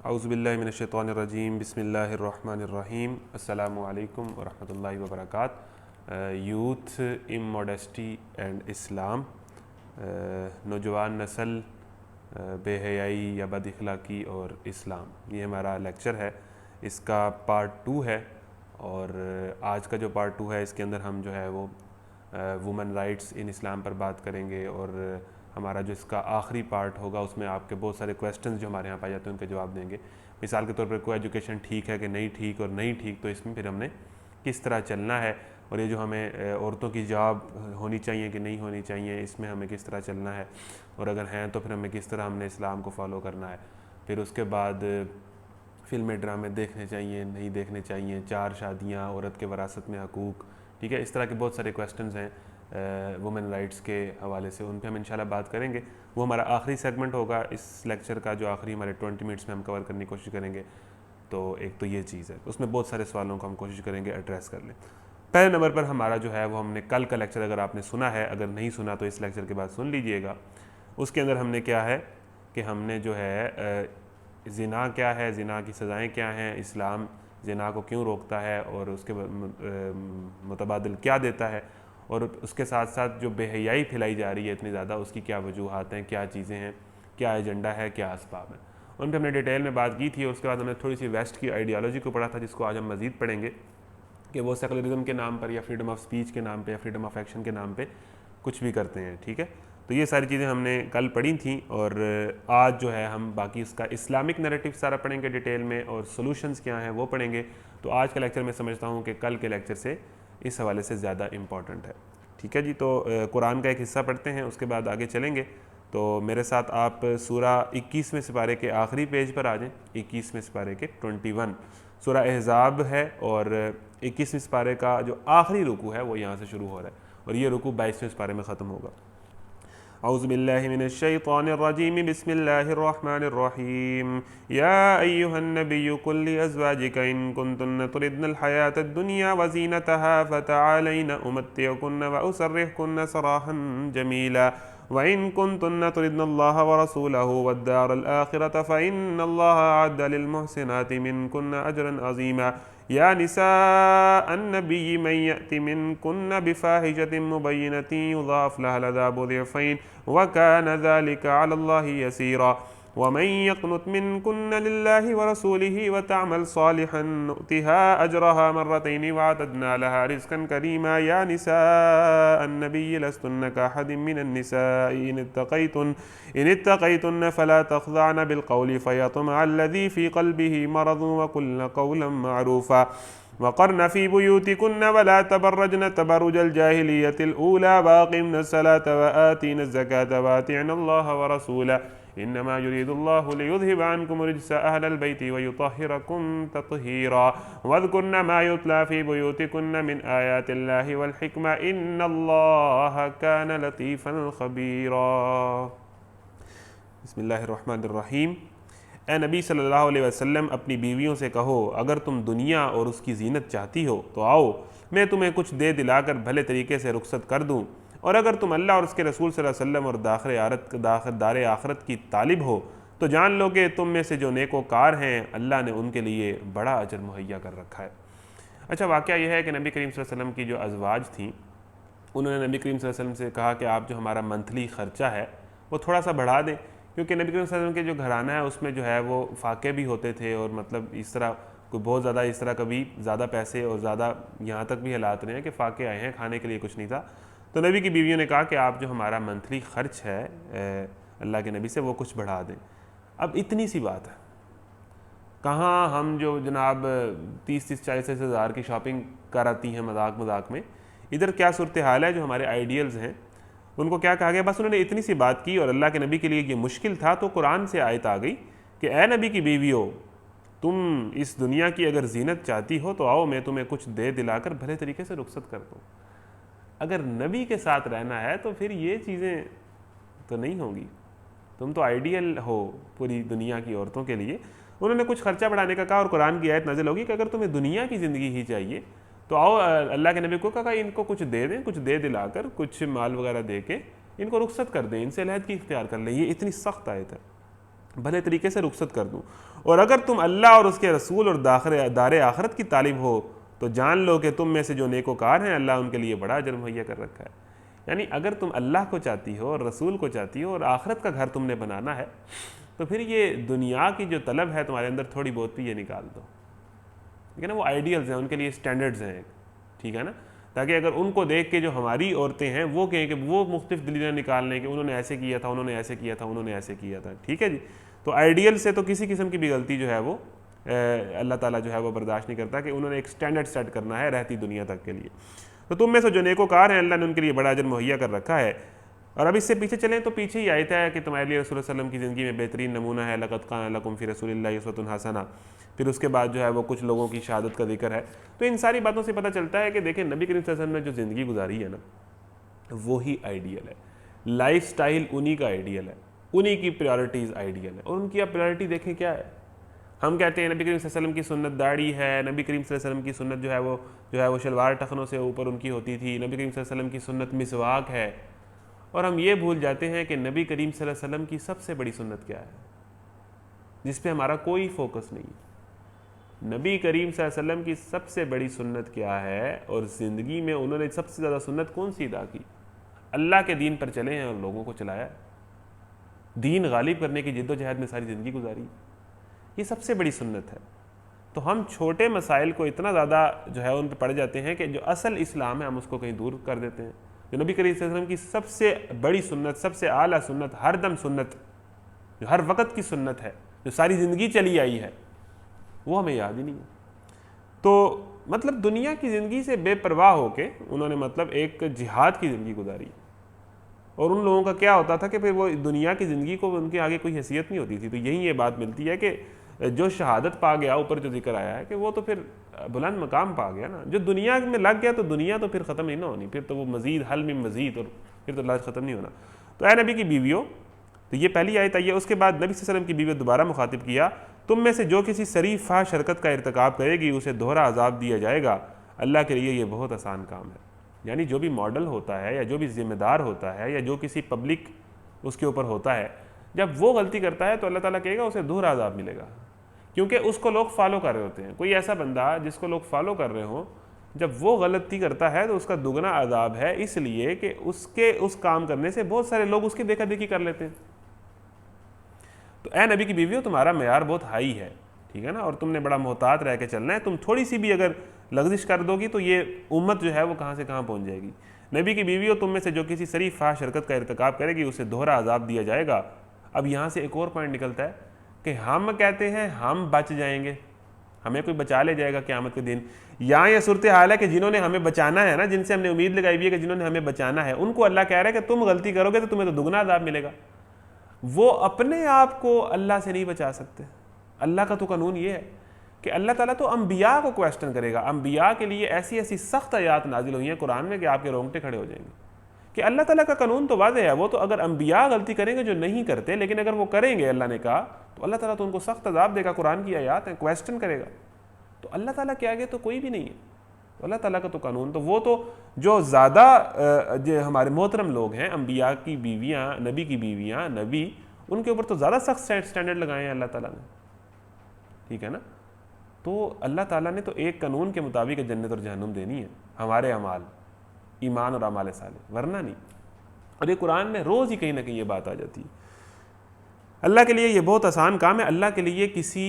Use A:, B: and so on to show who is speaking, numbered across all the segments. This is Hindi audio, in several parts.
A: औज़ुबिल्लाहि मिनश्शैतानिर्रजीम बिस्मिल्लाहिर्रहमानिर्रहीम अस्सलामु अलैकुम वरहमतुल्लाहि वबरकात। यूथ इमोडेस्टी एंड इस्लाम, नौजवान नस्ल, बेहयाई या बदअखलाक़ी और इस्लाम, ये हमारा लेक्चर है। इसका पार्ट 2 है और आज का जो पार्ट 2 है इसके अंदर हम जो है वो वुमेन राइट्स इन इस्लाम पर बात करेंगे और हमारा जो इसका आखिरी पार्ट होगा उसमें आपके बहुत सारे क्वेश्चंस जो हमारे यहाँ पाए जाते हैं उनके जवाब देंगे। मिसाल के तौर पर कोई एजुकेशन ठीक है कि नहीं ठीक, और नहीं ठीक तो इसमें फिर हमने किस तरह चलना है, और ये जो हमें औरतों की जॉब होनी चाहिए कि नहीं होनी चाहिए, इसमें हमें किस तरह चलना है, और अगर हैं तो फिर हमें किस तरह हमने इस्लाम को फॉलो करना है। फिर उसके बाद फिल्में ड्रामे देखने चाहिए नहीं देखने चाहिए, 4 शादियाँ, औरत के वरासत में हकूक़, ठीक है। इस तरह के बहुत सारे क्वेश्चंस हैं वुमेन राइट्स के हवाले से, उन पे हम इंशाल्लाह बात करेंगे। वो हमारा आखिरी सेगमेंट होगा इस लेक्चर का, जो आखिरी हमारे 20 मिनट्स में हम कवर करने की कोशिश करेंगे। तो एक तो ये चीज़ है, उसमें बहुत सारे सवालों को हम कोशिश करेंगे एड्रेस कर लें। पहले नंबर पर हमारा जो है वो हमने कल का लेक्चर अगर आपने सुना है, अगर नहीं सुना तो इस लेक्चर के बाद सुन लीजिएगा। उसके अंदर हमने क्या है कि हमने जो है ज़िना क्या है, ज़िना की सज़ाएँ क्या हैं, इस्लाम ज़िना को क्यों रोकता है और उसके मुतबादिल क्या देता है, और उसके साथ साथ जो बेहयाई फैलाई जा रही है इतनी ज़्यादा, उसकी क्या वजूहात हैं, क्या चीज़ें हैं, क्या एजेंडा है, क्या असबाब हैं, उन पर हमने डिटेल में बात की थी। और उसके बाद हमने थोड़ी सी वेस्ट की आइडियालॉजी को पढ़ा था, जिसको आज हम मज़ीद पढ़ेंगे कि वो सेकुलरिज्म के नाम पर या फ्रीडम ऑफ स्पीच के नाम पे या फ्रीडम ऑफ एक्शन के नाम पे कुछ भी करते हैं, ठीक है। तो ये सारी चीज़ें हमने कल पढ़ी थी, और आज जो है हम बाकी इसका इस्लामिक नैरेटिव सारा पढ़ेंगे डिटेल में, और सोल्यूशंस क्या हैं वो पढ़ेंगे। तो आज का लेक्चर मैं समझता हूँ कि कल के लेक्चर से इस हवाले से ज़्यादा इम्पॉर्टेंट है, ठीक है जी। तो कुरान का एक हिस्सा पढ़ते हैं, उसके बाद आगे चलेंगे। तो मेरे साथ आप सूरा 21वें सिपारे के आखिरी पेज पर आ जाएं, 21वें सिपारे के 21 सूरा अहज़ाब है, और 21वें सिपारे का जो आखिरी रुकू है वो यहाँ से शुरू हो रहा है, और ये रुकू 22वें सिपारे में ख़त्म होगा। औज़ुबिल्लाहि मिनश्शैतानिर्रजीम बिस्मिल्लाहिर्रहमानिर्रहीम या अय्युहन्नबिय्यु कुल लिअज़वाजिका इन कुन्तुन्न तुरिदनल हयातद दुनिया व ज़ीनतहा फ़तआलैना उमत्तिअकुन्न व उसर्रिहकुन्न सराहन जमीला व इन कुन्तुन्न तुरिदनल्लाह व रसूलहु वद्दारल आखिरत फ़इन्नल्लाह अअद्द लिलमुहसिनाति मिनकुन्न अजरन अज़ीमा या निसाअ अन्नबिय्यि मन यअति मिनकुन्न बिफ़ाहिशतिन मुबय्यिनतिन युज़ाअफ़ लहा अज़ाबु ज़िअफ़ैन व कान ज़ालिका अलल्लाहि यसीरा व मन यक़नुत मिनकुन्न लिल्लाहि व रसूलिहि व तअमल सालिहन नुअतिहा अजरहा मर्रतैनि व अअतदना लहा रिज़्क़न करीमा या निसाअ अन्नबिय्यि लस्तुन्न कअहदिन मिनन निसाइ इन इत्तक़ैतुन्न फ़ला तख़ज़अन बिलक़ौलि फ़यतमअ अल्लज़ी फ़ी क़ल्बिही मरज़ुन व क़ुल्न क़ौलन मअरूफ़ा वक़र्न फ़ी बुयूतिकुन्न वला तबर्रजन तबर्रुजल जाहिलिय्यतिल ऊला वअक़िम्नस सलात व आतीनज़ ज़कात व अतिअन्नल्लाह व रसूलहु इन्नमा युरीदुल्लाहु लियुज़हिबा अन्कुम रिज्स अहलल बैति व युतहिरकुम तत्हीरा वज़्कुरन मा युतला फ़ी बुयूतिकुन्न मिन आयातिल्लाहि वल हिक्मा इन्नल्लाह कान लतीफ़न ख़बीरा। बिस्मिल्लाहिर्रहमानिर्रहीम। ए नबी सल्लल्लाहु अलैहि वसल्लम, अपनी बीवियों से कहो, अगर तुम दुनिया और उसकी जीनत चाहती हो तो आओ, मैं तुम्हें कुछ दे दिलाकर भले तरीके से रुखसत कर दूँ, और अगर तुम अल्लाह और उसके रसूल सल्लल्लाहु अलैहि वसल्लम और दार आखरत की तालिब हो तो जान लो कि तुम में से जो नेकोकार हैं अल्लाह ने उनके लिए बड़ा अजर मुहैया कर रखा है। अच्छा, वाक़या यह है कि नबी करीम सल्लल्लाहु अलैहि वसल्लम की जो अज़वाज थी, उन्होंने नबी करीम सल्लल्लाहु अलैहि वसल्लम से कहा कि आप जो हमारा मंथली ख़र्चा है वो थोड़ा सा बढ़ा दें, क्योंकि नबी करीम सल्लल्लाहु अलैहि वसल्लम के जो घराना है उसमें जो है वो फ़ाके भी होते थे, और मतलब इस तरह कोई बहुत ज़्यादा इस तरह कभी ज़्यादा पैसे और ज़्यादा यहाँ तक भी हालात रहे हैं कि फ़ाके आए हैं, खाने के लिए कुछ नहीं था। तो नबी की बीवियों ने कहा कि आप जो हमारा मंथली ख़र्च है अल्लाह के नबी से वो कुछ बढ़ा दें। अब इतनी सी बात है, कहाँ हम जो जनाब 30-40 हज़ार की शॉपिंग कराती हैं मजाक मजाक में, इधर क्या सूरत हाल है। जो हमारे आइडियल्स हैं उनको क्या कहा गया, बस उन्होंने इतनी सी बात की, और अल्लाह के नबी के लिए ये मुश्किल था, तो कुरान से आयत आ गई कि ए नबी की बीवियों, तुम इस दुनिया की अगर जीनत चाहती हो तो आओ, मैं तुम्हें कुछ दे दिलाकर भले तरीके से रुखसत कर दूँ। अगर नबी के साथ रहना है तो फिर ये चीज़ें तो नहीं होंगी, तुम तो आइडियल हो पूरी दुनिया की औरतों के लिए। उन्होंने कुछ खर्चा बढ़ाने का कहा, और कुरान की आयत नाज़िल होगी कि अगर तुम्हें दुनिया की ज़िंदगी ही चाहिए तो आओ, अल्लाह के नबी को कहा इनको कुछ दे दें, कुछ दे दिलाकर, कुछ माल वगैरह दे के इनको रुखसत कर दें, इनसे अलहदगी इख्तियार कर लें। ये इतनी सख्त आयत है। भले तरीके से रुखसत कर दूँ। और अगर तुम अल्लाह और उसके रसूल और दारे आखरत की तालिब हो तो जान लो कि तुम में से जो नेकोकार हैं अल्लाह उनके लिए बड़ा अजर मुहैया कर रखा है। यानी अगर तुम अल्लाह को चाहती हो और रसूल को चाहती हो और आखरत का घर तुमने बनाना है तो फिर ये दुनिया की जो तलब है तुम्हारे अंदर थोड़ी बहुत भी ये निकाल दो, ठीक है ना। वो आइडियल्स हैं, उनके लिए स्टैंडर्ड्स हैं, ठीक है ना, ताकि अगर उनको देख के जो हमारी औरतें हैं वो कहें कि वो मुख्तलिफ दलीलें निकाल लें कि उन्होंने ऐसे किया था, उन्होंने ऐसे किया था, उन्होंने ऐसे किया था, ठीक है जी। तो आइडियल से तो किसी किस्म की भी गलती जो है वो अल्लाह ताला जो है वो बर्दाश्त नहीं करता कि उन्होंने एक स्टैंडर्ड सेट करना है रहती दुनिया तक के लिए। तो तुम में से जो नेकोकार हैं अल्लाह ने उनके लिए बड़ा अजर मुहैया कर रखा है। और अब इससे पीछे चलें तो पीछे ही आयत है कि तुम्हारे लिए रसूल सल्लल्लाहु अलैहि वसल्लम की ज़िंदगी में बेहतरीन नमूना है, लक़द कान लकुम फ़ी रसूलिल्लाहि उस्वतुन हसना। फिर उसके बाद जो है वो कुछ लोगों की शहादत का जिक्र है। तो इन सारी बातों से पता चलता है कि देखें नबी करीम सल्लल्लाहु अलैहि वसल्लम ने जो ज़िंदगी गुजारी है ना वो ही आइडियल है, लाइफ स्टाइल उन्हीं का आइडियल है, उन्हीं की प्रायोरिटीज़ आइडियल है। और उनकी आप प्रायोरिटी देखें क्या है। हम कहते हैं नबी करीम सल्लल्लाहु अलैहि वसल्लम की सुन्नत दाढ़ी है, नबी करीम सल्लल्लाहु अलैहि वसल्लम की सुन्नत जो है वो शलवार टखनों से ऊपर उनकी होती थी, नबी करीम सल्लल्लाहु अलैहि वसल्लम की सुन्नत मिसवाक है। और हम ये भूल जाते हैं कि नबी करीम सल्लल्लाहु अलैहि वसल्लम की सबसे बड़ी सुन्नत क्या है जिस पे हमारा कोई फोकस नहीं है। नबी करीम सल्लल्लाहु अलैहि वसल्लम की सबसे बड़ी सुन्नत क्या है और ज़िंदगी में उन्होंने सबसे ज़्यादा सुन्नत कौन सी अदा की? अल्लाह के दीन पर चले हैं और लोगों को चलाया, दीन गालिब करने की जिद्दोजहद में सारी ज़िंदगी गुजारी, ये सबसे बड़ी सुन्नत है। तो हम छोटे मसाइल को इतना ज़्यादा जो है उन पर पड़ जाते हैं कि जो असल इस्लाम है हम उसको कहीं दूर कर देते हैं। जो नबी करीम सल्लल्लाहु अलैहि वसल्लम की सबसे बड़ी सुन्नत, सबसे आला सुन्नत, हर दम सुन्नत, जो हर वक्त की सुन्नत है, जो सारी ज़िंदगी चली आई है, वो हमें याद ही नहीं है। तो मतलब दुनिया की ज़िंदगी से बेपरवाह होके उन्होंने मतलब एक जिहाद की ज़िंदगी गुजारी। और उन लोगों का क्या होता था कि फिर वो दुनिया की ज़िंदगी को उनके आगे कोई हैसियत नहीं होती थी। तो यही ये बात मिलती है कि जो शहादत पा गया, ऊपर जो जिक्र आया है कि वो तो फिर बुलंद मकाम पा गया ना। जो दुनिया में लग गया तो दुनिया तो फिर ख़त्म नहीं ना होनी, फिर तो वो मज़ीद हल में मज़ीद, और फिर तो लाज ख़त्म नहीं होना। तो ऐ नबी की बीवियों, तो ये पहली आयत आई है। उसके बाद नबी सल्लल्लाहु अलैहि वसल्लम की बीवियों दोबारा मुखातिब किया, तुम में से जो किसी शरीफ फाहिश हरकत का इर्तिकाब करेगी उसे दोहरा अजाब दिया जाएगा, अल्लाह के लिए ये बहुत आसान काम है। यानी जो भी मॉडल होता है या जो भी ज़िम्मेदार होता है या जो किसी पब्लिक उसके ऊपर होता है, जब वो गलती करता है तो अल्लाह ताला कहेगा उसे दोहरा अजाब मिलेगा, क्योंकि उसको लोग फॉलो कर रहे होते हैं। कोई ऐसा बंदा जिसको लोग फॉलो कर रहे हों, जब वो गलती करता है तो उसका दुगना अजाब है, इसलिए कि उसके उस काम करने से बहुत सारे लोग उसकी देखा देखी कर लेते हैं। तो ऐ नबी की बीवियों, तुम्हारा मेयार बहुत हाई है, ठीक है ना, और तुमने बड़ा मोहतात रह के चलना है। तुम थोड़ी सी भी अगर लग्जिश कर दोगी तो ये उम्मत जो है वो कहाँ से कहाँ पहुँच जाएगी। नबी की बीवियों, तुम में से जो किसी शरीफ फाहिश हरकत का इर्तिकाब करेगी उसे दोहरा अजाब दिया जाएगा। अब यहाँ से एक और पॉइंट निकलता है कि हम कहते हैं हम बच जाएंगे, हमें कोई बचा ले जाएगा क़यामत के दिन। यहाँ यह सूरत हाल है कि जिन्होंने हमें बचाना है ना, जिनसे हमने उम्मीद लगाई हुई है कि जिन्होंने हमें बचाना है, उनको अल्लाह कह रहा है कि तुम गलती करोगे तो तुम्हें तो दुगना अजाब मिलेगा। वो अपने आप को अल्लाह से नहीं बचा सकते। अल्लाह का तो कानून ये है कि अल्लाह ताला तो अंबिया को क्वेश्चन करेगा। अंबिया के लिए ऐसी ऐसी सख्त आयात नाजिल हुई हैं कुरान में कि आपके रोंगटे खड़े हो जाएंगे कि अल्लाह ताला का कानून तो वाज़ेह है। वो तो अगर अंबिया गलती करेंगे जो नहीं करते, लेकिन अगर वो करेंगे अल्लाह ने कहा तो अल्लाह ताला तो उनको सख्त अजाब देगा। कुरान की आयात है, क्वेश्चन करेगा। तो अल्लाह ताला के आगे तो कोई भी नहीं है। तो अल्लाह ताला का तो कानून, तो वो तो जो ज़्यादा जो हमारे मोहतरम लोग हैं, अंबिया की बीवियाँ, नबी की बीवियाँ, नबी, उनके ऊपर तो ज़्यादा सख्त स्टैंडर्ड लगाए हैं अल्लाह ताला ने, ठीक है ना। तो अल्लाह ताला ने तो एक कानून के मुताबिक जन्नत और जहन्नुम देनी है, हमारे अमाल, ईमान और अमाल साले, वरना नहीं। और ये कुरान में रोज़ ही कहीं ना कहीं ये बात आ जाती है। अल्लाह के लिए ये बहुत आसान काम है। अल्लाह के लिए किसी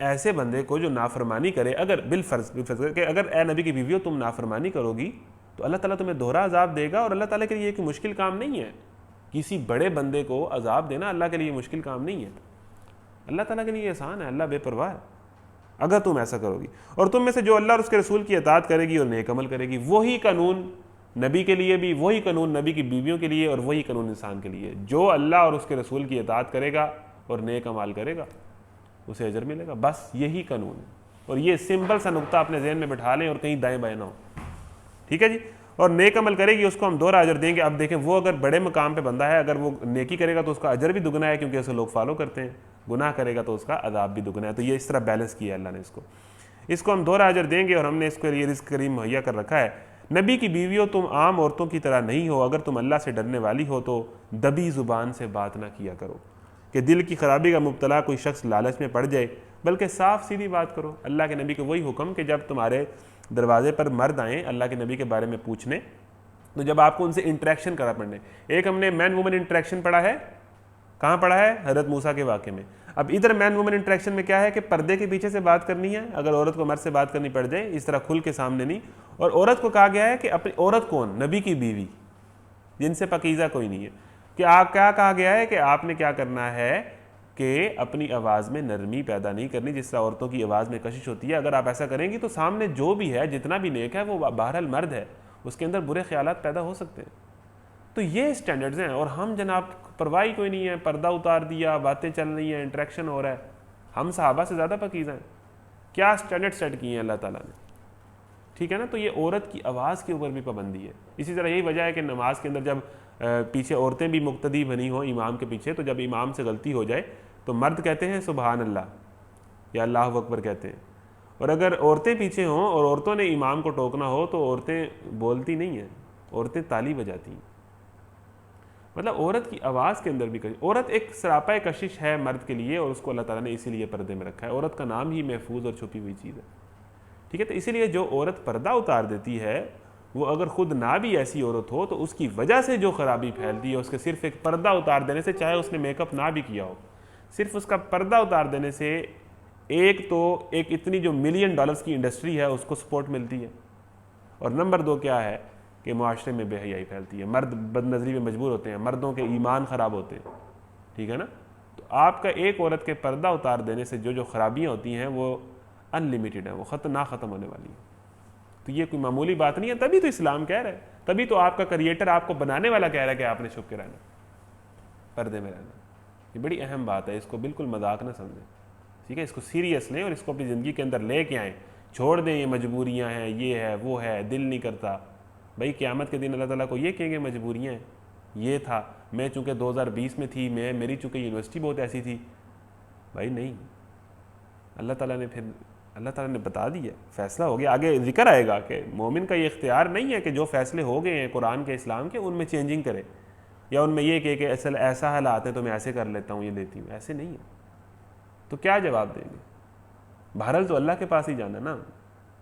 A: ऐसे बंदे को जो नाफरमानी करे, अगर बिलफर्ज कि अगर ए नबी की बीवियों तुम नाफरमानी करोगी तो अल्लाह ताला तुम्हें दोहरा अजाब देगा। और अल्लाह ताला के लिए कोई मुश्किल काम नहीं है, किसी बड़े बंदे को अजाब देना अल्लाह के लिए मुश्किल काम नहीं है। अल्लाह ताला के लिए आसान है, अल्लाह बेपरवाह है अगर तुम ऐसा करोगी। और तुम में से जो अल्लाह और उसके रसूल की इताअत करेगी और नेक अमल करेगी, वही कानून नबी के लिए भी, वही कानून नबी की बीवियों के लिए और वही कानून इंसान के लिए। जो अल्लाह और उसके रसूल की इताअत करेगा और नेक अमाल करेगा उसे अजर मिलेगा, बस यही कानून है। और ये सिंपल सा नुक्ता अपने जहन में बैठा लें और कहीं दाएं बाएं ना हो, ठीक है जी। और नेक अमल करेगी उसको हम दोहरा अजर देंगे। अब देखें, वो अगर बड़े मकाम पे बंदा है, अगर वो नेकी करेगा तो उसका अजर भी दुगना है क्योंकि उसे लोग फॉलो करते हैं, गुनाह करेगा तो उसका अजाब भी दुगना है। तो ये इस तरह बैलेंस किया है अल्लाह ने इसको हम दोहरा अजर देंगे और हमने इसको ये रिज़्क़ करीम मुहैया कर रखा है। नबी की बीवियों, तुम आम औरतों की तरह नहीं हो, अगर तुम अल्लाह से डरने वाली हो तो दबी ज़ुबान से बात ना किया करो। कि दिल की खराबी का मुब्तला कोई शख्स लालच में पड़ जाए, बल्कि साफ सीधी बात करो। अल्लाह के नबी को वही हुक्म कि जब तुम्हारे दरवाजे पर मर्द आएँ अल्लाह के नबी के बारे में पूछने, तो जब आपको उनसे इंटरेक्शन करा पड़ने, एक हमने मैन वुमन इंटरेक्शन पढ़ा है, कहाँ पढ़ा है? हज़रत मूसा के वाक़े में। अब इधर मैन वुमन इंटरेक्शन में क्या है कि पर्दे के पीछे से बात करनी है, अगर औरत को मर्द से बात करनी पड़ जाए, इस तरह खुल के सामने नहीं। और औरत को कहा गया है कि अपनी औरत कौन? नबी की बीवी, जिनसे पकीज़ा कोई नहीं है। कि क्या कहा गया है कि आपने क्या करना है कि अपनी आवाज़ में नरमी पैदा नहीं करनी, जिस तरह औरतों की आवाज़ में कशिश होती है। अगर आप ऐसा करेंगी तो सामने जो भी है, जितना भी नेक है, वो बहरहाल मर्द है, उसके अंदर बुरे ख्यालात पैदा हो सकते हैं। तो ये स्टैंडर्ड्स हैं। और हम जनाब परवाही कोई नहीं है, पर्दा उतार दिया, बातें चल रही हैं, इंटरेक्शन हो रहा है। हम सहाबा से ज़्यादा पकीज़ा हैं। क्या स्टैंडर्ड सेट किए हैं अल्लाह ताला ने, ठीक है ना। तो ये औरत की आवाज़ के ऊपर भी पाबंदी है। इसी तरह यही वजह है कि नमाज के अंदर जब पीछे औरतें भी मुक्तदी बनी हो इमाम के पीछे, तो जब इमाम से गलती हो जाए तो मर्द कहते हैं सुबहान अल्लाह या अल्लाह अकबर कहते हैं। और अगर औरतें पीछे हों और औरतों ने इमाम को टोकना हो तो औरतें बोलती नहीं हैं, औरतें ताली बजाती हैं। मतलब औरत की आवाज़ के अंदर भी कशिश। औरत एक सरापा कशिश है मर्द के लिए, और उसको अल्लाह ताला ने इसीलिए पर्दे में रखा है। औरत का नाम ही महफूज और छुपी हुई चीज़ है, ठीक है। तो इसीलिए जो औरत पर्दा उतार देती है, वो अगर खुद ना भी ऐसी औरत हो तो उसकी वजह से जो खराबी फैलती है, उसके सिर्फ एक पर्दा उतार देने से, चाहे उसने मेकअप ना भी किया हो, सिर्फ उसका पर्दा उतार देने से एक तो एक इतनी जो $1 मिलियन की इंडस्ट्री है उसको सपोर्ट मिलती है, और नंबर 2 क्या है कि माशरे में बेहयाई फैलती है। मर्द बदनज़री में मजबूर होते हैं, मर्दों के ईमान ख़राब होते हैं, ठीक है ना। तो आपका एक औरत के पर्दा उतार देने से जो जो खराबियाँ होती हैं वो अनलिमिटेड है, वो ना ख़त्म होने वाली है। तो ये कोई मामूली बात नहीं है। तभी तो इस्लाम कह रहा है, तभी तो आपका क्रिएटर आपको बनाने वाला कह रहा है कि आपने छुप के रहना, पर्दे में रहना। ये बड़ी अहम बात है, इसको बिल्कुल मजाक ना समझें, ठीक है। इसको सीरियस लें और इसको अपनी ज़िंदगी के अंदर ले के आएँ। छोड़ दें ये मजबूरियाँ हैं, ये है वो है, दिल नहीं करता। भाई क़यामत के दिन अल्लाह ताला को ये कहेंगे मजबूरियाँ हैं, ये था, मैं चूँकि 2020 में थी, मेरी चूँकि यूनिवर्सिटी बहुत ऐसी थी। भाई नहीं, अल्लाह ताला ने बता दिया, फ़ैसला हो गया। आगे जिक्र आएगा कि मोमिन का ये इख्तियार नहीं है कि जो फ़ैसले हो गए हैं कुरान के इस्लाम के उनमें चेंजिंग करे, या उनमें ये कहे कि असल ऐसा हालात है तो मैं ऐसे कर लेता हूँ, ये लेती हूँ। ऐसे नहीं है। तो क्या जवाब देंगे? बहरहाल तो अल्लाह के पास ही जाना ना।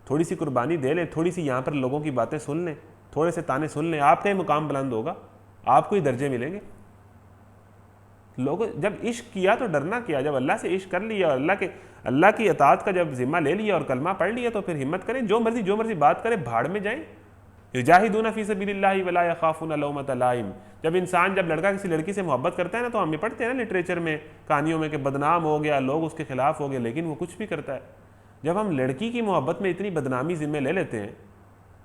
A: थोड़ी सी कुर्बानी दे लें, थोड़ी सी यहाँ पर लोगों की बातें सुन लें, थोड़े से ताने सुन लें, आपका ही मुकाम बुलंद होगा, आपको ही दर्जे मिलेंगे। लोगों जब इश्क किया तो डरना किया, जब अल्लाह से इश्क कर लिया और अल्लाह की अतात का जब जिम्मा ले लिया और कलमा पढ़ लिया, तो फिर हिम्मत करें, जो मर्जी बात करें, भाड़ में जाएं। युजाहिदूना फी सबिलिल्लाहि वला यखाफूना लौमत लाइम। जब लड़का किसी लड़की से मोहब्बत करता है ना, तो हम पढ़ते हैं ना लिटरेचर में, कहानियों में, कि बदनाम हो गया, लोग उसके खिलाफ हो गए, लेकिन वो कुछ भी करता है। जब हम लड़की की मोहब्बत में इतनी बदनामी जिम्मे ले लेते हैं,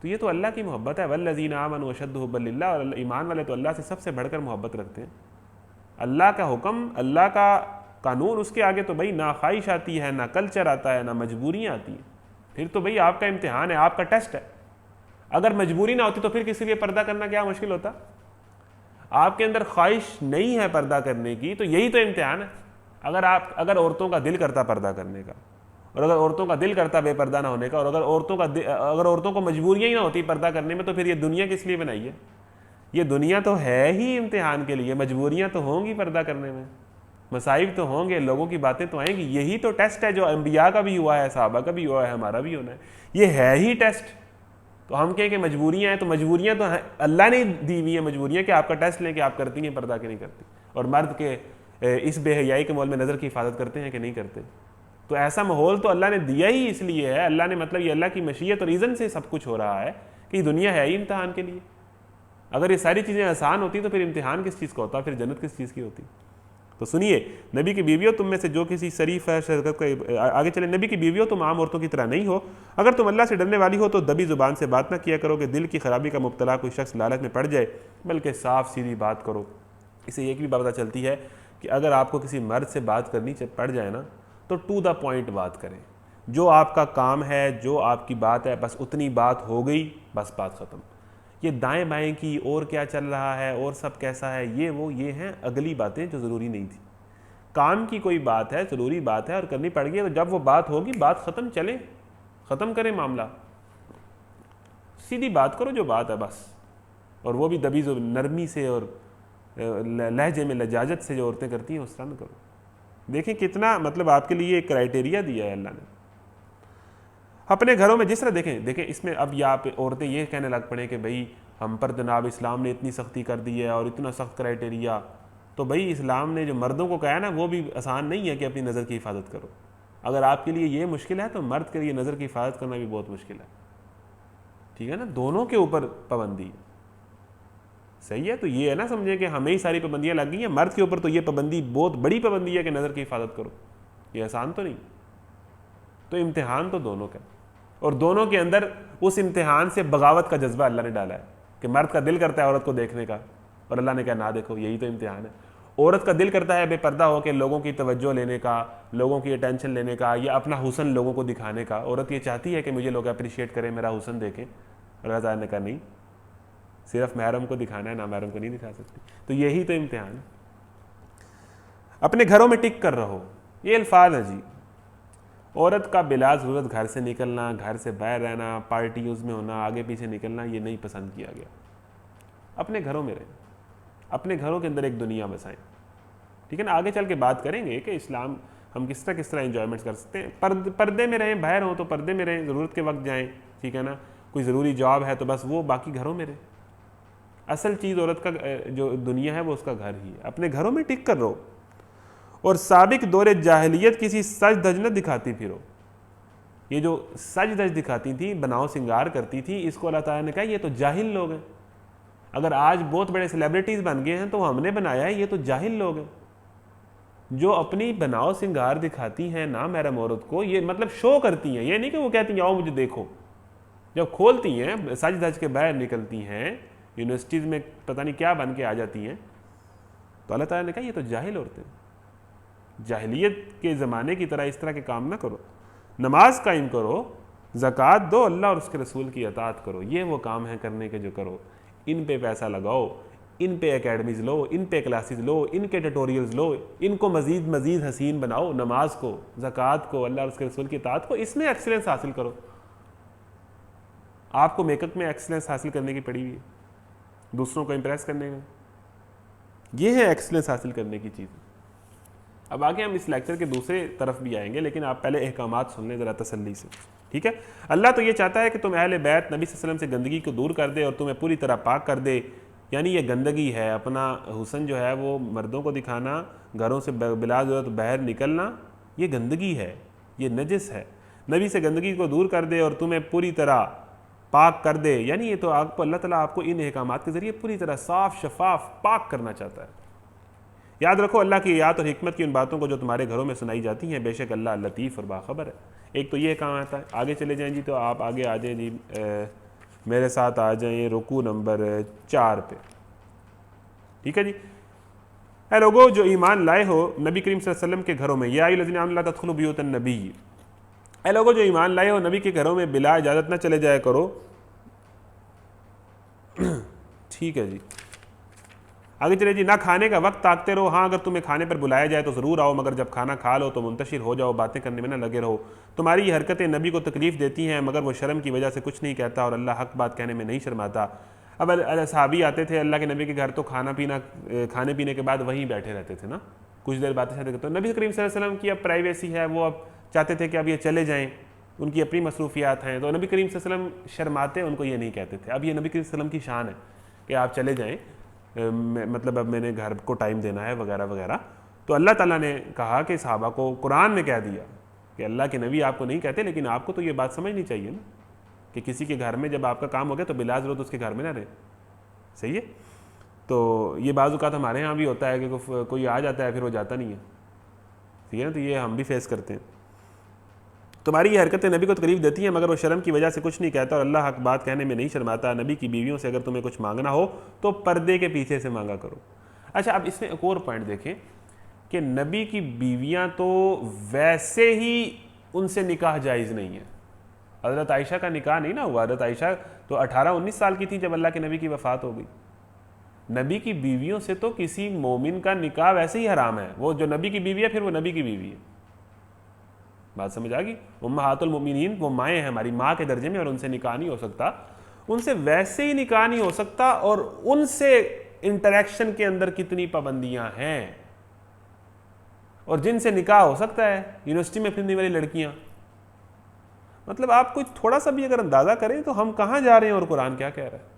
A: तो ये तो अल्लाह की मोहब्बत है। वल्लज़ीना आमनू अशद्दु हुब्बन लिल्लाह, और ईमान वाले तो अल्लाह से सबसे बढ़कर मोहब्बत रखते हैं। अल्लाह का हुक्म, अल्लाह का कानून, उसके आगे तो भाई ना ख्वाहिश आती है, ना कल्चर आता है, ना मजबूरियाँ आती हैं। फिर तो भाई आपका इम्तिहान है, आपका टेस्ट है। अगर मजबूरी ना होती तो फिर किसी लिए पर्दा करना क्या मुश्किल होता? आपके अंदर ख्वाहिश नहीं है पर्दा करने की, तो यही तो इम्तिहान है। अगर औरतों का दिल करता पर्दा करने का, और अगर औरतों का दिल करता बेपर्दा ना होने का, और अगर औरतों को मजबूरियाँ ही ना होती पर्दा करने में, तो फिर ये दुनिया किस लिए बनाई है? ये दुनिया तो है ही इम्तिहान के लिए। मजबूरियाँ तो होंगी पर्दा करने में, मसाइब तो होंगे, लोगों की बातें तो आएंगी। यही तो टेस्ट है जो अंबिया का भी हुआ है, सहाबा का भी हुआ है, हमारा भी होना है। ये है ही टेस्ट। तो हम कहें कि मजबूरियाँ हैं, तो मजबूरियाँ तो अल्लाह ने दी हुई है मजबूरियाँ, कि आपका टेस्ट लें कि आप करती हैं पर्दा कि नहीं करती। और मर्द के इस बेहयाई के मोल में नज़र की हिफाजत करते हैं कि नहीं करते। तो ऐसा माहौल तो अल्लाह ने दिया ही इसलिए है। अल्लाह ने, मतलब ये अल्लाह की मशीयत और रीज़न से सब कुछ हो रहा है कि दुनिया है ही इम्तिहान के लिए। अगर ये सारी चीज़ें आसान होती तो फिर इम्तिहान किस चीज़ का होता, फिर जन्नत किस चीज़ की होती। तो सुनिए, नबी की बीवियों, तुम में से जो किसी शरीफ है शरकत को, आगे चले, नबी की बीवियों तुम आम औरतों की तरह नहीं हो। अगर तुम अल्लाह से डरने वाली हो तो दबी ज़ुबान से बात ना किया करो कि दिल की खराबी का मुब्तला कोई शख्स लालच में पड़ जाए, बल्कि साफ सीधी बात करो। इसे एक भी बात पता चलती है कि अगर आपको किसी मर्द से बात करनी पड़ जाए ना, तो टू द पॉइंट बात करें। जो आपका काम है, जो आपकी बात है, बस उतनी बात हो गई, बस बात ख़त्म। ये दाएं बाएं की और क्या चल रहा है और सब कैसा है, ये हैं अगली बातें जो ज़रूरी नहीं थी। काम की कोई बात है, ज़रूरी बात है और करनी पड़ गई, तो जब वो बात होगी, बात ख़त्म, चले ख़त्म करें मामला, सीधी बात करो जो बात है बस। और वो भी दबी नरमी से और लहजे में लजाजत से जो औरतें करती हैं उस तरह न करो। देखें कितना मतलब आपके लिए एक क्राइटेरिया दिया है अल्लाह ने। अपने घरों में जिस तरह देखें इसमें अब या औरतें ये कहने लग पड़े कि भाई हम पर जनाब इस्लाम ने इतनी सख्ती कर दी है और इतना सख्त क्राइटेरिया, तो भाई इस्लाम ने जो मर्दों को कहा है ना वो भी आसान नहीं है कि अपनी नज़र की हिफाजत करो। अगर आपके लिए ये मुश्किल है तो मर्द के लिए नज़र की हिफाजत करना भी बहुत मुश्किल है, ठीक है ना। दोनों के ऊपर पाबंदी है, सही है। तो ये है ना समझे कि हमें ही सारी पाबंदियाँ लग गई हैं, मर्द के ऊपर तो ये पाबंदी बहुत बड़ी पाबंदी है कि नज़र की हिफाजत करो, ये आसान तो नहीं। तो इम्तिहान तो दोनों का, और दोनों के अंदर उस इम्तिहान से बगावत का जज्बा अल्लाह ने डाला है कि मर्द का दिल करता है औरत को देखने का, और अल्लाह ने कहा ना देखो, यही तो इम्तिहान है। औरत का दिल करता है बेपर्दा हो के लोगों की तवज्जो लेने का, लोगों की अटेंशन लेने का, या अपना हुस्न लोगों को दिखाने का। औरत ये चाहती है कि मुझे लोग अप्रिशिएट करें, मेरा हुस्न देखें। अल्लाह ताला ने कहा नहीं, सिर्फ महरम को दिखाना है, ना महरम को नहीं दिखा सकती। तो यही तो इम्तिहान है। अपने घरों में टिक कर रहो, ये अल्फाज है जी। औरत का बिला ज़रूरत घर से निकलना, घर से बाहर रहना, पार्टीज़ में होना, आगे पीछे निकलना, ये नहीं पसंद किया गया। अपने घरों में रहें, अपने घरों के अंदर एक दुनिया बसाएं, ठीक है ना। आगे चल के बात करेंगे कि इस्लाम हम किस तरह एंजॉयमेंट कर सकते हैं। पर्दे में रहें, बाहर हों तो पर्दे में रहें, ज़रूरत के वक्त जाएं, ठीक है ना। कोई ज़रूरी जॉब है तो बस वो, बाकी घरों में रहें। असल चीज़ औरत का जो दुनिया है वो उसका घर ही है। अपने घरों में टिक कर रहो, और साबिक दौरे जाहिलियत किसी सज धज न दिखाती फिरो। ये जो सज धज दिखाती थी, बनाव सिंगार करती थी, इसको अल्लाह ताला ने कहा ये तो जाहिल लोग हैं। अगर आज बहुत बड़े सेलिब्रिटीज़ बन गए हैं तो हमने बनाया है, ये तो जाहिल लोग हैं जो अपनी बनाव सिंगार दिखाती हैं ना महरम औरत को। ये मतलब शो करती हैं, ये नहीं कि वो कहती हैं आओ मुझे देखो। जब खोलती हैं, सज धज के बाहर निकलती हैं, यूनिवर्सिटीज़ में पता नहीं क्या बन के आ जाती हैं, तो अल्लाह ताला ने कहा ये तो जाहिल औरतें। जाहिलियत के ज़माने की तरह इस तरह के काम ना करो। नमाज कायम करो, ज़कात दो, अल्लाह और उसके रसूल की अताअत करो। ये वो काम है करने के जो करो। इन पे पैसा लगाओ, इन पे एकेडमीज़ लो, इन पे क्लासेस लो, इनके ट्यूटोरियल्स लो, इनको मज़ीद हसीन बनाओ। नमाज को, ज़कात को, अल्लाह और उसके रसूल की अताअत को, इसमें एक्सीलेंस हासिल करो। आपको मेकअप में एक्सीलेंस हासिल करने की पड़ी हुई है, दूसरों को इम्प्रेस करने में, ये है एक्सीलेंस हासिल करने की चीज़। अब आगे हम इस लेक्चर के दूसरे तरफ भी आएंगे, लेकिन आप पहले अहकामात सुन लें ज़रा तसल्ली से, ठीक है। अल्लाह तो ये चाहता है कि तुम अहले बैत नबी सल्लल्लाहु अलैहि वसल्लम से गंदगी को दूर कर दे और तुम्हें पूरी तरह पाक कर दे। यानी ये गंदगी है, अपना हुस्न जो है वो मर्दों को दिखाना, घरों से बिला ज़रूरत बाहर निकलना, ये गंदगी है, ये नजस है। नबी से गंदगी को दूर कर दे और तुम्हें पूरी तरह पाक कर दे। यानी ये तो आपको अल्लाह ताला आपको इन अहकामात के ज़रिए पूरी तरह साफ़ शफाफ पाक करना चाहता है। याद रखो अल्लाह की याद और हिकमत की उन बातों को जो तुम्हारे घरों में सुनाई जाती हैं, बेशक अल्लाह लतीफ़ और बाखबर है। एक तो ये काम आता है। आगे चले जाएं जी, तो आप आगे आ जाएं जी, मेरे साथ आ जाएं रुकू नंबर 4 पे, ठीक है जी। है लोगो जो ईमान लाए हो नबी करीम सल्लल्लाहु अलैहि वसल्लम के घरों में, या अय्युहल्लज़ीना तदखुलू बुयूतन नबी, है लोगो जो ईमान लाए हो नबी के घरों में बिला इजाज़त ना चले जाया करो, ठीक है जी। आगे चले जी, ना खाने का वक्त ताकते रहो, हाँ अगर तुम्हें खाने पर बुलाया जाए तो ज़रूर आओ, मगर जब खाना खा लो तो मुंतशिर हो जाओ, बातें करने में ना लगे रहो। तुम्हारी ये हरकतें नबी को तकलीफ़ देती हैं, मगर वो शर्म की वजह से कुछ नहीं कहता और अल्लाह हक बात कहने में नहीं शर्माता। अब सहाबी आते थे अल्लाह के नबी के घर, तो खाने पीने के बाद वहीं बैठे रहते थे ना, कुछ देर बातें करते। तो नबी करीम सल्लल्लाहु अलैहि वसल्लम की अब प्राइवेसी है, वो अब चाहते थे कि अब ये चले जाएँ, उनकी अपनी मसरूफियात हैं। तो नबी करीम सल्लल्लाहु अलैहि वसल्लम शर्माते, उनको ये नहीं कहते थे। अब ये नबी करीम सल्लल्लाहु अलैहि वसल्लम की शान है कि आप चले जाएँ, मतलब अब मैंने घर को टाइम देना है वगैरह वगैरह। तो अल्लाह ताला ने कहा कि सहाबा को, कुरान में कह दिया कि अल्लाह के नबी आपको नहीं कहते, लेकिन आपको तो ये बात समझनी चाहिए ना कि किसी के घर में जब आपका काम हो गया तो बिला ज़रूरत उसके घर में ना रहे, सही है। तो ये बाज़ औक़ात हमारे यहाँ भी होता है कि कोई आ जाता है फिर वो जाता नहीं है, ठीक है ना। तो ये हम भी फेस करते हैं। तुम्हारी ये हरकतें नबी को तकलीफ देती हैं, मगर वो शर्म की वजह से कुछ नहीं कहता और अल्लाह हक बात कहने में नहीं शर्माता। नबी की बीवियों से अगर तुम्हें कुछ मांगना हो तो पर्दे के पीछे से मांगा करो। अच्छा, अब इसमें एक और पॉइंट देखें कि नबी की बीवियां तो वैसे ही उनसे निकाह जायज़ नहीं है। हज़रत आयशा का निकाह नहीं ना हुआ। हज़रत आयशा तो 18-19 साल की थी जब अल्लाह के नबी की वफ़ात हो गई। नबी की बीवियों से तो किसी मोमिन का निकाह वैसे ही हराम है। वो जो नबी की बीवी है फिर वो नबी की बीवी है। बात समझ आ गई। उम्महातुल मोमिनीन, वो माएँ हैं, हमारी माँ के दर्जे में, और उनसे निकाह नहीं हो सकता। उनसे वैसे ही निकाह नहीं हो सकता और उनसे इंटरेक्शन के अंदर कितनी पाबंदियां हैं, और जिनसे निकाह हो सकता है यूनिवर्सिटी में पढ़ने वाली लड़कियां। मतलब आप कुछ थोड़ा सा भी अगर अंदाजा करें तो हम कहां जा रहे हैं और कुरान क्या कह रहा है।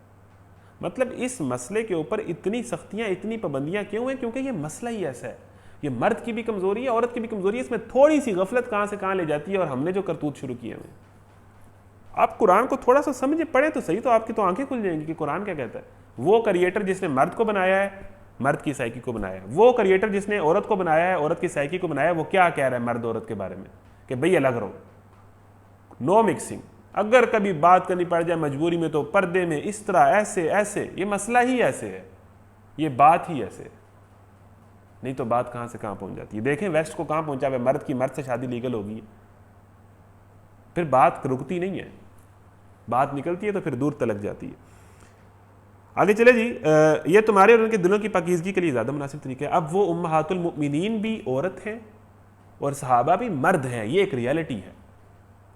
A: मतलब इस मसले के ऊपर इतनी सख्तियां, इतनी पाबंदियां क्यों हैं? क्योंकि ये मसला ही ऐसा है। ये मर्द की भी कमजोरी है, औरत की भी कमजोरी है। इसमें थोड़ी सी गफलत कहां से कहां ले जाती है, और हमने जो करतूत शुरू किए हैं। आप कुरान को थोड़ा सा समझे, पढ़े तो सही, तो आपकी तो आंखें खुल जाएंगी कि कुरान क्या कहता है। वो क्रिएटर जिसने मर्द को बनाया है, मर्द की साइकी को बनाया है। वो क्रिएटर जिसने औरत को बनाया है, औरत की साइकी को बनाया है, वो क्या कह रहा है मर्द औरत के बारे में कि भाई अलग रहो, नो मिक्सिंग। अगर कभी बात करनी पड़ जाए मजबूरी में तो पर्दे में, इस तरह, ऐसे ऐसे। ये मसला ही ऐसे है, ये बात ही ऐसे है। नहीं तो बात कहां से कहां पहुंच जाती है। देखें वेस्ट को कहां पहुंचा हुआ, मर्द की मर्द से शादी लीगल होगी, फिर बात रुकती नहीं है, बात निकलती है तो फिर दूर तलक जाती है। आगे चले जी। ये तुम्हारे और उनके दिलों की पाकीज़गी के लिए ज़्यादा मुनासिब तरीका है। अब वो उम्महातुल मुमिनीन भी औरत हैं और सहाबा भी मर्द हैं, ये एक रियलिटी है।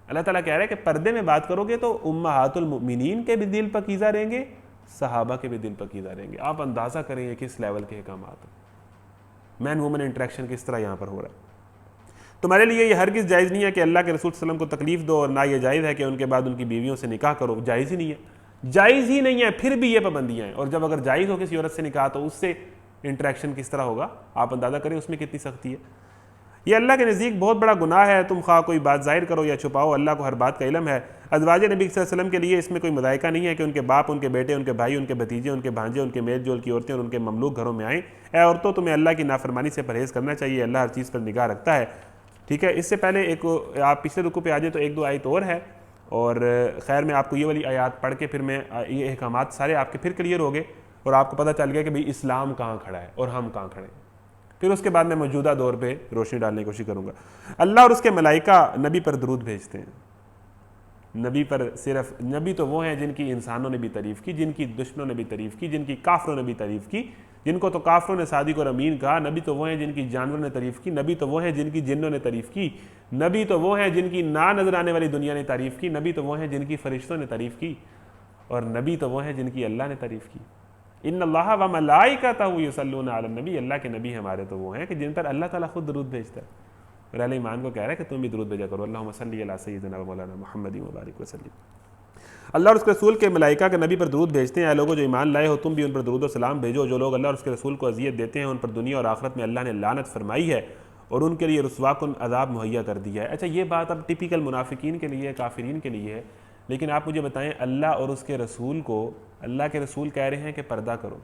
A: अल्लाह ताला कह रहा है कि पर्दे में बात करोगे तो उम्महातुल मुमिनीन के भी दिल पकीज़ा रहेंगे, सहाबा के भी दिल पकीज़ा रहेंगे। आप अंदाज़ा करें ये किस लेवल के अहकामात हैं, मैन वुमन इंटरेक्शन किस तरह यहाँ पर हो रहा है। तुम्हारे लिए ये हरगिज़ जायज़ नहीं है कि अल्लाह के रसूल सल्लल्लाहु अलैहि वसल्लम को तकलीफ़ दो, और ना ये जायज़ है कि उनके बाद उनकी बीवियों से निकाह करो। जायज़ ही नहीं है, जायज़ ही नहीं है, फिर भी ये पाबंदियाँ हैं। और जब अगर जायज़ हो किसी औरत से निकाह तो उससे इंटरेक्शन किस तरह होगा, आप अंदाज़ा करें उसमें कितनी सख्ती है। ये अल्लाह के नज़दीक बहुत बड़ा गुनाह है। तुम खा कोई बात जाहिर करो या छुपाओ, अल्लाह को हर बात का इल्म है। अज़वाज नबी सल्लल्लाहु अलैहि वसल्लम के लिए इसमें कोई मदायका नहीं है कि उनके बाप, उनके बेटे, उनके भाई, उनके भतीजे, उनके भांजे, उनके मेल जोल की औरतें और उनके ममलूक घरों में आएँ। ऐ औरतों, तुम्हें अल्लाह की नाफरमानी से परहेज़ करना चाहिए, अल्लाह हर चीज़ पर निगाह रखता है। ठीक है, इससे पहले एक आप पिछले रुकू पे आ जाए तो एक दो आयत और है, और खैर मैं आपको ये वाली आयत पढ़ के फिर मैं ये अहकामात सारे आपके फिर क्लियर हो गए, और आपको पता चल गया कि भाई इस्लाम कहाँ खड़ा है और हम कहाँ खड़े हैं। फिर उसके बाद मैं मौजूदा दौर पे रोशनी डालने की कोशिश करूँगा। अल्लाह और उसके मलाइका नबी पर दरूद भेजते हैं। नबी पर सिर्फ, नबी तो वो हैं जिनकी इंसानों ने भी तारीफ़ की, जिनकी दुश्मनों ने भी तारीफ़ की, जिनकी काफरों ने भी तारीफ़ की, जिनको तो काफरों ने सादिक और अमीन कहा। नबी तो वो हैं जिनकी जानवरों ने तारीफ़ की। नबी तो वो हैं जिनकी जिन्नों ने तारीफ़ की। नबी तो वो हैं जिनकी ना नजर आने वाली दुनिया ने तारीफ़ की। नबी तो वो हैं जिनकी फरिश्तों ने तारीफ़ की, और नबी तो वो हैं जिनकी अल्लाह ने तारीफ़ की। इन्नल्लाह व मलाइकतहु युसल्लूना अलन नबी, अल्लाह के नबी हमारे तो वो हैं कि जिन पर अल्लाह ताला खुद दरूद भेजता है। और अहले ईमान को कह रहा है कि तुम भी दरूद भेजा करो, अल्लाहुम्मा सल्ली अला सय्यिदिना व मौलाना मुहम्मदिन व बारिक वसल्लिम। अल्लाह और उसके रसूल के मलाइका के नबी पर दरूद भेजते हैं। लोगों जो ईमान लाए हो, तुम भी उन पर दरूद और सलाम भेजो। जो लोग अल्लाह और उसके रसूल को अजियत देते हैं उन पर दुनिया और आखिरत में अल्लाह ने लानत फरमाई है और उनके लिए रुस्वाकुन अजाब मुहैया कर दिया है। अच्छा, ये बात अब टिपिकल मुनाफिकीन के लिए, काफिरीन के लिए है, लेकिन आप मुझे बताएं, अल्लाह और उसके रसूल को, अल्लाह के रसूल कह रहे हैं कि पर्दा करो,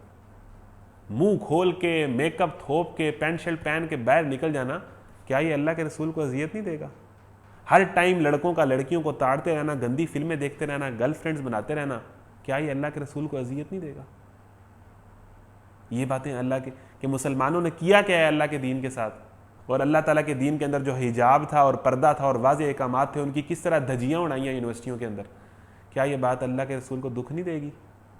A: मुंह खोल के, मेकअप थोप के, पैंट शर्ट पहन के बाहर निकल जाना, क्या ये अल्लाह के रसूल को अजियत नहीं देगा? हर टाइम लड़कों का लड़कियों को ताड़ते रहना, गंदी फिल्में देखते रहना, गर्लफ्रेंड्स बनाते रहना, क्या ये अल्लाह के रसूल को अजियत नहीं देगा? ये बातें अल्लाह के मुसलमानों ने किया क्या है अल्लाह के दीन के साथ, और अल्लाह ताला के दीन के अंदर जो हिजाब था और पर्दा था और वाज़ेह अहकामात थे, उनकी किस तरह धज्जियाँ उड़ाइयाँ यूनिवर्सिटियों के अंदर। क्या ये बात अल्लाह के रसूल को दुख नहीं देगी?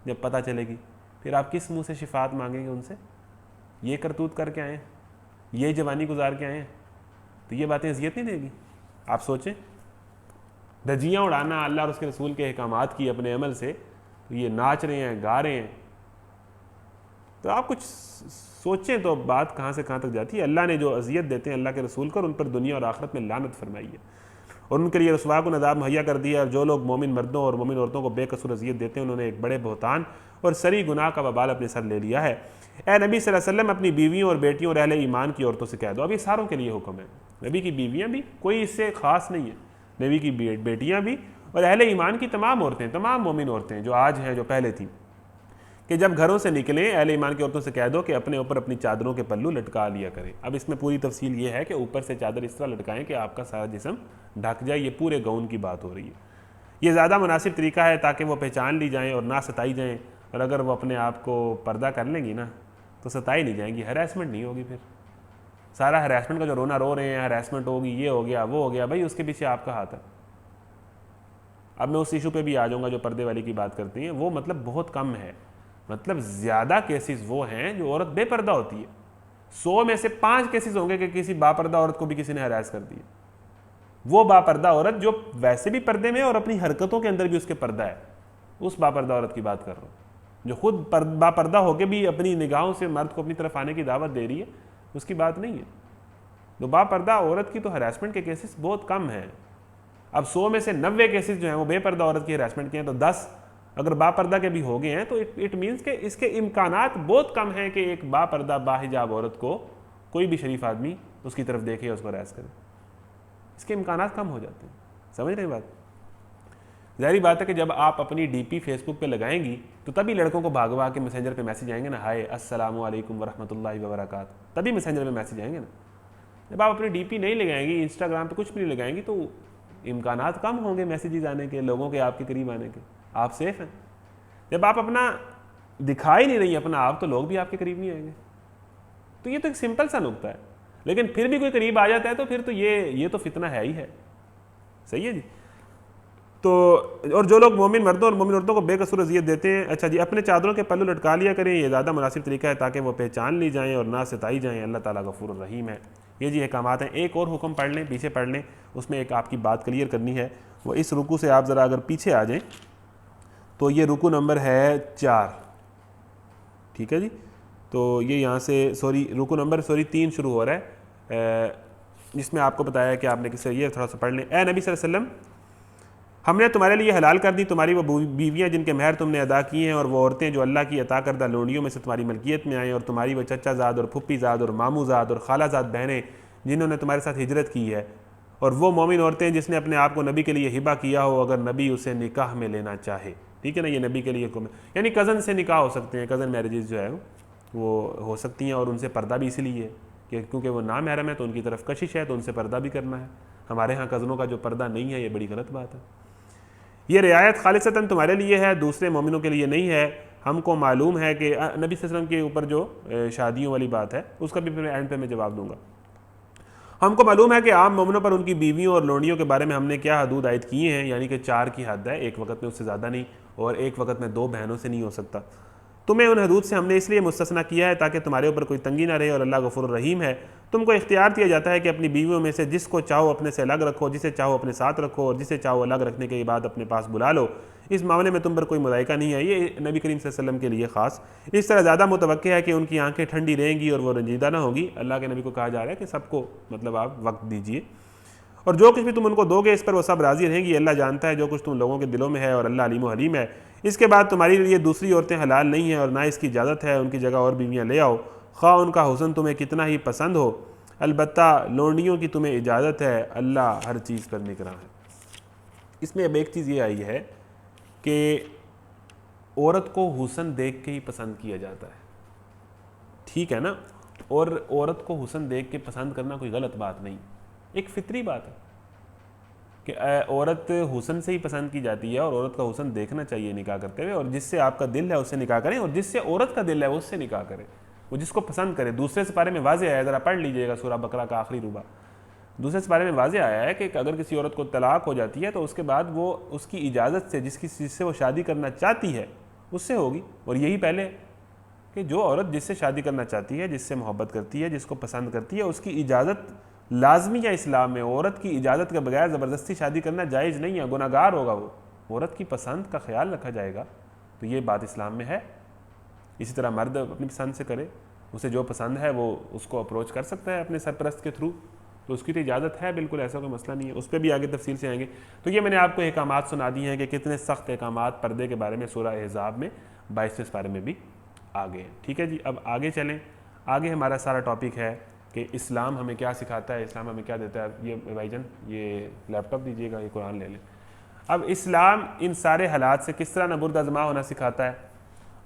A: जब पता चलेगी फिर आप किस मुंह से शिफात मांगेंगे उनसे? ये करतूत करके आए, ये जवानी गुजार के आए, तो ये बातें अजियत नहीं देगी? आप सोचें, धज्जियाँ उड़ाना अल्लाह और उसके रसूल के अहकामात की अपने अमल से, तो ये नाच रहे हैं, गा रहे हैं, तो आप कुछ सोचें तो बात कहाँ से कहाँ तक जाती है। अल्लाह ने जो अजियत देते हैं अल्लाह के रसूल को, उन पर दुनिया और आखिरत में लानत फरमाई है और उनके लिए रुसवा को अज़ाब मुहैया कर दिया। और जो लोग मोमिन मर्दों और मोमिन औरतों को बेकसूर अजियत देते हैं, उन्होंने एक बड़े बहतान और सरी गुनाह का वबाल अपने सर ले लिया है। ए नबी सल्लल्लाहु अलैहि वसल्लम, अपनी बीवियों और बेटियों और अहले ईमान की औरतों से कह दो। अब ये सारों के लिए हुक्म है, नबी की बीवियाँ भी, कोई इससे ख़ास नहीं है, नबी की बेटियाँ भी और अहले ईमान की तमाम औरतें, तमाम मोमिन औरतें जो आज हैं, जो पहले थी, कि जब घरों से निकलें अहले ईमान की औरतों से कह दो कि अपने ऊपर अपनी चादरों के पल्लू लटका लिया करें। अब इसमें पूरी तफसील ये है कि ऊपर से चादर इस तरह लटकाएं कि आपका सारा जिस्म ढक जाए। ये पूरे गाउन की बात हो रही है। ये ज़्यादा मुनासिब तरीका है ताकि वो पहचान ली जाएँ और ना सताई जाएँ। और अगर वो अपने आप को पर्दा कर लेंगी ना तो सताई नहीं जाएंगी, हरासमेंट नहीं होगी। फिर सारा हरासमेंट का जो रोना रो रहे हैं, हरासमेंट होगी, ये हो गया, वो हो गया, भाई उसके पीछे आपका हाथ है। अब मैं उस इशू पे भी आ जाऊँगा जो पर्दे वाली की बात करती हैं, वो मतलब बहुत कम है। मतलब ज़्यादा केसेस वो हैं जो औरत बेपर्दा होती है। 100 में से 5 केसेस होंगे कि किसी बापर्दा औरत को भी किसी ने हरास कर दिया। वो बापर्दा औरत जो वैसे भी पर्दे में और अपनी हरकतों के अंदर भी उसके पर्दा है, उस बापर्दा औरत की बात कर रहा हूँ। जो खुद बापर्दा होकर भी अपनी निगाहों से मर्द को अपनी तरफ आने की दावत दे रही है, उसकी बात नहीं है। तो बापर्दा औरत की तो हरासमेंट के केसेस बहुत कम हैं। अब 100 में से 90 केसेस जो हैं वो बेपर्दा औरत की हरासमेंट के हैं, तो 10 अगर बापर्दा के भी हो गए हैं तो इट मीन्स के इसके इम्कानात बहुत कम हैं कि एक बापर्दा बाहिजाब औरत को कोई भी शरीफ आदमी उसकी तरफ देखे या उसको हरास करे। इसके इम्कानात कम हो जाते हैं। समझ रहे बात? ज़ाहिर बात है कि जब आप अपनी डीपी फेसबुक पे लगाएंगी तो तभी लड़कों को भागवा के मैसेंजर पे मैसेज आएंगे ना, हाय अस्सलामु अलैकुम वरहमतुल्लाहि वबरकात, तभी मैसेंजर पे मैसेज आएंगे ना। जब आप अपनी डीपी नहीं लगाएंगी, इंस्टाग्राम पे कुछ भी नहीं लगाएंगी, तो इम्कानात कम होंगे मैसेजेस आने के, लोगों के आपके करीब आने के। आप सेफ हैं। जब आप अपना दिखा ही नहीं रही अपना आप, तो लोग भी आपके करीब नहीं आएंगे। तो ये तो एक सिंपल सा नुक्ता है, लेकिन फिर भी कोई करीब आ जाता है तो फिर तो ये तो फितना है ही है। सही है जी। तो और जो लोग मोमिन मर्दों और मोमिन औरतों को बेकसूर अजियत देते हैं, अच्छा जी, अपने चादरों के पल्लू लटका लिया करें, ये ज़्यादा मुनासिब तरीका है ताकि वो पहचान ली जाएँ और ना सताई जाएँ। अल्लाह ताला गफूर रहीम है। ये जी अहकामात हैं। एक और हुक्म पढ़ लें, पीछे पढ़ लें, उसमें एक आपकी बात क्लियर करनी है। वो इस रुकू से आप ज़रा अगर पीछे आ जाएँ तो ये रुकू नंबर है 4, ठीक है जी। तो ये यहाँ से रुकू नंबर 3 शुरू हो रहा है, जिसमें आपको बताया कि आपने किससे, ये थोड़ा सा पढ़ लें। ए नबी सल्लल्लाहु अलैहि वसल्लम, हमने तुम्हारे लिए हलाल कर दी तुम्हारी वो बीवियाँ जिनके महर तुमने अदा किए हैं, और वो औरतें जो अल्लाह की अता करदा लोंडियों में से तुम्हारी मलकियत में आएँ, और तुम्हारी वो चचाजाद और फुप्पीजाद और मामूजाद और खालाजाद बहनें जिन्होंने तुम्हारे साथ हिजरत की है, और वो मोमिन औरतें जिसने अपने आप को नबी के लिए हिबा किया हो अगर नबी उसे निकाह में लेना चाहे। ठीक है ना, ये नबी के लिए हुक्म है। यानी कज़न से निकाह हो सकते हैं, कज़न मैरिजेज जो है वो हो सकती हैं, और उनसे पर्दा भी इसलिए है कि क्योंकि वो ना महरम है तो उनकी तरफ कशिश है, तो उनसे पर्दा भी करना है। हमारे यहाँ कज़नों का जो पर्दा नहीं है, ये बड़ी गलत बात है। ये रियायत खालिसतन तुम्हारे लिए है, दूसरे मोमिनों के लिए नहीं है। हमको मालूम है कि नबी सल्लल्लाहु अलैहि वसल्लम के ऊपर जो शादियों वाली बात है उसका भी फिर एंड पे मैं जवाब दूंगा। हमको मालूम है कि आम मोमिनों पर उनकी बीवियों और लोंडियों के बारे में हमने क्या हदूद आयद किए हैं, यानी कि 4 की हद है, एक वक्त में उससे ज़्यादा नहीं, और एक वक्त में 2 बहनों से नहीं हो सकता। तुम्हें उन हदूद से हमने इसलिए मुस्तस्ना किया है ताकि तुम्हारे ऊपर कोई तंगी ना रहे, और अल्लाह गफूर रहीम है। तुमको इख्तियार दिया जाता है कि अपनी बीवियों में से जिसको चाहो अपने से अलग रखो, जिसे चाहो अपने साथ रखो, और जिसे चाहो अलग रखने के बाद अपने पास बुला लो। इस मामले में तुम पर कोई मुदायका नहीं है, ये नबी करीम सल्लल्लाहु अलैहि वसल्लम के लिए ख़ास। इस तरह ज़्यादा मुतवक्किल है कि उनकी आंखें ठंडी रहेंगी और वो रंजीदा ना होगी। अल्लाह के नबी को कहा जा रहा है कि सबको मतलब आप वक्त दीजिए, और जो कुछ भी तुम उनको दोगे इस पर वो सब राज़ी रहेंगी। अल्लाह जानता है जो कुछ तुम लोगों के दिलों में है, और अल्लाह अलीम हलीम है। इसके बाद तुम्हारे लिए दूसरी औरतें हलाल नहीं हैं और ना इसकी इजाज़त है। उनकी जगह और बीवियाँ ले आओ, खा उनका हुस्न तुम्हें कितना ही पसंद हो। अलबत्ता लोंडियों की तुम्हें इजाज़त है, अल्लाह हर चीज़ पर निगरां है। इसमें अब एक चीज़ ये आई है कि औरत को हुस्न देख के ही पसंद किया जाता है, ठीक है ना, और औरत को हुस्न देख के पसंद करना कोई गलत बात नहीं, एक फितरी बात है कि औरत हुस्न से ही पसंद की जाती है, और औरत का हुस्न देखना चाहिए निकाह करते हुए, और जिससे आपका दिल है उससे निकाह करें, और जिससे औरत का दिल है उससे निकाह करें, वो जिसको पसंद करे। दूसरे सिपारे में वाज़े आया है, ज़रा पढ़ लीजिएगा सूरह बकरा का आखिरी रुबा। दूसरे सिपारे में वाज़े आया है कि अगर किसी औरत को तलाक हो जाती है तो उसके बाद वो उसकी इजाज़त से जिससे वो शादी करना चाहती है उससे होगी। और यही पहले कि जो औरत जिससे शादी करना चाहती है, जिससे मोहब्बत करती है, जिसको पसंद करती है, उसकी इजाज़त लाजमी है इस्लाम में। औरत की इजाज़त के बगैर ज़बरदस्ती शादी करना जायज़ नहीं है, गुनाहगार होगा वो। औरत की पसंद का ख्याल रखा जाएगा, तो ये बात इस्लाम में है। इसी तरह मर्द अपनी पसंद से करे, उसे जो पसंद है वो उसको अप्रोच कर सकता है अपने सरपरस्त के थ्रू, तो उसकी तो इजाज़त है, बिल्कुल ऐसा कोई मसला नहीं है। उस पर भी आगे तफसील से आएंगे। तो ये मैंने आपको अहकामात सुना दिए हैं कि कितने सख्त अहकामात पर्दे के बारे में सूरह अहज़ाब में 22वें पारे में भी आ गए हैं। ठीक है जी, अब आगे चलें। आगे हमारा सारा टॉपिक है कि इस्लाम हमें क्या सिखाता है, इस्लाम हमें क्या देता है। ये भाईजान ये लैपटॉप दीजिएगा, ये कुरान ले लें। अब इस्लाम इन सारे हालात से किस तरह नबुर्द आज़मा होना सिखाता है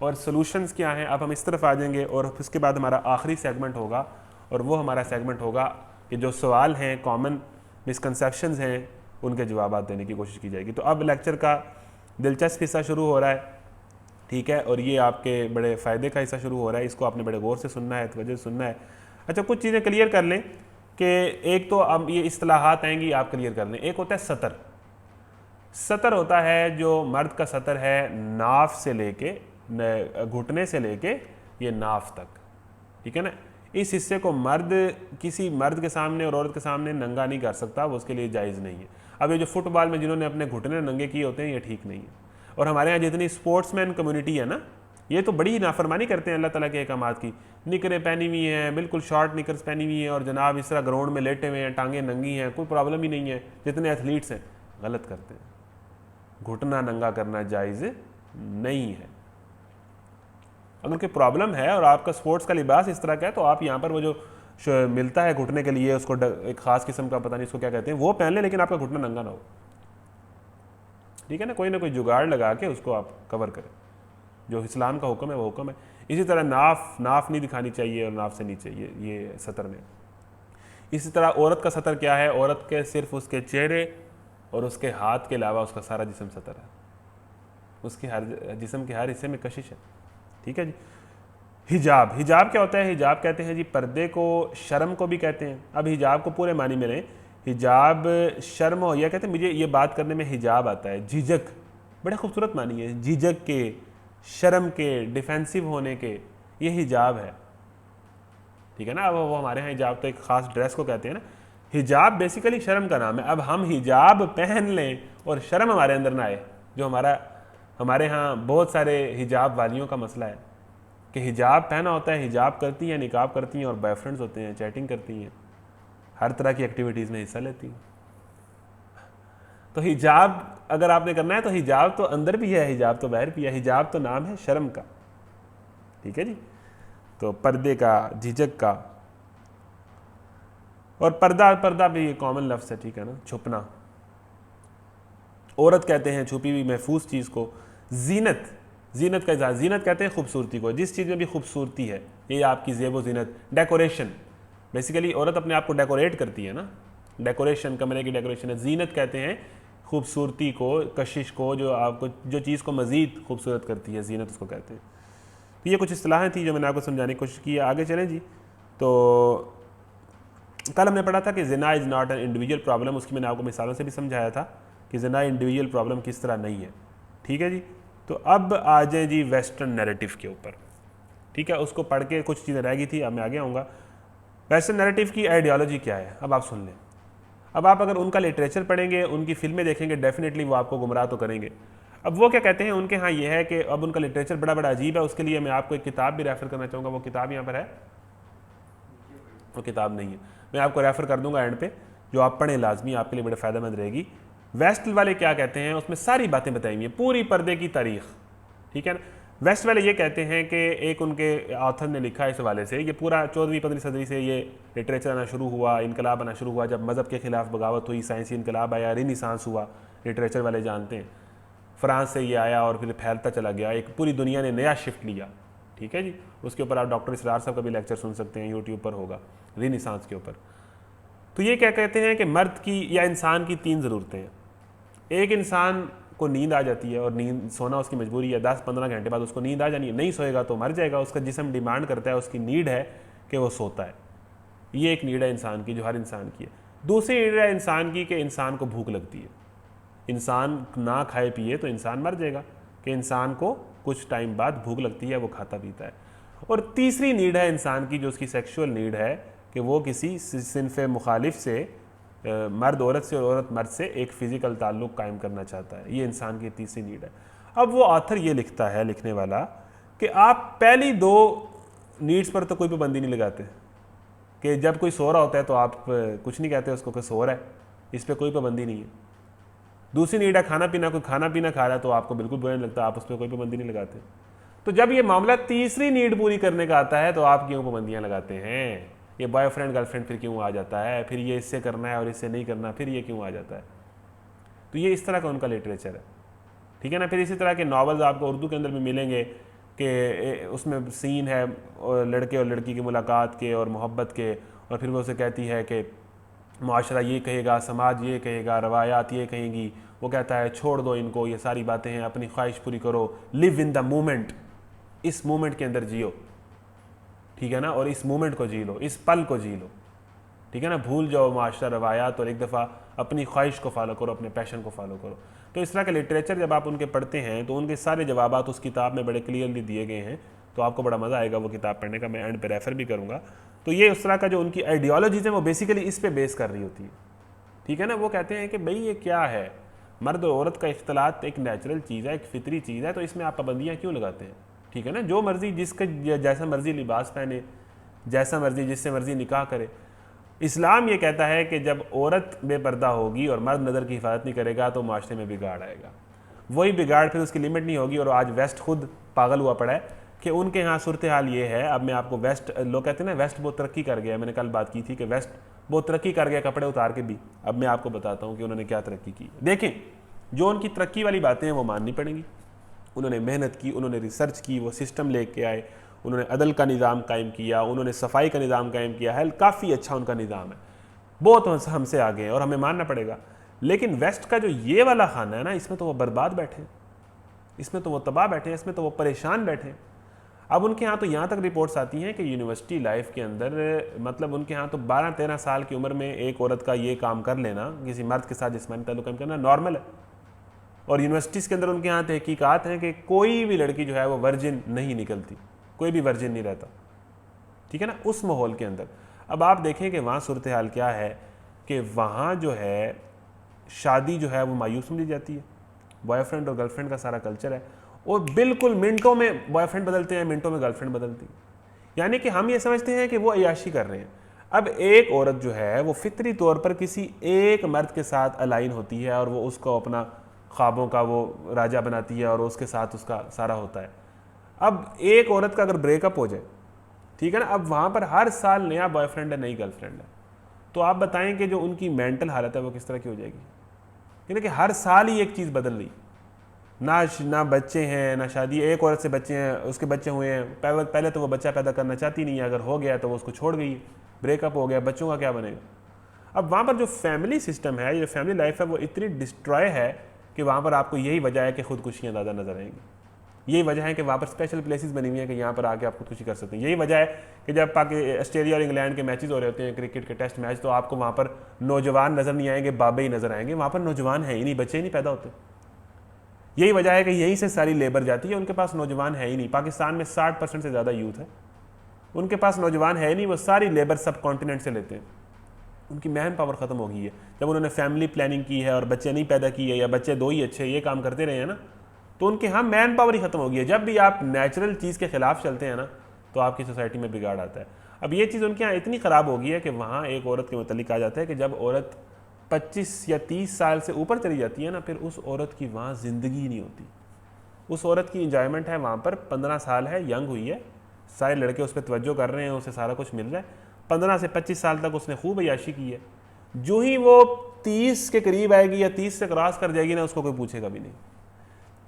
A: और सॉल्यूशंस क्या हैं, अब हम इस तरफ आ जाएंगे। और उसके बाद हमारा आखिरी सेगमेंट होगा, और वो हमारा सेगमेंट होगा कि जो सवाल हैं, कॉमन मिसकंसेप्शंस हैं, उनके जवाब देने की कोशिश की जाएगी। तो अब लेक्चर का दिलचस्प हिस्सा शुरू हो रहा है, ठीक है, और ये आपके बड़े फ़ायदे का हिस्सा शुरू हो रहा है। इसको आपने बड़े गौर से सुनना है, तवज्जो से सुनना है। अच्छा, कुछ चीज़ें क्लियर कर लें कि एक तो अब ये इस्तिलाहात आएंगी, आप क्लियर कर लें। एक होता है सतर। सतर होता है जो मर्द का सतर है नाफ से लेके, घुटने से लेके ये नाफ तक, ठीक है ना। इस हिस्से को मर्द किसी मर्द के सामने और औरत के सामने नंगा नहीं कर सकता, वो उसके लिए जायज़ नहीं है। अब ये जो फुटबॉल में जिन्होंने अपने घुटने नंगे किए होते हैं, ये ठीक नहीं है। और हमारे यहाँ जितनी स्पोर्ट्समैन कम्युनिटी है ना, ये तो बड़ी ही नाफरमानी करते हैं अल्लाह ताला के अहकामात की। निकरें पहनी हुई हैं, बिल्कुल शॉर्ट निकर्स पहनी हुई हैं, और जनाब इस तरह ग्राउंड में लेटे हुए हैं, टांगें नंगी हैं, कोई प्रॉब्लम ही नहीं है। जितने एथलीट्स हैं गलत करते हैं। घुटना नंगा करना जायज़ नहीं है। अगर कोई प्रॉब्लम है और आपका स्पोर्ट्स का लिबास इस तरह का है तो आप यहाँ पर वो जो मिलता है घुटने के लिए, उसको एक ख़ास किस्म का, पता नहीं इसको क्या कहते हैं, वो पहन लें, लेकिन आपका घुटना नंगा ना हो। ठीक है ना कोई जुगाड़ लगा के उसको आप कवर करें। जो इस्लाम का हुक्म है वो हुक्म है। इसी तरह नाफ नहीं दिखानी चाहिए और नाफ से नीचे ये सतर में। इसी तरह औरत का सतर क्या है? औरत के सिर्फ उसके चेहरे और उसके हाथ के अलावा उसका सारा जिस्म सतर है। उसके हर जिस्म के हर हिस्से में कशिश है। ठीक है जी। हिजाब क्या होता है? हिजाब कहते हैं जी पर्दे को, शर्म को भी कहते हैं। अब हिजाब को पूरे मानी में लें, हिजाब शर्म हो या कहते हैं मुझे ये बात करने में हिजाब आता है, झिझक, बड़े खूबसूरत मानी है, झिझक के, शर्म के, डिफेंसिव होने के, ये हिजाब है। ठीक है ना। अब वो हमारे यहाँ हिजाब तो एक ख़ास ड्रेस को कहते हैं ना। हिजाब बेसिकली शर्म का नाम है। अब हम हिजाब पहन लें और शर्म हमारे अंदर ना आए, जो हमारे यहाँ बहुत सारे हिजाब वालियों का मसला है कि हिजाब पहना होता है, हिजाब करती हैं, निकाब करती हैं और बॉयफ्रेंड्स होते हैं, चैटिंग करती हैं, हर तरह की एक्टिविटीज़ में हिस्सा लेती हैं। तो हिजाब अगर आपने करना है तो हिजाब तो अंदर भी है, हिजाब तो बाहर भी है। हिजाब तो नाम है शर्म का। ठीक है जी। तो पर्दे का, झिझक का, और पर्दा भी कॉमन लफ्ज़ है। ठीक है ना। छुपना, औरत कहते हैं छुपी हुई महफूज चीज़ को। जीनत का इज़हार, जीनत कहते हैं खूबसूरती को, जिस चीज़ में भी खूबसूरती है, ये आपकी ज़ेब ज़ीनत। डेकोरेशन, बेसिकली औरत अपने आप को डेकोरेट करती है ना, डेकोरेशन, कमरे की डेकोरेशन है। जीनत कहते हैं खूबसूरती को, कशिश को, जो आपको जो चीज़ को मज़ीद खूबसूरत करती है, जीनत उसको कहते हैं। तो ये कुछ इस्तिलाहें थी जो मैंने आपको समझाने की कोशिश की है। आगे चलें जी। तो कल हमने पढ़ा था कि ज़िना is not an individual problem. उसकी मैंने आपको मिसालों से भी समझाया था कि ज़िना इंडिविजुअल प्रॉब्लम किस तरह नहीं है। ठीक है जी। तो अब आ जाए जी वेस्टर्न नैरेटिव के ऊपर। ठीक है, उसको पढ़ के कुछ चीज़ें रह गई थी, अब मैं आगे आऊँगा। वेस्टर्न नैरेटिव की आइडियोलॉजी क्या है, अब आप सुन लें। अब आप अगर उनका लिटरेचर पढ़ेंगे, उनकी फिल्में देखेंगे, डेफिनेटली वो आपको गुमराह तो करेंगे। अब वो क्या कहते हैं, उनके यहाँ ये है कि अब उनका लिटरेचर बड़ा बड़ा अजीब है। उसके लिए मैं आपको एक किताब भी रेफ़र करना चाहूँगा। वो किताब यहाँ पर है, वो किताब नहीं है, मैं आपको रेफ़र कर दूँगा एंड पे, जो आप पढ़ें लाजमी, आपके लिए बड़े फ़ायदेमंद रहेगी। वेस्ट वाले क्या कहते हैं, उसमें सारी बातें बताएंगी, पूरी पर्दे की तारीख। ठीक है ना। वेस्ट वाले ये कहते हैं कि एक उनके ऑथर ने लिखा इस हवाले से, ये पूरा 14वीं-15वीं सदी से ये लिटरेचर आना शुरू हुआ, इनकलाब आना शुरू हुआ, जब मज़हब के ख़िलाफ़ बगावत हुई, साइंसी इनकलाब आया, रिनिसांस हुआ, लिटरेचर वाले जानते हैं। फ्रांस से ये आया और फिर फैलता चला गया, एक पूरी दुनिया ने नया शिफ्ट लिया। ठीक है जी। उसके ऊपर आप डॉक्टर इसरार साहब का भी लेक्चर सुन सकते हैं, यूट्यूब पर होगा, रिनिसांस के ऊपर। तो ये क्या कहते हैं कि मर्द की या इंसान की 3 ज़रूरतें हैं। एक इंसान को नींद आ जाती है और नींद सोना उसकी मजबूरी है, 10-15 घंटे बाद उसको नींद आ जानी है, नहीं सोएगा तो मर जाएगा। उसका जिस्म डिमांड करता है, उसकी नीड है कि वो सोता है। ये एक नीड है इंसान की, जो हर इंसान की है। दूसरी नीड है इंसान की कि इंसान को भूख लगती है। इंसान ना खाए पिए तो इंसान मर जाएगा, कि इंसान को कुछ टाइम बाद भूख लगती है, वो खाता पीता है। और तीसरी नीड है इंसान की, जो उसकी सेक्सुअल नीड है, कि वो किसी सिनफ़े मुखालिफ से, मर्द औरत से और औरत मर्द से एक फ़िज़िकल ताल्लुक़ कायम करना चाहता है। ये इंसान की तीसरी नीड है। अब वो ऑथर ये लिखता है, लिखने वाला, कि आप पहली 2 नीड्स पर तो कोई पाबंदी नहीं लगाते, कि जब कोई सो रहा होता है तो आप कुछ नहीं कहते उसको कि सो रहा है, इस पर कोई पाबंदी नहीं है। दूसरी नीड है खाना पीना, कोई खाना पीना खा रहा है तो आपको बिल्कुल बुरा नहीं लगता, आप उस पर कोई पाबंदी नहीं लगाते। तो जब ये मामला तीसरी नीड पूरी करने का आता है तो आप क्यों पाबंदियाँ लगाते हैं? ये बॉयफ्रेंड गर्लफ्रेंड फिर क्यों आ जाता है, फिर ये इससे करना है और इससे नहीं करना, फिर ये क्यों आ जाता है? तो ये इस तरह का उनका लिटरेचर है। ठीक है ना। फिर इसी तरह के नावल्स आपको उर्दू के अंदर भी मिलेंगे कि उसमें सीन है और लड़के और लड़की की मुलाकात के और मोहब्बत के, और फिर वो उसे कहती है कि माशरा ये कहेगा, समाज ये कहेगा, रवायात ये कहेंगी। वो कहता है छोड़ दो इनको, ये सारी बातें हैं, अपनी ख्वाहिश पूरी करो, लिव इन द मोमेंट, इस मोमेंट के अंदर जियो। ठीक है ना। और इस मोमेंट को जी लो, इस पल को जी लो। ठीक है ना। भूल जाओ माशरा रवायात और एक दफ़ा अपनी ख्वाहिश को फॉलो करो, अपने पैशन को फॉलो करो। तो इस तरह के लिटरेचर जब आप उनके पढ़ते हैं तो उनके सारे जवाबात उस किताब में बड़े क्लियरली दिए गए हैं, तो आपको बड़ा मज़ा आएगा वो किताब पढ़ने का। मैं एंड पे रेफ़र भी करूँगा। तो ये उस तरह का जो उनकी आइडियोलॉजीज़ हैं वो बेसिकली इस पे बेस कर रही होती है। ठीक है ना। वो कहते हैं कि भाई ये क्या है, मर्द और औरत का इख्तिलात एक नेचुरल चीज़ है, एक फितरी चीज़ है, तो इसमें आप पाबंदियाँ क्यों लगाते हैं? ठीक है ना, जो मर्जी जिसका जैसा मर्जी लिबास पहने, जैसा मर्जी जिससे मर्जी निकाह करे। इस्लाम ये कहता है कि जब औरत बेपर्दा होगी और मर्द नज़र की हिफाजत नहीं करेगा तो माशरे में बिगाड़ आएगा। वही बिगाड़ फिर उसकी लिमिट नहीं होगी। और आज वेस्ट खुद पागल हुआ पड़ा है कि उनके यहाँ सूरत हाल ये है। अब मैं आपको वेस्ट, लोग कहते हैं ना वेस्ट बहुत तरक्की कर गया, मैंने कल बात की थी कि वेस्ट बहुत तरक्की कर गया कपड़े उतार के भी। अब मैं आपको बताता हूँ कि उन्होंने क्या तरक्की की। देखें, जो उनकी तरक्की वाली बातें हैं वो माननी पड़ेंगी। उन्होंने मेहनत की, उन्होंने रिसर्च की, वो सिस्टम लेके आए, उन्होंने अदल का निज़ाम कायम किया, उन्होंने सफाई का निज़ाम कायम किया है। काफ़ी अच्छा उनका निज़ाम है, बहुत हमसे आगे हैं और हमें मानना पड़ेगा। लेकिन वेस्ट का जो ये वाला खाना है ना, इसमें तो वो बर्बाद बैठे हैं, इसमें तो वो तबाह बैठे हैं, इसमें तो वो परेशान बैठे हैं। अब उनके यहाँ तो यहाँ तक रिपोर्ट्स आती हैं कि यूनिवर्सिटी लाइफ के अंदर, मतलब उनके यहाँ तो 12-13 साल की उम्र में एक औरत का ये काम कर लेना, किसी मर्द के साथ जिस्मानी ताल्लुक कायम करना नॉर्मल है। और यूनिवर्सिटीज़ के अंदर उनके यहाँ तहकीकात हैं कि कोई भी लड़की जो है वो वर्जिन नहीं निकलती, कोई भी वर्जिन नहीं रहता, ठीक है ना, उस माहौल के अंदर। अब आप देखें कि वहाँ सूरत हाल क्या है कि वहाँ जो है शादी जो है वो मायूस समझी जाती है। बॉयफ्रेंड और गर्लफ्रेंड का सारा कल्चर है और बिल्कुल मिनटों में बॉयफ्रेंड बदलते हैं, मिनटों में गर्लफ्रेंड बदलती है। यानी कि हम ये समझते हैं कि वो अय्याशी कर रहे हैं। अब एक औरत जो है वो फितरी तौर पर किसी एक मर्द के साथ अलाइन होती है और वो उसको अपना ख्वाबों का वो राजा बनाती है और उसके साथ उसका सारा होता है। अब एक औरत का अगर ब्रेकअप हो जाए, ठीक है ना, अब वहाँ पर हर साल नया बॉयफ्रेंड है, नई गर्लफ्रेंड है, तो आप बताएं कि जो उनकी मेंटल हालत है वो किस तरह की हो जाएगी। यानी कि हर साल ही एक चीज़ बदल रही, ना बच्चे हैं ना शादी। एक औरत से बच्चे हैं, उसके बच्चे हुए हैं, पहले तो वो बच्चा पैदा करना चाहती नहीं है, अगर हो गया तो वो उसको छोड़ गई, ब्रेकअप हो गया, बच्चों का क्या बनेगा। अब वहाँ पर जो फैमिली सिस्टम है, जो फैमिली लाइफ है, वो इतनी डिस्ट्रॉय है कि वहाँ पर आपको यही वजह है कि खुदकुशियाँ ज़्यादा नजर आएंगी। यही वजह है कि वहाँ पर स्पेशल प्लेसेस बनी हुई हैं कि यहाँ पर आके आप खुदकुशी कर सकते हैं। यही वजह है कि जब ऑस्ट्रेलिया और इंग्लैंड के मैचेस हो रहे होते हैं, क्रिकेट के टेस्ट मैच, तो आपको वहाँ पर नौजवान नज़र नहीं आएंगे, बाबे ही नज़र आएंगे। वहाँ पर नौजवान है ही नहीं, बच्चे ही नहीं पैदा होते। यही वजह है कि यहीं से सारी लेबर जाती है, उनके पास नौजवान है ही नहीं। पाकिस्तान में 60% से ज़्यादा यूथ है, उनके पास नौजवान है ही नहीं, वो सारी लेबर सब कॉन्टिनेंट से लेते हैं। उनकी मैन पावर ख़त्म हो गई है। जब उन्होंने फैमिली प्लानिंग की है और बच्चे नहीं पैदा किए या बच्चे दो ही अच्छे ये काम करते रहे हैं ना, तो उनके यहाँ मैन पावर ही ख़त्म हो गई है। जब भी आप नेचुरल चीज़ के ख़िलाफ़ चलते हैं ना, तो आपकी सोसाइटी में बिगाड़ आता है। अब ये चीज़ उनके यहाँ इतनी ख़राब हो गई है कि वहाँ एक औरत के मतलब कहा जाता है कि जब औरत 25 या 30 साल से ऊपर चली जाती है ना, फिर उस औरत की वहाँ ज़िंदगी नहीं होती। उस औरत की इंजॉयमेंट है वहाँ पर 15 साल है, यंग हुई है, सारे लड़के उस पर तवज्जो कर रहे हैं, उसे सारा कुछ मिल रहा है, 15 से 25 साल तक उसने खूब अय्याशी की है। जो ही वो 30 के करीब आएगी या 30 से क्रॉस कर जाएगी ना, उसको कोई पूछेगा भी नहीं।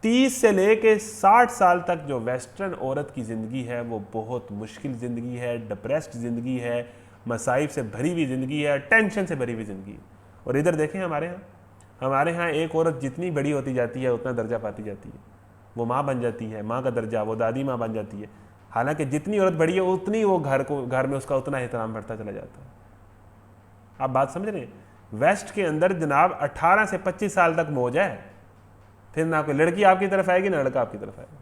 A: 30 से लेके 60 साल तक जो वेस्टर्न औरत की ज़िंदगी है वो बहुत मुश्किल ज़िंदगी है, डिप्रेस्ड ज़िंदगी है, मसाइब से भरी हुई ज़िंदगी है, टेंशन से भरी हुई ज़िंदगी। और इधर देखें हमारे यहाँ एक औरत जितनी बड़ी होती जाती है उतना दर्जा पाती जाती है। वो माँ बन जाती है, माँ का दर्जा, वो दादी माँ बन जाती है। हालांकि जितनी औरत बड़ी है उतनी वो घर में उसका उतना एहतराम बढ़ता चला जाता है। आप बात समझ रहे हैं? वेस्ट के अंदर जनाब 18 से 25 साल तक मौज है, फिर ना कोई लड़की आपकी तरफ आएगी ना लड़का आपकी तरफ आएगा।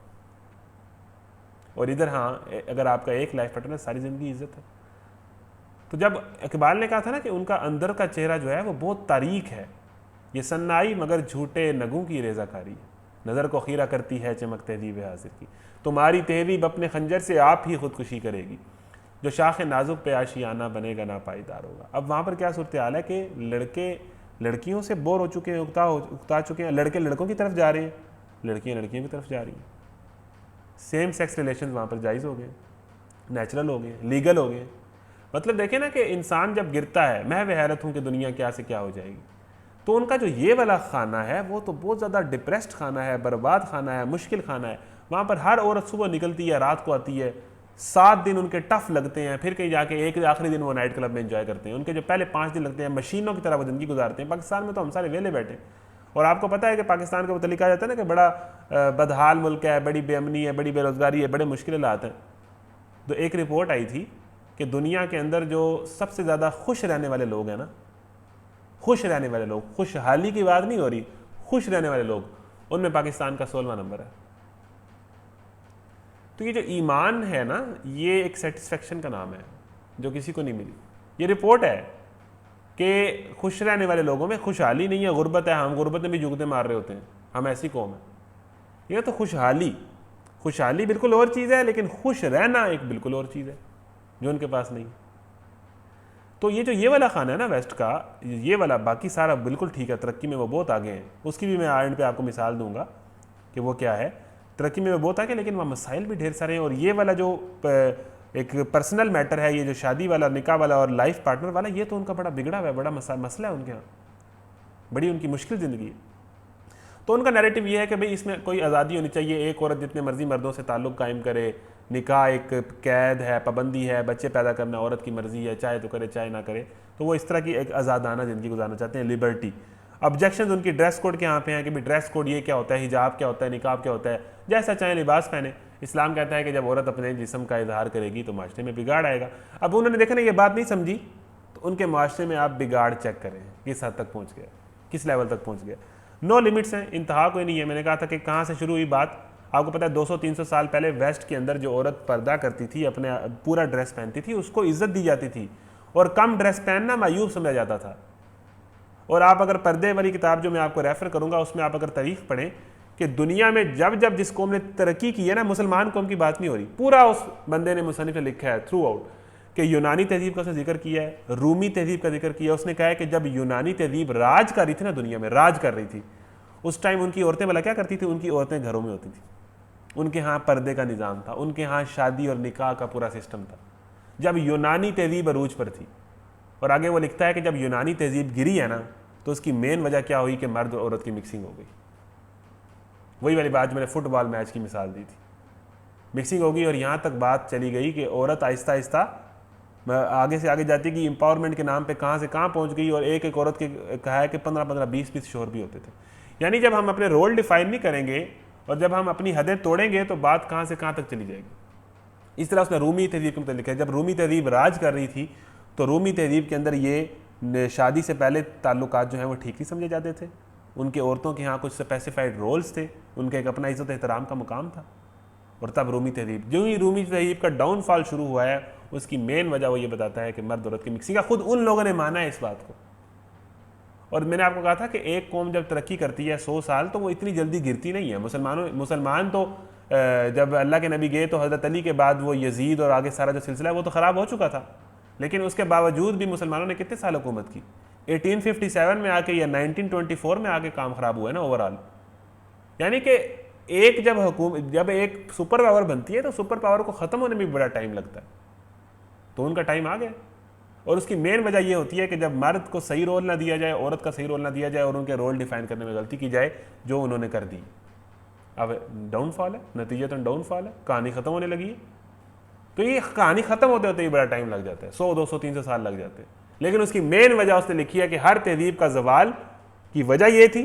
A: और इधर हाँ, अगर आपका एक लाइफ पार्टनर, सारी ज़िंदगी इज्जत है। तो जब इकबाल ने कहा था ना कि उनका अंदर का चेहरा जो है वो बहुत तारीक है, ये सन्नाई मगर झूठे नगों की रेज़ाकारी है, नज़र को खीरा करती है चमक तहज़ीब हाजिर की, तुम्हारी तहज़ीब अपने खंजर से आप ही खुदकुशी करेगी, जो शाख नाजुक पे आशियाना बनेगा ना पाईदार होगा। अब वहाँ पर क्या सूरत हाल है कि लड़के लड़कियों से बोर हो चुके हैं, उकता चुके हैं, लड़के लड़कों की तरफ जा रहे हैं, लड़कियाँ लड़कियों की तरफ जा रही हैं। सेम सेक्स रिलेशन वहाँ पर जायज़ हो गए, नेचुरल हो गए, लीगल हो गए। मतलब देखें ना कि इंसान जब गिरता है, मैं वह हैरत हूँ कि दुनिया क्या से क्या हो जाएगी। तो उनका जो ये वाला खाना है वो तो बहुत ज़्यादा डिप्रेस्ड खाना है, बर्बाद खाना है, मुश्किल खाना है। वहाँ पर हर औरत सुबह निकलती है, रात को आती है, 7 दिन उनके टफ लगते हैं, फिर कहीं जाके एक आखिरी दिन वो नाइट क्लब में एंजॉय करते हैं। उनके जो पहले 5 दिन लगते हैं मशीनों की तरह वो ज़िंदगी गुजारते हैं। पाकिस्तान में तो हम सारे वेले बैठे। और आपको पता है कि पाकिस्तान के मतलब कहा जाता है ना कि बड़ा बदहाल मुल्क है, बड़ी बेअमनी है, बड़ी बेरोज़गारी है, बड़े मुश्किल हालात हैं। तो एक रिपोर्ट आई थी कि दुनिया के अंदर जो सबसे ज़्यादा खुश रहने वाले लोग हैं ना, खुश रहने वाले लोग, खुशहाली की बात नहीं हो रही, खुश रहने वाले लोग, उनमें पाकिस्तान का 16वां नंबर है। तो ये जो ईमान है ना, ये एक सेटिस्फेक्शन का नाम है जो किसी को नहीं मिली। ये रिपोर्ट है कि खुश रहने वाले लोगों में खुशहाली नहीं है, गुर्बत है। हम गुर्बत में भी जुगते मार रहे होते हैं, हम ऐसी कौम है। ये तो खुशहाली, खुशहाली बिल्कुल और चीज़ है, लेकिन खुश रहना एक बिल्कुल और चीज़ है जो उनके पास नहीं। तो ये जो ये वाला खाना है ना वेस्ट का, ये वाला, बाकी सारा बिल्कुल ठीक है, तरक्की में वो बहुत आगे हैं, उसकी भी मैं एंड पे आपको मिसाल दूंगा कि वो क्या है। तरक्की में वो बहुत आगे, लेकिन वहाँ मसाइल भी ढेर सारे हैं। और ये वाला जो एक पर्सनल मैटर है, ये जो शादी वाला, निकाह वाला और लाइफ पार्टनर वाला, ये तो उनका बड़ा बिगड़ा हुआ है, बड़ा मसला है उनके यहाँ, बड़ी उनकी मुश्किल ज़िंदगी है। तो उनका नैरेटिव ये है कि भाई इसमें कोई आज़ादी होनी चाहिए, एक औरत जितने मर्जी मर्दों से ताल्लुक़ कायम करे, निकाह एक कैद है, पाबंदी है, बच्चे पैदा करना औरत की मर्ज़ी है, चाहे तो करे चाहे ना करे। तो वो इस तरह की एक आज़ादाना ज़िंदगी गुजारना चाहते हैं, लिबर्टी। ऑब्जेक्शन उनकी ड्रेस कोड के यहाँ पे हैं कि भाई ड्रेस कोड ये क्या होता है, हिजाब क्या होता है, निकाब क्या होता है, जैसा चाहे लिबास पहने। इस्लाम कहता है कि जब औरत अपने जिस्म का इजहार करेगी तो माशरे में बिगाड़ आएगा। अब उन्होंने देखा ना ये बात नहीं समझी, तो उनके माशरे में आप बिगाड़ चेक करें किस हद तक पहुँच गया, किस लेवल तक पहुँच गया। नो लिमिट्स हैं, इंतहा कोई नहीं है। मैंने कहा था कि कहाँ से शुरू हुई बात, आपको पता है 200-300 साल पहले वेस्ट के अंदर जो औरत पर्दा करती थी, अपने पूरा ड्रेस पहनती थी, उसको इज्जत दी जाती थी, और कम ड्रेस पहनना मायूब समझा जाता था। और आप अगर पर्दे वाली किताब जो मैं आपको रेफर करूंगा, उसमें आप अगर तारीख पढ़ें कि दुनिया में जब जब जिस कौम ने तरक्की की है ना, मुसलमान कौम की बात नहीं हो रही, पूरा उस बंदे ने, मुसन्निफ ने लिखा है थ्रू आउट कि यूनानी तहजीब का उसने जिक्र किया है, रूमी तहजीब का जिक्र किया। उसने कहा है कि जब यूनानी तहजीब राज कर रही थी ना, दुनिया में राज कर रही थी, उस टाइम उनकी औरतें भला क्या करती थी, उनकी औरतें घरों में होती थी, उनके यहाँ पर्दे का निज़ाम था, उनके यहाँ शादी और निकाह का पूरा सिस्टम था, जब यूनानी तहजीब अरूज पर थी। और आगे वो लिखता है कि जब यूनानी तहजीब गिरी है ना, तो उसकी मेन वजह क्या हुई कि मर्द और औरत की मिक्सिंग हो गई। वही वाली बात मैंने फुटबॉल मैच की मिसाल दी थी, मिक्सिंग हो गई, और यहाँ तक बात चली गई कि औरत आहिस्ता आहिस्ता आगे से आगे जाती कि एम्पावरमेंट के नाम पे कहाँ से कहाँ पहुँच गई। और एक औरत के कहा है कि 15-15, 20-20 शोहर भी होते थे। यानी जब हम अपने रोल डिफाइन नहीं करेंगे और जब हम अपनी हदें तोड़ेंगे तो बात कहाँ से कहाँ तक चली जाएगी। इस तरह उसने रूमी तहजीब के मतलब लिखा है, जब रूमी तहजीब राज कर रही थी तो रूमी तहजीब के अंदर ये शादी से पहले ताल्लुकात जो हैं वो ठीक नहीं समझे जाते थे। उनके औरतों के यहाँ कुछ स्पेसिफाइड रोल्स थे, उनका एक अपना इज़्ज़त एहतराम का मुकाम था। और तब रूमी तहजीब, जो ही रूमी तहजीब का डाउनफॉल शुरू हुआ है, उसकी मेन वजह वो ये बताता है कि मर्द औरत की मिक्सिंग का। खुद उन लोगों ने माना है इस बात को। और मैंने आपको कहा था कि एक कौम जब तरक्की करती है 100 साल, तो वो इतनी जल्दी गिरती नहीं है। मुसलमान तो जब अल्लाह के नबी गए तो हज़रत अली के बाद वो यजीद और आगे सारा जो सिलसिला है वो तो ख़राब हो चुका था, लेकिन उसके बावजूद भी मुसलमानों ने कितने साल हुकूमत की। 1857 में आके या 1924 में आके काम ख़राब हुआ है ना ओवरऑल। यानी कि एक जब एक सुपर पावर बनती है तो सुपर पावर को ख़त्म होने में भी बड़ा टाइम लगता है। तो उनका टाइम आ गया, और उसकी मेन वजह यह होती है कि जब मर्द को सही रोल ना दिया जाए, औरत का सही रोल ना दिया जाए, और उनके रोल डिफाइन करने में गलती की जाए जो उन्होंने कर दी। अब डाउनफॉल है, नतीजतन डाउनफॉल है, कहानी ख़त्म होने लगी है। तो ये कहानी ख़त्म होते होते ही बड़ा टाइम लग जाता है, 100-200-300 साल लग जाते हैं। लेकिन उसकी मेन वजह उसने लिखी है कि हर तहजीब का जवाल की वजह ये थी,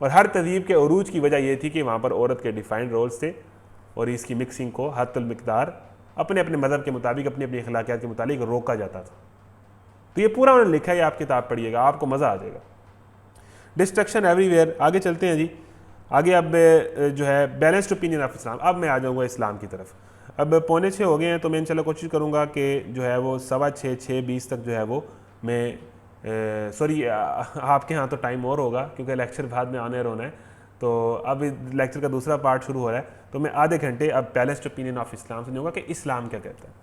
A: और हर तहजीब के अरूज की वजह यह थी कि वहाँ पर औरत के डिफाइंड रोल्स थे, और इसकी मिक्सिंग को हद्दुल मिक़दार अपने अपने मज़हब के मुताबिक, अपनी अपनी अखलाकियात के मुताबिक रोका जाता था। तो ये पूरा उन्होंने लिखा है, आप किताब पढ़िएगा, आपको मज़ा आ जाएगा। Destruction everywhere. आगे चलते हैं जी। आगे अब जो है बैलेंस्ड ओपिनियन ऑफ इस्लाम। अब मैं आ जाऊँगा इस्लाम की तरफ। अब 5:45 हो गए हैं, तो मैं इंशाल्लाह कोशिश करूँगा कि जो है वो 6:15, 6:20 तक जो है वो मैं सॉरी आपके यहाँ तो टाइम और होगा क्योंकि लेक्चर बाद में आने होना है। तो अब लेक्चर का दूसरा पार्ट शुरू हो रहा है, तो मैं आधे घंटे अब बैलेंस्ड ओपिनियन ऑफ इस्लाम से दूँगा कि इस्लाम क्या कहता है।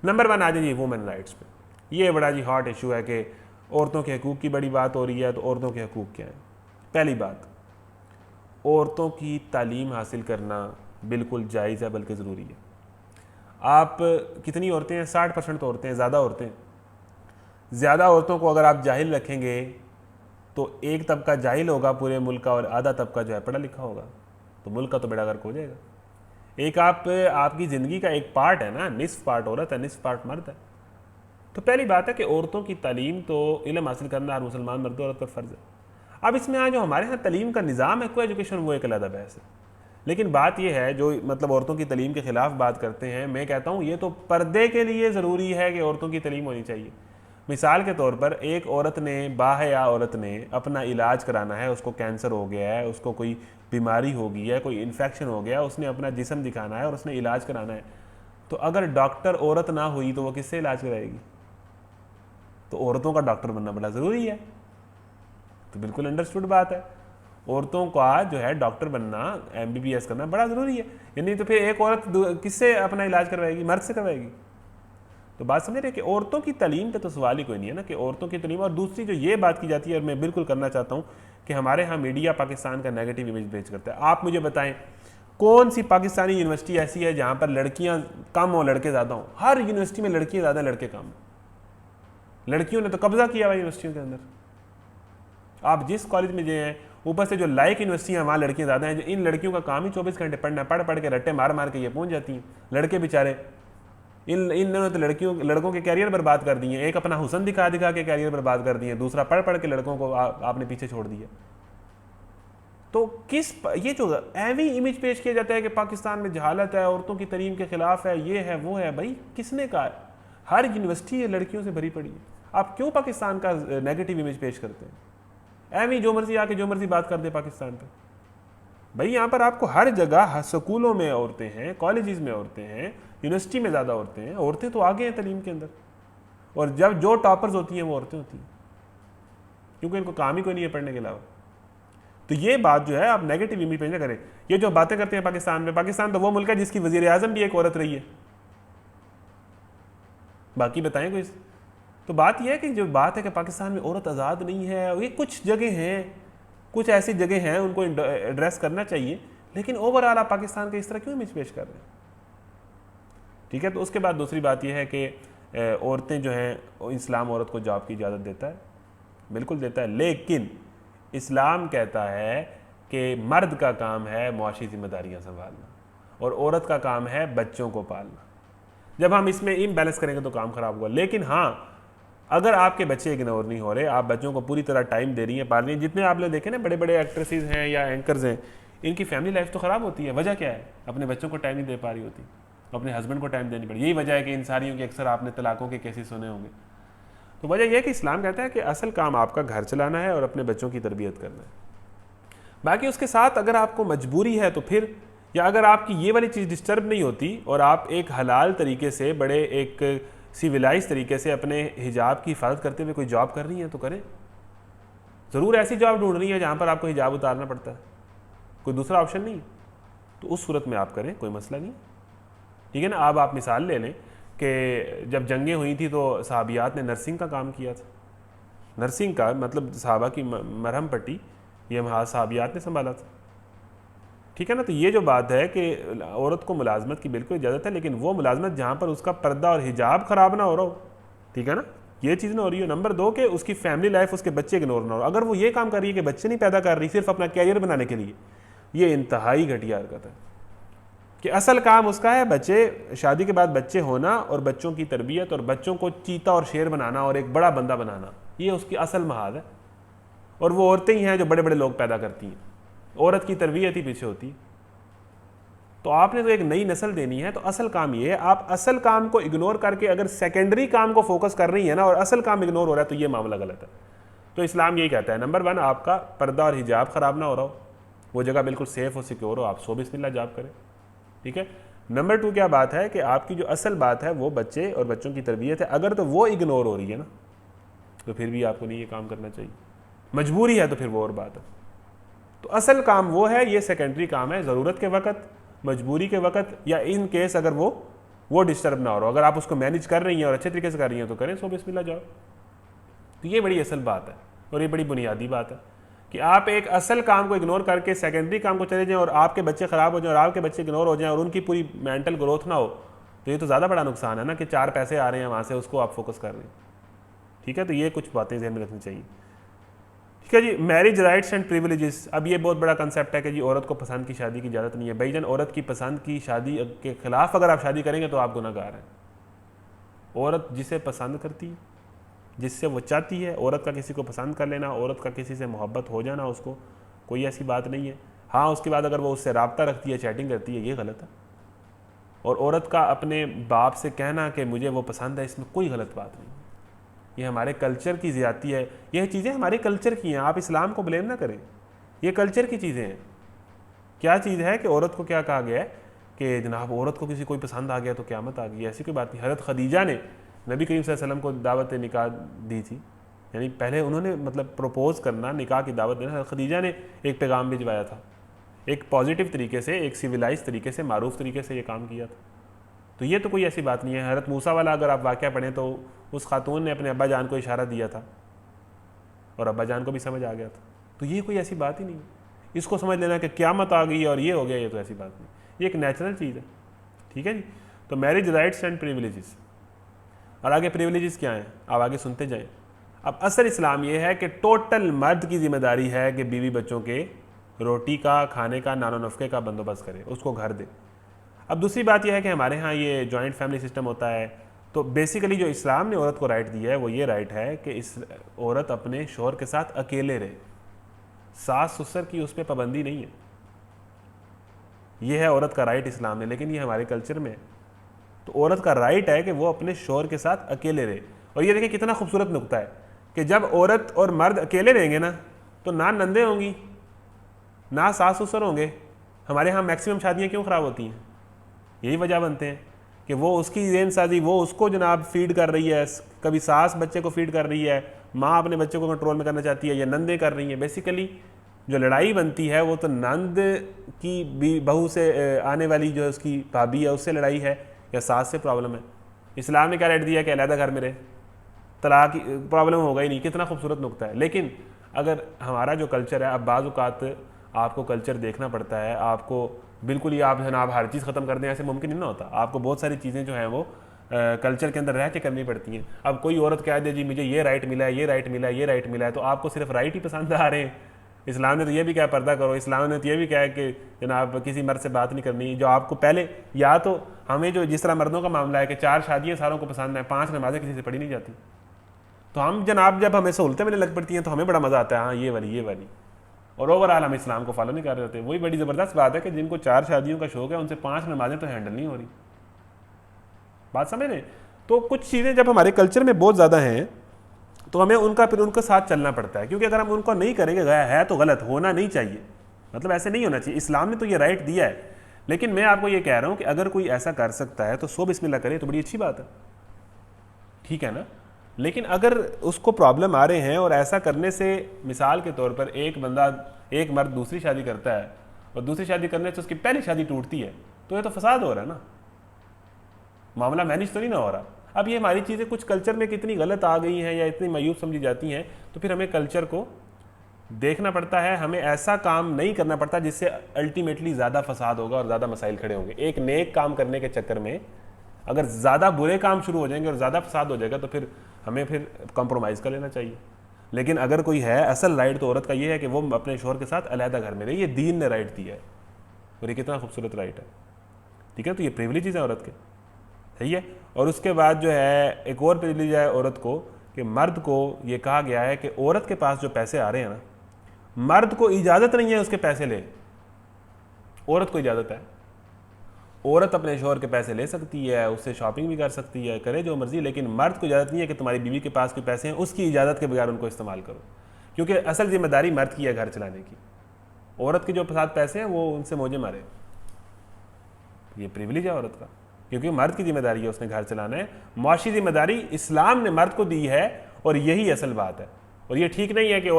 A: नंबर 1 आ जाइए वुमेन राइट्स पे। ये बड़ा जी हॉट इशू है कि औरतों के हकूक़ की बड़ी बात हो रही है, तो औरतों के हकूक़ क्या हैं। पहली बात, औरतों की तालीम हासिल करना बिल्कुल जायज़ है, बल्कि ज़रूरी है। आप कितनी औरतें हैं? 60% तो औरतें हैं, ज़्यादा औरतें। ज़्यादा औरतों को अगर आप जाहिल रखेंगे तो एक तबका जाहिल होगा पूरे मुल्क का, और आधा तबका जो है पढ़ा लिखा होगा, तो मुल्क का तो बेड़ा गर्क हो जाएगा। एक आपकी ज़िंदगी का एक पार्ट है ना, निस्फ पार्ट औरत है, निस्फ पार्ट मर्द है। तो पहली बात है कि औरतों की तालीम तो इल्म हासिल करना हर मुसलमान मर्द औरत पर फ़र्ज़ है। अब इसमें जो हमारे यहाँ तालीम का निज़ाम है, को एजुकेशन, वो एक अलग बहस है। लेकिन बात यह है, जो मतलब औरतों की तालीम के ख़िलाफ़ बात करते हैं, मैं कहता हूँ ये तो पर्दे के लिए ज़रूरी है कि औरतों की तालीम होनी चाहिए। मिसाल के तौर पर एक औरत ने, बाहया औरत ने अपना इलाज कराना है, उसको कैंसर हो गया है, उसको कोई बीमारी हो गई है, कोई इन्फेक्शन हो गया, उसने अपना जिस्म दिखाना है और उसने इलाज कराना है, तो अगर डॉक्टर औरत ना हुई तो वो किससे इलाज कराएगी? तो औरतों का डॉक्टर बनना बड़ा ज़रूरी है। तो बिल्कुल अंडरस्टूड बात है। औरतों का जो है डॉक्टर बनना, MBBS करना बड़ा ज़रूरी है। यानी तो फिर एक औरत किससे अपना इलाज करवाएगी? मर्द से करवाएगी। तो बात समझ रहे कि औरतों की तालीम पे तो सवाल ही कोई नहीं है ना, कि औरतों की तालीम। और दूसरी जो ये बात की जाती है, और मैं बिल्कुल करना चाहता हूँ, कि हमारे यहाँ मीडिया पाकिस्तान का नेगेटिव इमेज पेश करता है। आप मुझे बताएं कौन सी पाकिस्तानी यूनिवर्सिटी ऐसी है जहाँ पर लड़कियाँ कम हो लड़के ज़्यादा हों? हर यूनिवर्सिटी में लड़कियाँ ज़्यादा लड़के कम। लड़कियों ने तो कब्जा किया हुआ यूनिवर्सिटियों के अंदर। आप जिस कॉलेज में गए हैं, ऊपर से जो लाइक यूनिवर्सिटी हैं वहाँ लड़कियाँ ज़्यादा हैं। जो इन लड़कियों का काम ही 24 घंटे पढ़ना, पढ़ पढ़ के रट्टे मार मार के ये पहुँच जाती हैं। लड़के बेचारे इन्होंने तो लड़कों के कैरियर बर्बाद कर दिए। एक अपना हुस्न दिखा दिखा के कैरियर बर्बाद कर दिए, दूसरा पढ़ पढ़ के लड़कों को आपने पीछे छोड़ दिया। तो ये जो एवी इमेज पेश किया जाता है कि पाकिस्तान में जहालत है, औरतों की तालीम के खिलाफ है, ये है वो है, भाई किसने कहा है? हर यूनिवर्सिटी ये लड़कियों से भरी पड़ी है। आप क्यों पाकिस्तान का नेगेटिव इमेज पेश करते हैं? एवी जो मर्जी आके जो मर्जी बात कर दे पाकिस्तान पे। भाई यहाँ पर आपको हर जगह स्कूलों में औरतें हैं, कॉलेजेस में औरतें हैं, यूनिवर्सिटी में ज़्यादा औरतें हैं। औरतें तो आगे हैं तालीम के अंदर, और जब जो टॉपर्स होती हैं वो औरतें होती हैं, क्योंकि इनको काम ही कोई नहीं है पढ़ने के अलावा। तो ये बात जो है आप नेगेटिव इमेज पे ना करें। ये जो बातें करते हैं पाकिस्तान में, पाकिस्तान तो वो मुल्क है जिसकी वज़ीर आज़म भी एक औरत रही है। बाकी बताएं कोई। तो बात यह है कि जो बात है कि पाकिस्तान में औरत आज़ाद नहीं है, ये कुछ जगह हैं, कुछ ऐसी जगह हैं उनको एड्रेस करना चाहिए, लेकिन ओवरऑल आप पाकिस्तान के इस तरह क्यों इमेज पेश कर रहे हैं? ठीक है। तो उसके बाद दूसरी बात यह है कि औरतें जो हैं, इस्लाम औरत को जॉब की इजाज़त देता है, बिल्कुल देता है, लेकिन इस्लाम कहता है कि मर्द का काम है मुआशी जिम्मेदारियाँ संभालना और औरत का काम है बच्चों को पालना। जब हम इसमें इम्बैलेंस करेंगे तो काम खराब होगा। लेकिन हाँ, अगर आपके बच्चे इग्नोर नहीं हो रहे, आप बच्चों को पूरी तरह टाइम दे रही हैं, पाल रही हैं। जितने आपने देखे ना बड़े बड़े एक्ट्रेसेस हैं या एंकर्स हैं, इनकी फैमिली लाइफ तो ख़राब होती है। वजह क्या है? अपने बच्चों को टाइम नहीं दे पा रही होती, अपने हस्बैंड को टाइम देनी पड़ी। यही वजह है कि इन सारियों की अक्सर आपने तलाकों के केसेस सुने होंगे। तो वजह यह है कि इस्लाम कहता है कि असल काम आपका घर चलाना है और अपने बच्चों की तरबियत करना है। बाकी उसके साथ अगर आपको मजबूरी है तो फिर, या अगर आपकी ये वाली चीज़ डिस्टर्ब नहीं होती और आप एक हलाल तरीके से, बड़े एक सिविलाइज तरीके से अपने हिजाब की हिफाजत करते हुए कोई जॉब कर रही है तो करें। ज़रूर ऐसी जॉब ढूंढ रही है जहाँ पर आपको हिजाब उतारना पड़ता है, कोई दूसरा ऑप्शन नहीं, तो उस सूरत में आप करें, कोई मसला नहीं। ठीक है ना। अब आप मिसाल ले लें कि जब जंगें हुई थी तो सहाबियात ने नर्सिंग का काम किया था। नर्सिंग का मतलब सहाबा की मरहम पट्टी, ये महाज सहाबियात ने संभाला था। ठीक है ना। तो ये जो बात है कि औरत को मुलाजमत की बिल्कुल इजाज़त है, लेकिन वो मुलाजमत जहाँ पर उसका पर्दा और हिजाब ख़राब ना हो रहा हो, ठीक है ना, ये चीज़ ना हो रही हो। नंबर 2 कि उसकी फैमिली लाइफ, उसके बच्चे इग्नोर ना हो। अगर वो ये काम कर रही है कि बच्चे नहीं पैदा कर रही सिर्फ अपना कैरियर बनाने के लिए, ये इंतहाई घटिया हरकत है। कि असल काम उसका है बच्चे, शादी के बाद बच्चे होना और बच्चों की तरबियत और बच्चों को चीता और शेर बनाना और एक बड़ा बंदा बनाना, ये उसकी असल महाद है। और वो औरतें ही हैं जो बड़े बड़े लोग पैदा करती हैं, औरत की तरबियत ही पीछे होती है। तो आपने तो एक नई नस्ल देनी है, तो असल काम ये है। आप असल काम को इग्नोर करके अगर सेकेंडरी काम को फोकस कर रही है ना, और असल काम इग्नोर हो रहा है, तो ये मामला गलत है। तो इस्लाम यही कहता है, नंबर 1 आपका पर्दा और हिजाब ख़राब ना हो रहा हो, वो जगह बिल्कुल सेफ़ और सिक्योर हो, आप सो बिस्मिल्लाह जॉब करें। ठीक है। नंबर 2 क्या बात है कि आपकी जो असल बात है वो बच्चे और बच्चों की तरबियत है। अगर तो वो इग्नोर हो रही है ना, तो फिर भी आपको नहीं ये काम करना चाहिए। मजबूरी है तो फिर वो और बात है। तो असल काम वो है, ये सेकेंडरी काम है। ज़रूरत के वक़्त, मजबूरी के वक़्त, या इन केस अगर वो डिस्टर्ब ना हो रहा हो, अगर आप उसको मैनेज कर रही हैं और अच्छे तरीके से कर रही हैं तो करें, सो बिस्मिल्लाह जाओ। तो ये बड़ी असल बात है और ये बड़ी बुनियादी बात है कि आप एक असल काम को इग्नोर करके सेकेंडरी काम को चले जाएं और आपके बच्चे ख़राब हो जाएं और आपके बच्चे इग्नोर हो जाएं और उनकी पूरी मेंटल ग्रोथ ना हो, तो ये तो ज़्यादा बड़ा नुकसान है ना, कि 4 पैसे आ रहे हैं वहाँ से, उसको आप फोकस कर रहे हैं। ठीक है। तो ये कुछ बातें ध्यान में रखनी चाहिए। ठीक है जी। मैरिज राइट्स एंड प्रिविलेजेस, अब ये बहुत बड़ा कंसेप्ट है कि जी औरत को पसंद की शादी की इजाज़त नहीं है। भाईजान, औरत की पसंद की शादी के खिलाफ अगर आप शादी करेंगे तो आप गुनहगार हैं। औरत जिसे पसंद करती है, जिससे वो चाहती है, औरत का किसी को पसंद कर लेना, औरत का किसी से मोहब्बत हो जाना, उसको कोई ऐसी बात नहीं है। हाँ, उसके बाद अगर वो उससे रब्ता रखती है, चैटिंग करती है, ये गलत है। और औरत का अपने बाप से कहना कि मुझे वो पसंद है, इसमें कोई गलत बात नहीं। ये हमारे कल्चर की ज़्यादती है। यह चीज़ें हमारे कल्चर की हैं, आप इस्लाम को ब्लेम ना करें, ये कल्चर की चीज़ें हैं। क्या चीज़ है कि औरत को क्या कहा गया है कि जनाब औरत को किसी कोई पसंद आ गया तो क़यामत आ गई, ऐसी कोई बात नहीं। हज़रत खदीजा ने नबी करीम सल्लल्लाहु अलैहि वसल्लम को दावत निकाह दी थी, यानी पहले उन्होंने मतलब प्रपोज करना, निकाह की दावत देना, खदीजा ने एक पैगाम भिजवाया था, एक पॉजिटिव तरीके से, एक सिविलाइज तरीके से, मारूफ तरीके से ये काम किया था। तो ये तो कोई ऐसी बात नहीं है। हज़रत मूसा वाला अगर आप वाक़या पढ़ें तो उस खातून ने अपने अब्बा जान को इशारा दिया था और अब्बा जान को भी समझ आ गया था। तो ये कोई ऐसी बात ही नहीं है। इसको समझ लेना कि क़यामत आ गई और ये हो गया, ये तो ऐसी बात नहीं, ये एक नेचुरल चीज़ है। ठीक है जी। तो मैरिज राइट्स एंड प्रिविलेजेस, और आगे प्रिविलेजेस क्या हैं आप आगे सुनते जाएं। अब असल इस्लाम ये है कि टोटल मर्द की जिम्मेदारी है कि बीवी बच्चों के रोटी का, खाने का, नानो नफ़के का बंदोबस्त करे, उसको घर दे। अब दूसरी बात यह है कि हमारे यहाँ ये जॉइंट फैमिली सिस्टम होता है, तो बेसिकली जो इस्लाम ने औरत को राइट दिया है वो ये राइट है कि इस औरत अपने शौहर के साथ अकेले रहे, सास ससुर की उस पर पाबंदी नहीं है। ये है औरत का राइट इस्लाम ने, लेकिन ये हमारे कल्चर में है। तो औरत का राइट है कि वो अपने शौहर के साथ अकेले रहे। और ये देखिए कितना खूबसूरत नुक्ता है कि जब औरत और मर्द अकेले रहेंगे ना, तो ना नंदे होंगी, ना सास ससुर होंगे। हमारे यहाँ मैक्सिमम शादियाँ क्यों ख़राब होती हैं? यही वजह बनते हैं कि वो उसकी जेन साजी, वो उसको जनाब फीड कर रही है, कभी सास बच्चे को फीड कर रही है, माँ अपने बच्चे को कंट्रोल में करना चाहती है, या नंदे कर रही हैं। बेसिकली जो लड़ाई बनती है वो तो नंद की बहू से आने वाली जो उसकी भाभी है उससे लड़ाई है, या सास से प्रॉब्लम है। इस्लाम ने क्या रेट दिया कि अलहदा घर में रहे, तलाक की प्रॉब्लम होगा ही नहीं। कितना खूबसूरत नुक्ता है। लेकिन अगर हमारा जो कल्चर है, अब बाज़ औक़ात आपको कल्चर देखना पड़ता है, आपको बिल्कुल ही आप जनाब हर चीज़ ख़त्म कर दें ऐसे मुमकिन नहीं ना होता। आपको बहुत सारी चीज़ें जो हैं वो कल्चर के अंदर रह के करनी पड़ती हैं। अब कोई औरत कह दे जी मुझे ये राइट मिला है, ये राइट मिला है, ये राइट मिला है, तो आपको सिर्फ राइट ही पसंद आ रहे हैं। इस्लाम ने तो ये भी कहा पर्दा करो, इस्लाम ने तो ये भी कहा कि जनाब किसी मर्द से बात नहीं करनी। जो आपको पहले, या तो हमें जो जिस तरह मर्दों का मामला है कि 4 शादियाँ सारों को पसंद है, 5 नमाजें किसी से पढ़ी नहीं जाती, तो हम जनाब जब हमें सहूलतें मिलने लग पड़ती हैं तो हमें बड़ा मज़ा आता है, हाँ ये वाली, और ओवरऑल हम इस्लाम को फॉलो नहीं कर रहे होते। वही बड़ी ज़बरदस्त बात है कि जिनको 4 शादियों का शौक है उनसे 5 नमाजें तो हैंडल नहीं हो रही। बात समझ रहे? तो कुछ चीज़ें जब हमारे कल्चर में बहुत ज़्यादा हैं तो हमें उनके साथ चलना पड़ता है, क्योंकि अगर हम उनको नहीं करेंगे गया है तो गलत होना नहीं चाहिए, मतलब ऐसे नहीं होना चाहिए। इस्लाम ने तो ये राइट दिया है, लेकिन मैं आपको ये कह रहा हूँ कि अगर कोई ऐसा कर सकता है तो सो बिस्मिल्लाह करे तो बड़ी अच्छी बात है, ठीक है ना। लेकिन अगर उसको प्रॉब्लम आ रहे हैं और ऐसा करने से, मिसाल के तौर पर एक मर्द दूसरी शादी करता है और दूसरी शादी करने से उसकी पहली शादी टूटती है, तो ये तो फसाद हो रहा है ना, मामला मैनेज तो नहीं ना हो रहा। अब ये हमारी चीज़ें कुछ कल्चर में कितनी गलत आ गई हैं या इतनी मायूब समझी जाती हैं, तो फिर हमें कल्चर को देखना पड़ता है। हमें ऐसा काम नहीं करना पड़ता जिससे अल्टीमेटली ज़्यादा फसाद होगा और ज़्यादा मसाइल खड़े होंगे। एक नेक काम करने के चक्कर में अगर ज़्यादा बुरे काम शुरू हो जाएंगे और ज़्यादा फसाद हो जाएगा तो फिर हमें फिर कॉम्प्रोमाइज़ कर लेना चाहिए। लेकिन अगर कोई है, असल राइट तो औरत का ये है कि वो अपने शौहर के साथ अलहदा घर में रहे। ये दीन ने राइट दिया है और ये कितना खूबसूरत राइट है, ठीक है। तो ये प्रिविलेजेस हैं औरत के, सही है। और उसके बाद जो है एक और प्रिविलेज है औरत को कि मर्द को ये कहा गया है कि औरत के पास जो पैसे आ रहे हैं ना, मर्द को इजाज़त नहीं है उसके पैसे ले, औरत को इजाज़त है। औरत अपने शौहर के पैसे ले सकती है, उससे शॉपिंग भी कर सकती है, करे जो मर्जी, लेकिन मर्द को इजाज़त नहीं है कि तुम्हारी बीवी के पास कोई पैसे हैं उसकी इजाज़त के बगैर उनको इस्तेमाल करो, क्योंकि असल जिम्मेदारी मर्द की है घर चलाने की। औरत के जो साथ पैसे हैं वो उनसे मौजे मारे, ये प्रिविलेज है औरत का, क्योंकि मर्द की जिम्मेदारी है उसने घर चलाना है। मुआशी जिम्मेदारी इस्लाम ने मर्द को दी है और यही असल बात है। और ये ठीक नहीं है कि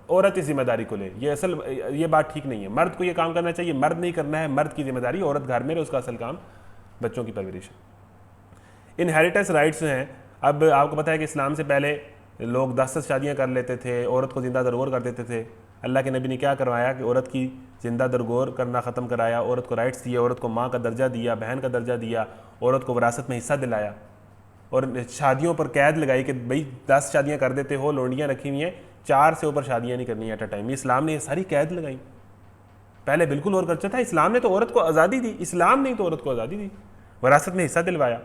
A: औरत इस जिम्मेदारी को ले, ये बात ठीक नहीं है। मर्द को ये काम करना चाहिए, मर्द नहीं करना है, मर्द की जिम्मेदारी, औरत घर में रहे, उसका असल काम बच्चों की परवरिश। इनहेरिटेंस राइट्स हैं। अब आपको पता है कि इस्लाम से पहले लोग 10 शादियाँ कर लेते थे, औरत को जिंदा दरगोर कर देते थे। अल्लाह के नबी ने क्या करवाया कि औरत की जिंदा दरगोर करना ख़त्म कराया, औरत को राइट्स दिए, औरत को माँ का दर्जा दिया, बहन का दर्जा दिया, औरत को विरासत में हिस्सा दिलाया, और शादियों पर कैद लगाई कि भाई 10 शादियाँ कर देते हो, लोंडियाँ रखी हुई हैं, 4 से ऊपर शादियाँ नहीं करनी एट अ टाइम। इस्लाम ने ये सारी कैद लगाई। पहले बिल्कुल और कल्चर था, इस्लाम ने तो औरत को आज़ादी दी, इस्लाम ने तो औरत को आज़ादी दी, विरासत में हिस्सा दिलवाया।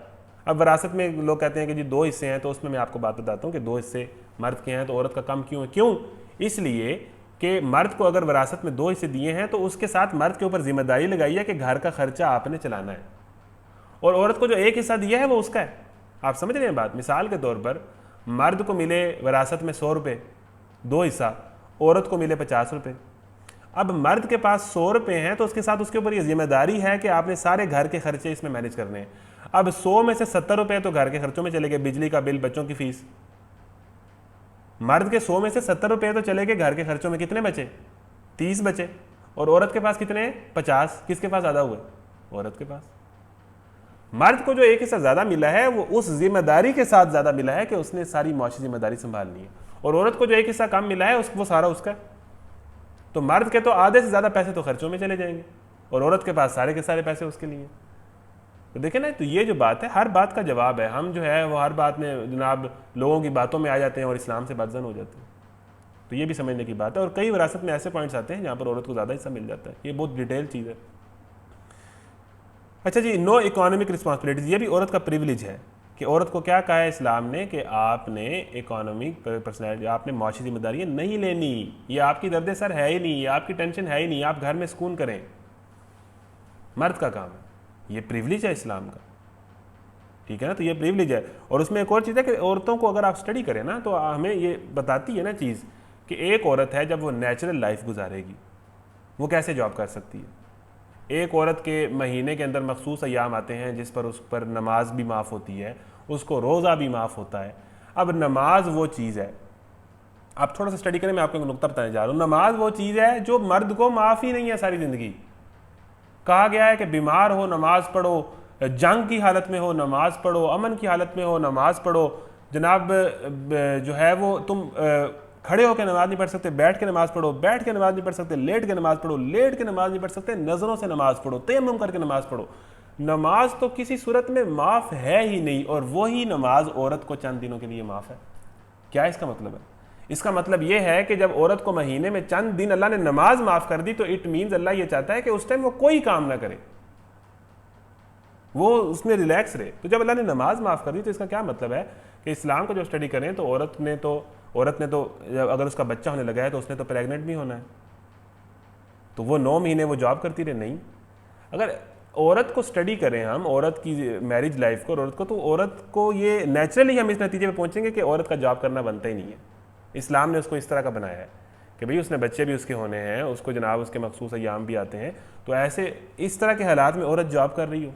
A: अब विरासत में लोग कहते हैं कि जी 2 हिस्से हैं, तो उसमें मैं आपको बात बताता हूँ कि 2 हिस्से मर्द के हैं तो औरत का कम क्यों है। क्यों? इसलिए कि मर्द को अगर विरासत में 2 हिस्से दिए हैं तो उसके साथ मर्द के ऊपर जिम्मेदारी लगाई है कि घर का खर्चा आपने चलाना है, और औरत को जो 1 हिस्सा दिया है वो उसका है। आप समझ रहे हैं बात? मिसाल के तौर पर मर्द को मिले विरासत में 100 रुपये 2 हिस्सा, औरत को मिले 50 रुपये। अब मर्द के पास 100 रुपये हैं तो उसके साथ उसके ऊपर ये जिम्मेदारी है कि आपने सारे घर के खर्चे इसमें मैनेज करने हैं। अब 100 में से 70 रुपये तो घर के खर्चों में चले गए, बिजली का बिल, बच्चों की फीस, मर्द के 100 में से 70 रुपये तो चले गए घर के खर्चों में, कितने बचे? 30 बचे। और औरत के पास कितने हैं? 50। किसके पास ज़्यादा हुए? औरत के पास। मर्द को जो एक हिस्सा ज़्यादा मिला है वो उस जिम्मेदारी के साथ ज़्यादा मिला है कि उसने सारी माशी जिम्मेदारी संभालनी है, और औरत को जो एक हिस्सा कम मिला है वो सारा उसका। तो मर्द के तो आधे से ज़्यादा पैसे तो खर्चों में चले जाएंगे, और औरत के पास सारे के सारे पैसे उसके लिए। तो देखें ना, तो ये जो बात है, हर बात का जवाब है। हम जो है वो हर बात में जनाब लोगों की बातों में आ जाते हैं और इस्लाम से बदजन हो जाते हैं। तो ये भी समझने की बात है। और कई विरासत में ऐसे पॉइंट्स आते हैं जहाँ पर औरत को ज़्यादा हिस्सा मिल जाता है। ये बहुत डिटेल चीज़ है। अच्छा जी, नो इकोनॉमिक रिस्पॉन्सिबिलिटीज, ये भी औरत का प्रिविलेज है कि औरत को क्या कहा है इस्लाम ने कि आपने इकोनॉमिक पर्सनैलिटी, आपने माशी जिम्मेदारियाँ नहीं लेनी, ये आपकी दर्द सर है ही नहीं, ये आपकी टेंशन है ही नहीं, आप घर में सुकून करें, मर्द का काम है। ये प्रिविलेज है इस्लाम का, ठीक है ना। तो ये प्रिविलेज है। और उसमें एक और चीज़ है कि औरतों को अगर आप स्टडी करें ना तो हमें ये बताती है ना चीज़ कि एक औरत है जब वो नेचुरल लाइफ गुजारेगी वो कैसे जॉब कर सकती है। एक औरत के महीने के अंदर मखसूस अयाम आते हैं जिस पर उस पर नमाज भी माफ़ होती है, उसको रोज़ा भी माफ़ होता है। अब नमाज वो चीज़ है, आप थोड़ा सा स्टडी करें, मैं आपको नुक्ता बताने जा रहा हूँ। नमाज वो चीज़ है जो मर्द को माफ़ ही नहीं है सारी ज़िंदगी। कहा गया है कि बीमार हो नमाज पढ़ो, जंग की हालत में हो नमाज पढ़ो, अमन की हालत में हो नमाज पढ़ो। जनाब जो है वो तुम खड़े होकर नमाज नहीं पढ़ सकते, बैठ के नमाज पढ़ो, बैठ के नमाज नहीं पढ़ सकते, लेट के नमाज पढ़ो, लेट के नमाज नहीं पढ़ सकते, नजरों से नमाज पढ़ो, तयम्मुम करके नमाज पढ़ो। नमाज तो किसी सूरत में माफ़ है ही नहीं, और वही नमाज औरत को चंद दिनों के लिए माफ़ है। क्या इसका मतलब है? इसका मतलब यह है कि जब औरत को महीने में चंद दिन अल्लाह ने नमाज माफ़ कर दी तो इट मीन्स अल्लाह ये चाहता है कि उस टाइम वो कोई काम ना करे, वो उसमें रिलैक्स रहे। तो जब अल्लाह ने नमाज माफ़ कर दी तो इसका क्या मतलब है कि इस्लाम को जब स्टडी करें तो औरत ने तो अगर उसका बच्चा होने लगा है तो उसने तो प्रेग्नेंट भी होना है, तो वो 9 महीने वो जॉब करती रहे? नहीं। अगर औरत को स्टडी करें हम, औरत की मैरिज लाइफ को, औरत को, तो औरत को ये नेचुरली हम इस नतीजे पे पहुंचेंगे कि औरत का जॉब करना बनता ही नहीं है। इस्लाम ने उसको इस तरह का बनाया है कि भाई उसने बच्चे भी उसके होने हैं, उसको जनाब उसके मखसूस अयाम भी आते हैं, तो ऐसे इस तरह के हालात में औरत जॉब कर रही हो,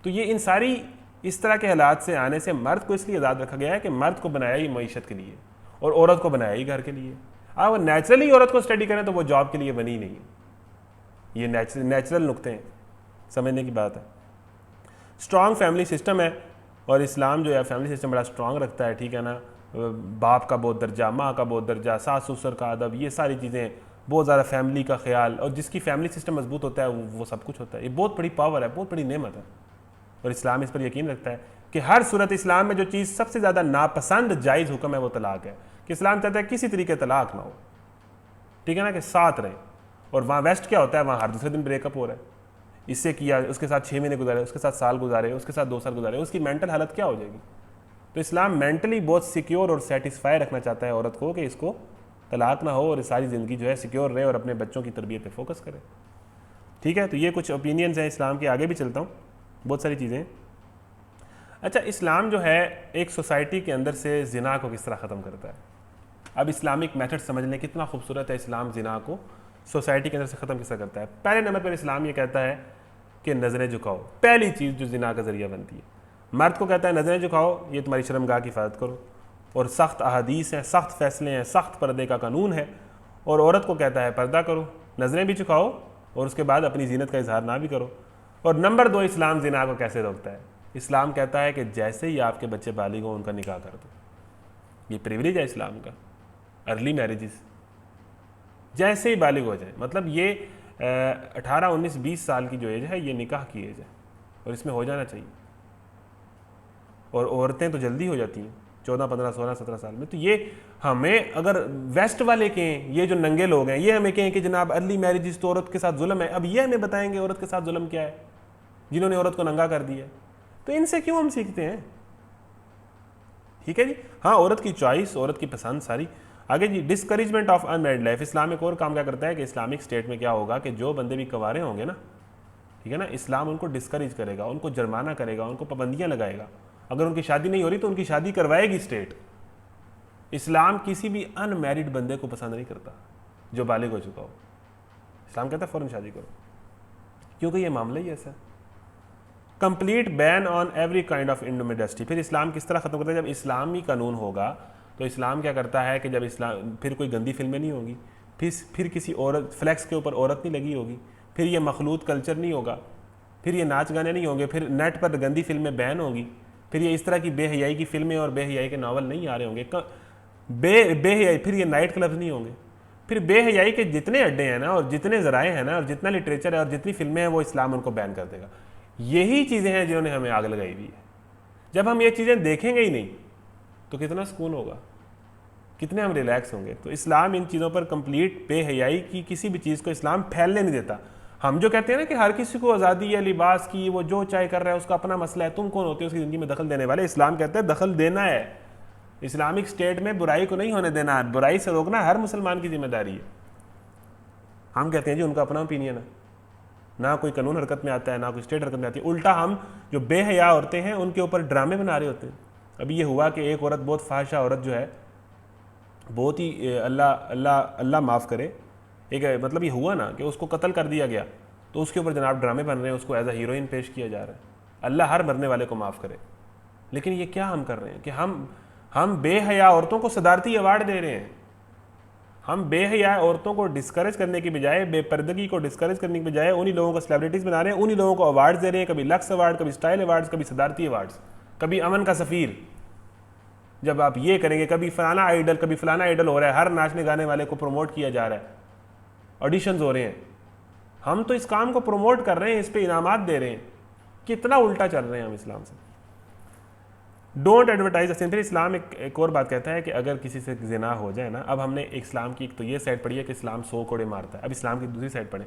A: तो ये इन सारी इस तरह के हालात से आने से मर्द को इसलिए आज़ाद रखा गया है कि मर्द को बनाया ही मईशत के लिए और औरत को बनाया ही घर के लिए। अब नेचुरली औरत को स्टडी करें तो वो जॉब के लिए बनी ही नहीं है। ये नेचुरल नुक्ते हैं, समझने की बात है। स्ट्रॉन्ग फैमिली सिस्टम है, और इस्लाम जो है फैमिली सिस्टम बड़ा स्ट्रॉन्ग रखता है, ठीक है ना। बाप का बहुत दर्जा, माँ का बहुत दर्जा, सास ससुर का अदब, ये सारी चीज़ें, बहुत ज़्यादा फैमिली का ख्याल, और जिसकी फैमिली सिस्टम मजबूत होता है वो सब कुछ होता है। ये बहुत बड़ी पावर है, बहुत बड़ी नेमत है, और इस्लाम इस पर यकीन रखता है कि हर सूरत इस्लाम में जो चीज़ सबसे ज़्यादा नापसंद जायज़ हुक्म है वो तलाक है, कि इस्लाम चाहता है किसी तरीके तलाक ना हो, ठीक है ना, कि साथ रहे। और वहाँ वेस्ट क्या होता है, वहाँ हर दूसरे दिन ब्रेकअप हो रहा है, इससे किया, उसके साथ 6 महीने गुजारे, उसके साथ साल गुजारे, उसके साथ 2 साल गुजारे, उसकी मेंटल हालत क्या हो जाएगी। तो इस्लाम मेंटली बहुत सिक्योर और सेटिस्फाई रखना चाहता है औरत को कि इसको तलाक ना हो और सारी ज़िंदगी जो है सिक्योर रहे और अपने बच्चों की तरबियत पे फोकस करे, ठीक है। तो ये कुछ ओपिनियंस हैं इस्लाम के, आगे भी चलता हूँ, बहुत सारी चीज़ें। अच्छा, इस्लाम जो है एक सोसाइटी के अंदर से ज़िना को किस तरह ख़त्म करता है। अब इस्लामिक मेथड समझ लें कितना खूबसूरत है। इस्लाम ज़िना को सोसाइटी के अंदर से ख़त्म किस तरह करता है। पहले नंबर पर इस्लाम ये कहता है कि नज़रें झुकाओ, पहली चीज़ जो ज़िना का ज़रिया बनती है। मर्द को कहता है नज़रें झुकाओ, ये तुम्हारी शर्मगाह की हिफाजत करो, और सख्त अहादीस हैं, सख्त फैसले हैं, सख्त पर्दे का कानून है। और औरत को कहता है पर्दा करो, नज़रें भी झुकाओ, और उसके बाद अपनी जीनत का इजहार ना भी करो। और नंबर 2 इस्लाम ज़िना को कैसे रोकता है। इस्लाम कहता है कि जैसे ही आपके बच्चे बालिग हों उनका निकाह कर दो। ये प्रिविलेज है इस्लाम का, अर्ली मैरिजेस, जैसे ही बालिग हो जाए, मतलब ये 18, 19, 20 साल की जो एज है ये निकाह की एज है और इसमें हो जाना चाहिए। और औरतें तो जल्दी हो जाती हैं 14, 15, 16, 17 साल में। तो ये हमें, अगर वेस्ट वाले कहें, ये जो नंगे लोग हैं, ये हमें कहें कि जनाब अर्ली मैरिजेस तो औरत के साथ जुल्म है, अब ये हमें बताएंगे औरत के साथ जुल्म क्या है जिन्होंने औरत को नंगा कर दिया है। तो इनसे क्यों हम सीखते हैं, ठीक है जी। हाँ, औरत की चॉइस, औरत की पसंद सारी। आगे जी, डिस्करेजमेंट ऑफ अनमैरिड लाइफ। इस्लाम एक और काम क्या करता है कि इस्लामिक स्टेट में क्या होगा कि जो बंदे भी कवारे होंगे ना, ठीक है ना, इस्लाम उनको डिस्करेज करेगा, उनको जुर्माना करेगा, उनको पाबंदियाँ लगाएगा। अगर उनकी शादी नहीं हो रही तो उनकी शादी करवाएगी स्टेट। इस्लाम किसी भी अनमैरिड बंदे को पसंद नहीं करता जो बालिग हो चुका हो। इस्लाम कहता है फ़ौरन शादी करो, क्योंकि ये मामला ही ऐसा। Complete ban on every kind of immodesty. फिर इस्लाम किस तरह ख़त्म करता है, जब इस्लामी कानून होगा तो इस्लाम क्या करता है कि जब इस्लाम, फिर कोई गंदी फिल्में नहीं होंगी, फिर किसी औरत फ्लैक्स के ऊपर औरत नहीं लगी होगी, फिर ये मखलूत कल्चर नहीं होगा, फिर ये नाच गाने नहीं होंगे, फिर नेट पर गंदी फिल्में बैन होंगी, फिर ये इस तरह की बेहयाई की फिल्में और बेहयाई के नावल नहीं आ रहे होंगे, बेहयाई, फिर ये नाइट क्लब्स नहीं होंगे, फिर बेहयाई के जितने अड्डे हैं ना और जितने ज़राए हैं ना और जितना लिटरेचर है और जितनी फिल्में हैं वो इस्लाम उनको बैन कर देगा। यही चीज़ें हैं जिन्होंने हमें आग लगाई हुई है। जब हम ये चीज़ें देखेंगे ही नहीं तो कितना सुकून होगा, कितने हम रिलैक्स होंगे। तो इस्लाम इन चीज़ों पर कंप्लीट बेहयाई की किसी भी चीज़ को इस्लाम फैलने नहीं देता। हम जो कहते हैं ना कि हर किसी को आज़ादी है लिबास की, वो जो चाहे कर रहा है उसका अपना मसला है, तुम कौन होते हो उसकी ज़िंदगी में दखल देने वाले। इस्लाम कहते हैं दखल देना है, इस्लामिक स्टेट में बुराई को नहीं होने देना है, बुराई से रोकना हर मुसलमान की जिम्मेदारी है। हम कहते हैं जी उनका अपना ओपिनियन है, ना कोई कानून हरकत में आता है ना कोई स्टेट हरकत में आती है। उल्टा हम जो बेहया औरतें हैं उनके ऊपर ड्रामे बना रहे होते हैं। अभी ये हुआ कि एक औरत, बहुत फाहिशा औरत जो है, बहुत ही अल्लाह अल्लाह अल्लाह माफ़ करे, एक मतलब ये हुआ ना कि उसको कत्ल कर दिया गया, तो उसके ऊपर जनाब ड्रामे बन रहे हैं, उसको एज अ हीरोइन पेश किया जा रहा है। अल्लाह हर मरने वाले को माफ़ करे। लेकिन ये क्या हम कर रहे हैं कि हम बेहया औरतों को सदारती अवार्ड दे रहे हैं। हम बेहया औरतों को डिस्करेज करने की बजाय, बेपर्दगी को डिस्करेज करने की बजाय उन्हीं लोगों को सेलिब्रिटीज़ बना रहे हैं, उन्हीं लोगों को अवार्ड्स दे रहे हैं, कभी लक्स अवार्ड, कभी स्टाइल अवार्ड्स, कभी सदारती अवार्ड्स, कभी अमन का सफ़ीर। जब आप ये करेंगे, कभी फलाना आइडल, कभी फलाना आइडल हो रहा है, हर नाचने गाने वाले को प्रमोट किया जा रहा है, ऑडिशंस हो रहे हैं। हम तो इस काम को प्रमोट कर रहे हैं, इस पे इनामात दे रहे हैं। कितना उल्टा चल रहे हैं हम इस्लाम से। Don't advertise simple. इस्लाम एक और बात कहता है कि अगर किसी से जिना हो जाए ना, अब हमने इस्लाम की एक तो ये साइड पढ़ी है कि इस्लाम 100 कोड़े मारता है, अब इस्लाम की दूसरी साइड पढ़े,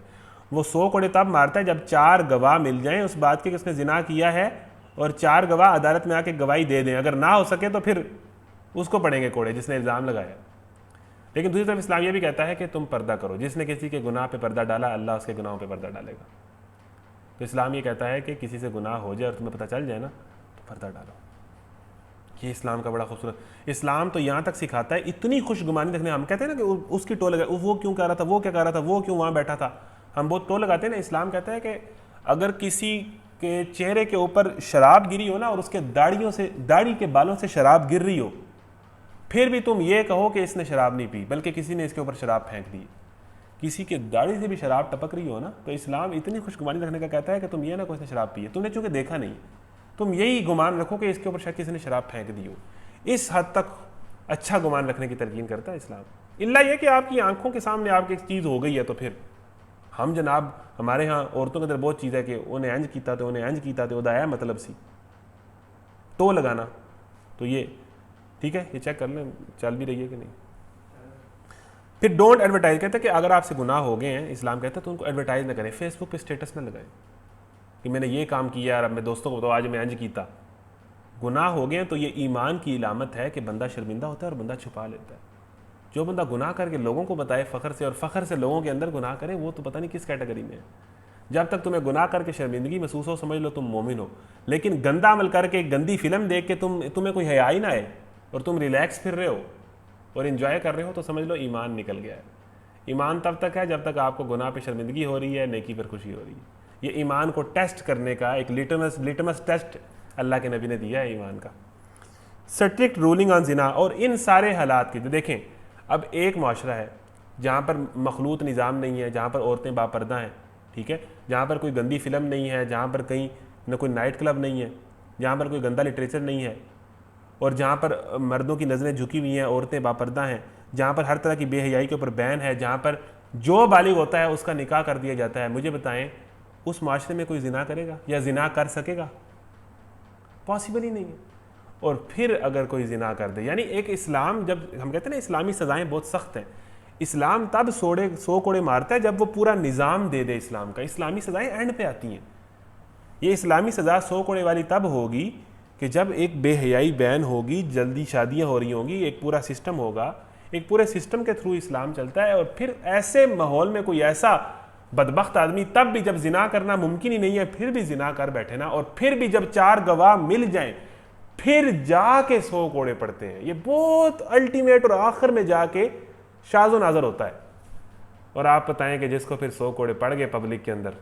A: वो 100 कोड़े तब मारता है जब 4 गवाह मिल जाएं उस बात के कि उसने जिना किया है, और 4 गवाह अदालत में आके गवाही दे दें। अगर ना हो सके तो फिर उसको पड़ेंगे कोड़े जिसने इल्ज़ाम लगाया। लेकिन दूसरी तरफ इस्लाम ये भी कहता है कि तुम पर्दा करो, जिसने किसी के गुनाह पे पर्दा डाला अल्लाह उसके गुनाहों पे पर्दा डालेगा। तो इस्लाम ये कहता है कि किसी से गुनाह हो जाए और तुम्हें पता चल जाए ना तो पर्दा डालो। ये इस्लाम का बड़ा खूबसूरत, इस्लाम तो यहाँ तक सिखाता है, इतनी खुशगुमानी रखने। हम कहते हैं ना कि उसकी टोल लगा, वो क्यों कह रहा था, वो क्या कह रहा था, वो क्यों वहाँ बैठा था, हम बहुत टोल लगाते हैं ना। इस्लाम कहता है कि अगर किसी के चेहरे के ऊपर शराब गिरी हो ना और उसके दाढ़ी के बालों से शराब गिर रही हो, फिर भी तुम ये कहो कि इसने शराब नहीं पी, बल्कि किसी ने इसके ऊपर शराब फेंक दी, किसी के दाढ़ी से भी शराब टपक रही हो ना, तो इस्लाम इतनी खुशगुमानी रखने का कहता है कि तुम ये ना कोई इसने शराब पी है, तुमने चूंकि देखा नहीं, तुम यही गुमान रखो कि इसके ऊपर शायद किसी ने शराब फेंक दी हो। इस हद तक अच्छा गुमान रखने की तरकीन करता है इस्लाम। इल्ला ये कि आपकी आंखों के सामने आपकी एक चीज़ हो गई है तो फिर हम जनाब, हमारे यहाँ औरतों के अंदर बहुत चीज़ है कि उन्हें इंज कीता तो उन्हें इंज कीता तो उदाया मतलब सी तो लगाना, तो ये ठीक है, ये चेक कर लें चल भी रही है कि नहीं। फिर डोंट एडवर्टाइज, कहते हैं कि अगर आपसे गुनाह हो गए हैं, इस्लाम कहता है तो उनको एडवर्टाइज ना करें, फेसबुक पे स्टेटस ना लगाएं कि मैंने ये काम किया और अब मैं दोस्तों को बताओ आज मैं इंज कीता। गुनाह हो गए हैं तो ये ईमान की इलामत है कि बंदा शर्मिंदा होता है और बंदा छुपा लेता है। जो बंदा गुनाह करके लोगों को बताए फ़ख्र से और फ़ख्र से लोगों के अंदर गुनाह करे, वो तो पता नहीं किस कैटेगरी में है। जब तक तुम्हें गुनाह करके शर्मिंदगी महसूस हो, समझ लो तुम मोमिन हो। लेकिन गंदा अमल करके, गंदी फिल्म देख के तुम्हें कोई हया ही ना आए और तुम रिलैक्स फिर रहे हो और इन्जॉय कर रहे हो, तो समझ लो ईमान निकल गया है। ईमान तब तक है जब तक आपको गुनाह पे शर्मिंदगी हो रही है, नेकी पर खुशी हो रही है। ये ईमान को टेस्ट करने का एक लिटमस टेस्ट अल्लाह के नबी ने दिया है ईमान का। स्ट्रिक्ट रूलिंग ऑन जिना, और इन सारे हालात की तो देखें, अब एक माशरा है जहाँ पर मखलूत निज़ाम नहीं है, जहाँ पर औरतें बापर्दा हैं, ठीक है, जहाँ पर कोई गंदी फिल्म नहीं है, जहाँ पर कहीं न कोई नाइट क्लब नहीं है, जहाँ पर कोई गंदा लिटरेचर नहीं है, और जहाँ पर मर्दों की नज़रें झुकी हुई हैं, औरतें बापर्दा हैं, जहाँ पर हर तरह की बेहयाई के ऊपर बैन है, जहाँ पर जो बालिग होता है उसका निकाह कर दिया जाता है। मुझे बताएं उस माशरे में कोई जिना करेगा या जिना कर सकेगा? पॉसिबल ही नहीं है। और फिर अगर कोई जिना कर दे, यानी एक इस्लाम, जब हम कहते हैं ना इस्लामी सज़ाएँ बहुत सख्त हैं, इस्लाम तब 100 कोड़े मारता है जब वो पूरा निज़ाम दे दे इस्लाम का। इस्लामी सज़ाएँ एंड पे आती हैं। ये इस्लामी सज़ा 100 कोड़े वाली तब होगी कि जब एक बेहयाई बैन होगी, जल्दी शादियाँ हो रही होंगी, एक पूरा सिस्टम होगा, एक पूरे सिस्टम के थ्रू इस्लाम चलता है। और फिर ऐसे माहौल में कोई ऐसा बदबख्त आदमी, तब भी जब जिना करना मुमकिन ही नहीं है, फिर भी जिना कर बैठे ना, और फिर भी जब 4 गवाह मिल जाएं, फिर जाके 100 कोड़े पड़ते हैं। ये बहुत अल्टीमेट और आखिर में जाके शाज़ो नाज़र होता है। और आप बताएं कि जिसको फिर 100 कोड़े पड़ गए पब्लिक के अंदर,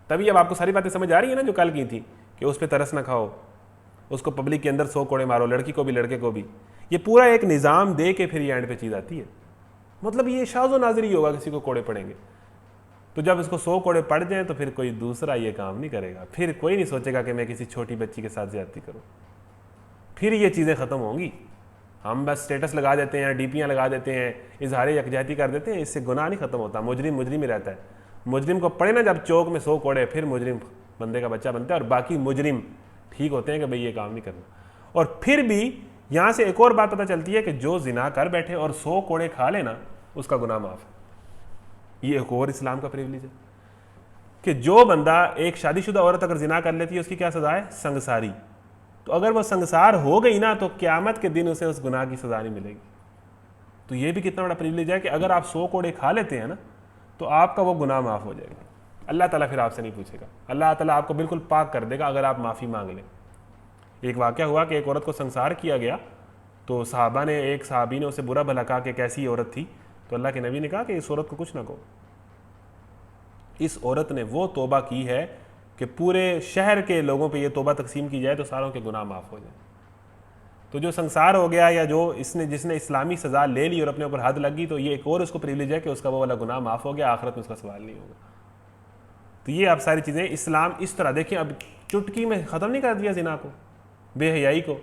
A: तभी अब आपको सारी बातें समझ आ रही है ना जो कल की थी कि उस पर तरस ना खाओ, उसको पब्लिक के अंदर 100 कोड़े मारो, लड़की को भी लड़के को भी। ये पूरा एक निज़ाम दे के फिर ये एंड पे चीज़ आती है। मतलब ये शाज़ो नाज़िर ही होगा, किसी को कोड़े पड़ेंगे तो जब इसको 100 कोड़े पड़ जाएं तो फिर कोई दूसरा ये काम नहीं करेगा, फिर कोई नहीं सोचेगा कि मैं किसी छोटी बच्ची के साथ ज़्यादती करूँ, फिर ये चीज़ें ख़त्म होंगी। हम बस स्टेटस लगा देते हैं, डीपियाँ लगा देते हैं, इजहार यकजहती कर देते हैं, इससे गुनाह नहीं ख़त्म होता। मुजरिम मुजरिम ही रहता है। मुजरिम को पड़े ना जब चौक में 100 कोड़े, फिर मुजरिम बंदे का बच्चा बनता है और बाकी मुजरिम ठीक होते हैं कि भाई ये काम नहीं करना। और फिर भी यहाँ से एक और बात पता चलती है कि जो जिना कर बैठे और 100 कोड़े खा लेना, उसका गुनाह माफ़ है। ये एक और इस्लाम का प्रिविलेज है कि जो बंदा, एक शादीशुदा औरत अगर जिना कर लेती है उसकी क्या सज़ा है? संगसारी। तो अगर वो संगसार हो गई ना तो क़यामत के दिन उसे उस गुनाह की सज़ा नहीं मिलेगी। तो ये भी कितना बड़ा प्रिविलेज है कि अगर आप 100 कोड़े खा लेते हैं ना तो आपका वो गुनाह माफ़ हो जाएगा। अल्लाह ताला फिर आपसे नहीं पूछेगा, अल्लाह ताला आपको बिल्कुल पाक कर देगा अगर आप माफ़ी मांग लें। एक वाक़या हुआ कि एक औरत को संसार किया गया, तो सहाबा ने, एक सहाबी ने उसे बुरा भला कहा कि कैसी औरत थी, तो अल्लाह के नबी ने कहा कि इस औरत को कुछ ना कहो। इस औरत ने वो तौबा की है कि पूरे शहर के लोगों पे ये तौबा तकसीम की जाए तो सारों के गुनाह माफ़ हो जाए। तो जो संसार हो गया या जो जिसने इस्लामी सज़ा ले ली और अपने ऊपर हद लग गई, तो ये एक और उसको प्रिविलेज है कि उसका वो वाला गुनाह माफ़ हो गया, आखिरत में उसका सवाल नहीं होगा। तो ये आप सारी चीज़ें इस्लाम इस तरह, देखिए अब चुटकी में ख़त्म नहीं कर दिया ज़िना को, बेहयाई को।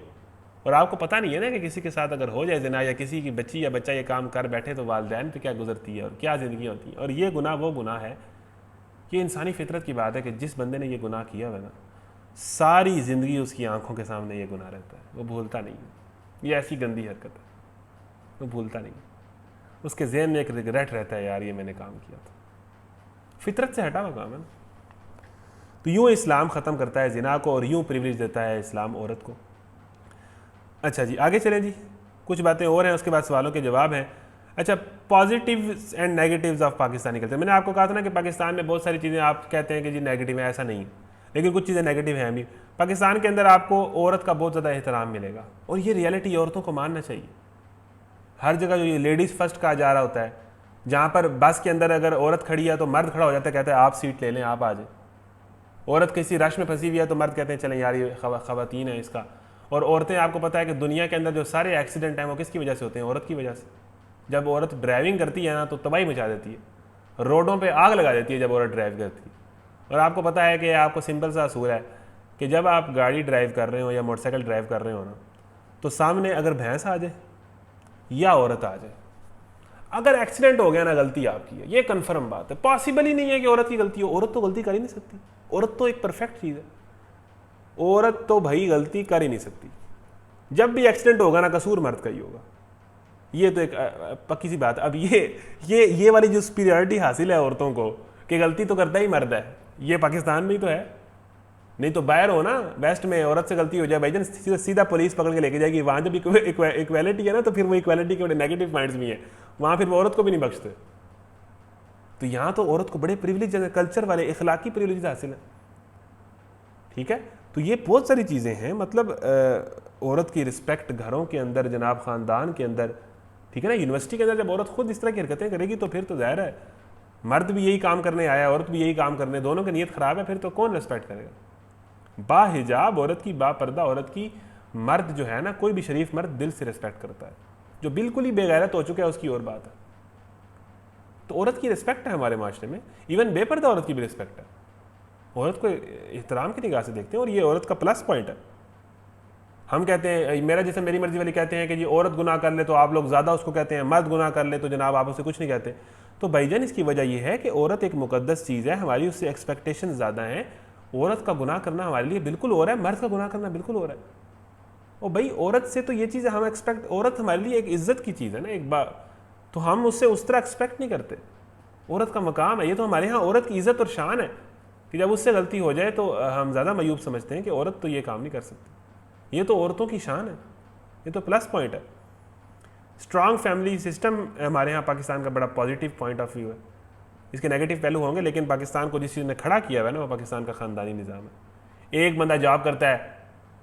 A: और आपको पता नहीं है ना कि किसी के साथ अगर हो जाए ज़िना या किसी की बच्ची या बच्चा ये काम कर बैठे तो वालिदैन पे क्या गुजरती है और क्या ज़िंदगी होती है। और ये गुनाह वो गुनाह है, ये इंसानी फितरत की बात है कि जिस बंदे ने ये गुनाह किया हुआ ना, सारी ज़िंदगी उसकी आंखों के सामने ये गुनाह रहता है, वो भूलता नहीं है। ये ऐसी गंदी हरकत है, वो भूलता नहीं। उसके ज़हन में एक रिग्रेट रहता है, यार ये मैंने काम किया था। फितरत से हटा हुआ काम है ना। तो यूँ इस्लाम ख़त्म करता है ज़िना को और यूँ प्रिविलेज देता है इस्लाम औरत को। अच्छा जी, आगे चलें जी, कुछ बातें और हैं, उसके बाद सवालों के जवाब हैं। अच्छा, positives and negatives of Pakistani culture. मैंने आपको कहा था ना कि पाकिस्तान में बहुत सारी चीज़ें आप कहते हैं कि जी नेगेटिव है, ऐसा नहीं, लेकिन कुछ चीज़ें नेगेटिव हैं भी। पाकिस्तान के अंदर आपको औरत का बहुत ज़्यादा एहतराम मिलेगा और ये रियलिटी औरतों को मानना चाहिए। हर जगह जो ये लेडीज़ फर्स्ट कहा जा रहा होता है, जहाँ पर बस के अंदर अगर औरत खड़ी है तो मर्द खड़ा हो जाता है, कहता है आप सीट ले लें, आप आ जाए। औरत किसी रश में फंसी हुई है तो मर्द कहते हैं चलें यार ये ख़वातीन है इसका। और औरतें, आपको पता है कि दुनिया के अंदर जो सारे एक्सीडेंट हैं वो किसकी वजह से होते हैं? औरत की वजह से। जब औरत ड्राइविंग करती है ना तो तबाही मचा देती है, रोडों पे आग लगा देती है जब औरत ड्राइव करती है। और आपको पता है कि आपको सिंपल सा असूल है कि जब आप गाड़ी ड्राइव कर रहे हो या मोटरसाइकिल ड्राइव कर रहे हो ना, तो सामने अगर भैंस आ जाए या औरत आ जाए, अगर एक्सीडेंट हो गया ना, गलती आपकी है, ये कन्फर्म बात है। पॉसिबल ही नहीं है कि औरत की गलती हो। औरत तो गलती कर ही नहीं सकती, औरत तो एक परफेक्ट चीज़ है, औरत तो भाई गलती कर ही नहीं सकती। जब भी एक्सीडेंट होगा ना, कसूर मर्द का ही होगा, ये तो एक पक्की सी बात है। अब ये वाली जो सुपीरियरिटी हासिल है औरतों को कि गलती तो करता ही मर्द है, ये पाकिस्तान में ही तो है। नहीं तो बाहर हो ना, वेस्ट में औरत से गलती हो जाए भाईजान, सीधा पुलिस पकड़ के लेके जाएगी। वहाँ जब इक्वालिटी है ना, तो फिर वो इक्वालिटी के बड़े नेगेटिव पॉइंट्स भी हैं, वहाँ फिर वो औरत को भी नहीं बख्शते। तो यहाँ तो औरत को बड़े प्रिविलेज, कल्चर वाले इखलाकी प्रिविलेज हासिल है, ठीक है। तो ये बहुत सारी चीज़ें हैं, मतलब औरत की रिस्पेक्ट घरों के अंदर, जनाब ख़ानदान के अंदर, ठीक है ना। यूनिवर्सिटी के अंदर जब औरत खुद इस तरह की हरकतें करेगी तो फिर तो ज़ाहिर है मर्द भी यही काम करने आया, औरत भी यही काम करने, दोनों की नीयत ख़राब है, फिर तो कौन रिस्पेक्ट करेगा? बाहिजाब औरत की, बापर्दा औरत की मर्द जो है ना, कोई भी शरीफ मर्द दिल से रिस्पेक्ट करता है। जो बिल्कुल ही बेगैरत हो चुका है उसकी और बात है। तो औरत की रिस्पेक्ट है हमारे माशरे में, इवन बेपर्दा औरत की भी रिस्पेक्ट है। औरत को एहतराम की निगाह से देखते हैं और ये औरत का प्लस पॉइंट है। हम कहते हैं मेरा जैसे मेरी मर्जी वाली कहते हैं कि जी औरत गुनाह कर ले तो आप लोग ज़्यादा उसको कहते हैं, मर्द गुनाह कर ले तो जनाब आप उससे कुछ नहीं कहते। तो भाईजान इसकी वजह यह है कि औरत एक मुकद्दस चीज़ है, हमारी उससे एक्सपेक्टेशन ज़्यादा हैं। औरत का गुनाह करना हमारे लिए बिल्कुल हो रहा है, मर्द का गुनाह करना बिल्कुल हो रहा है। और भाई औरत से तो ये चीज़ हम एक्सपेक्ट, औरत हमारे लिए एक इज़्ज़त की चीज़ है ना एक बार, तो हम उससे उस तरह एक्सपेक्ट नहीं करते। औरत का मकाम है, ये तो हमारे यहाँ औरत की इज़्ज़त और शान है कि जब उससे गलती हो जाए तो हम ज़्यादा मायूब समझते हैं कि औरत तो ये काम नहीं कर सकती। ये तो औरतों की शान है, ये तो प्लस पॉइंट है। स्ट्रॉन्ग फैमिली सिस्टम हमारे यहाँ पाकिस्तान का बड़ा पॉजिटिव पॉइंट ऑफ व्यू है। इसके नेगेटिव पहलू होंगे, लेकिन पाकिस्तान को जिस चीज़ ने खड़ा किया हुआ है ना, वो पाकिस्तान का ख़ानदानी निज़ाम है। एक बंदा जॉब करता है,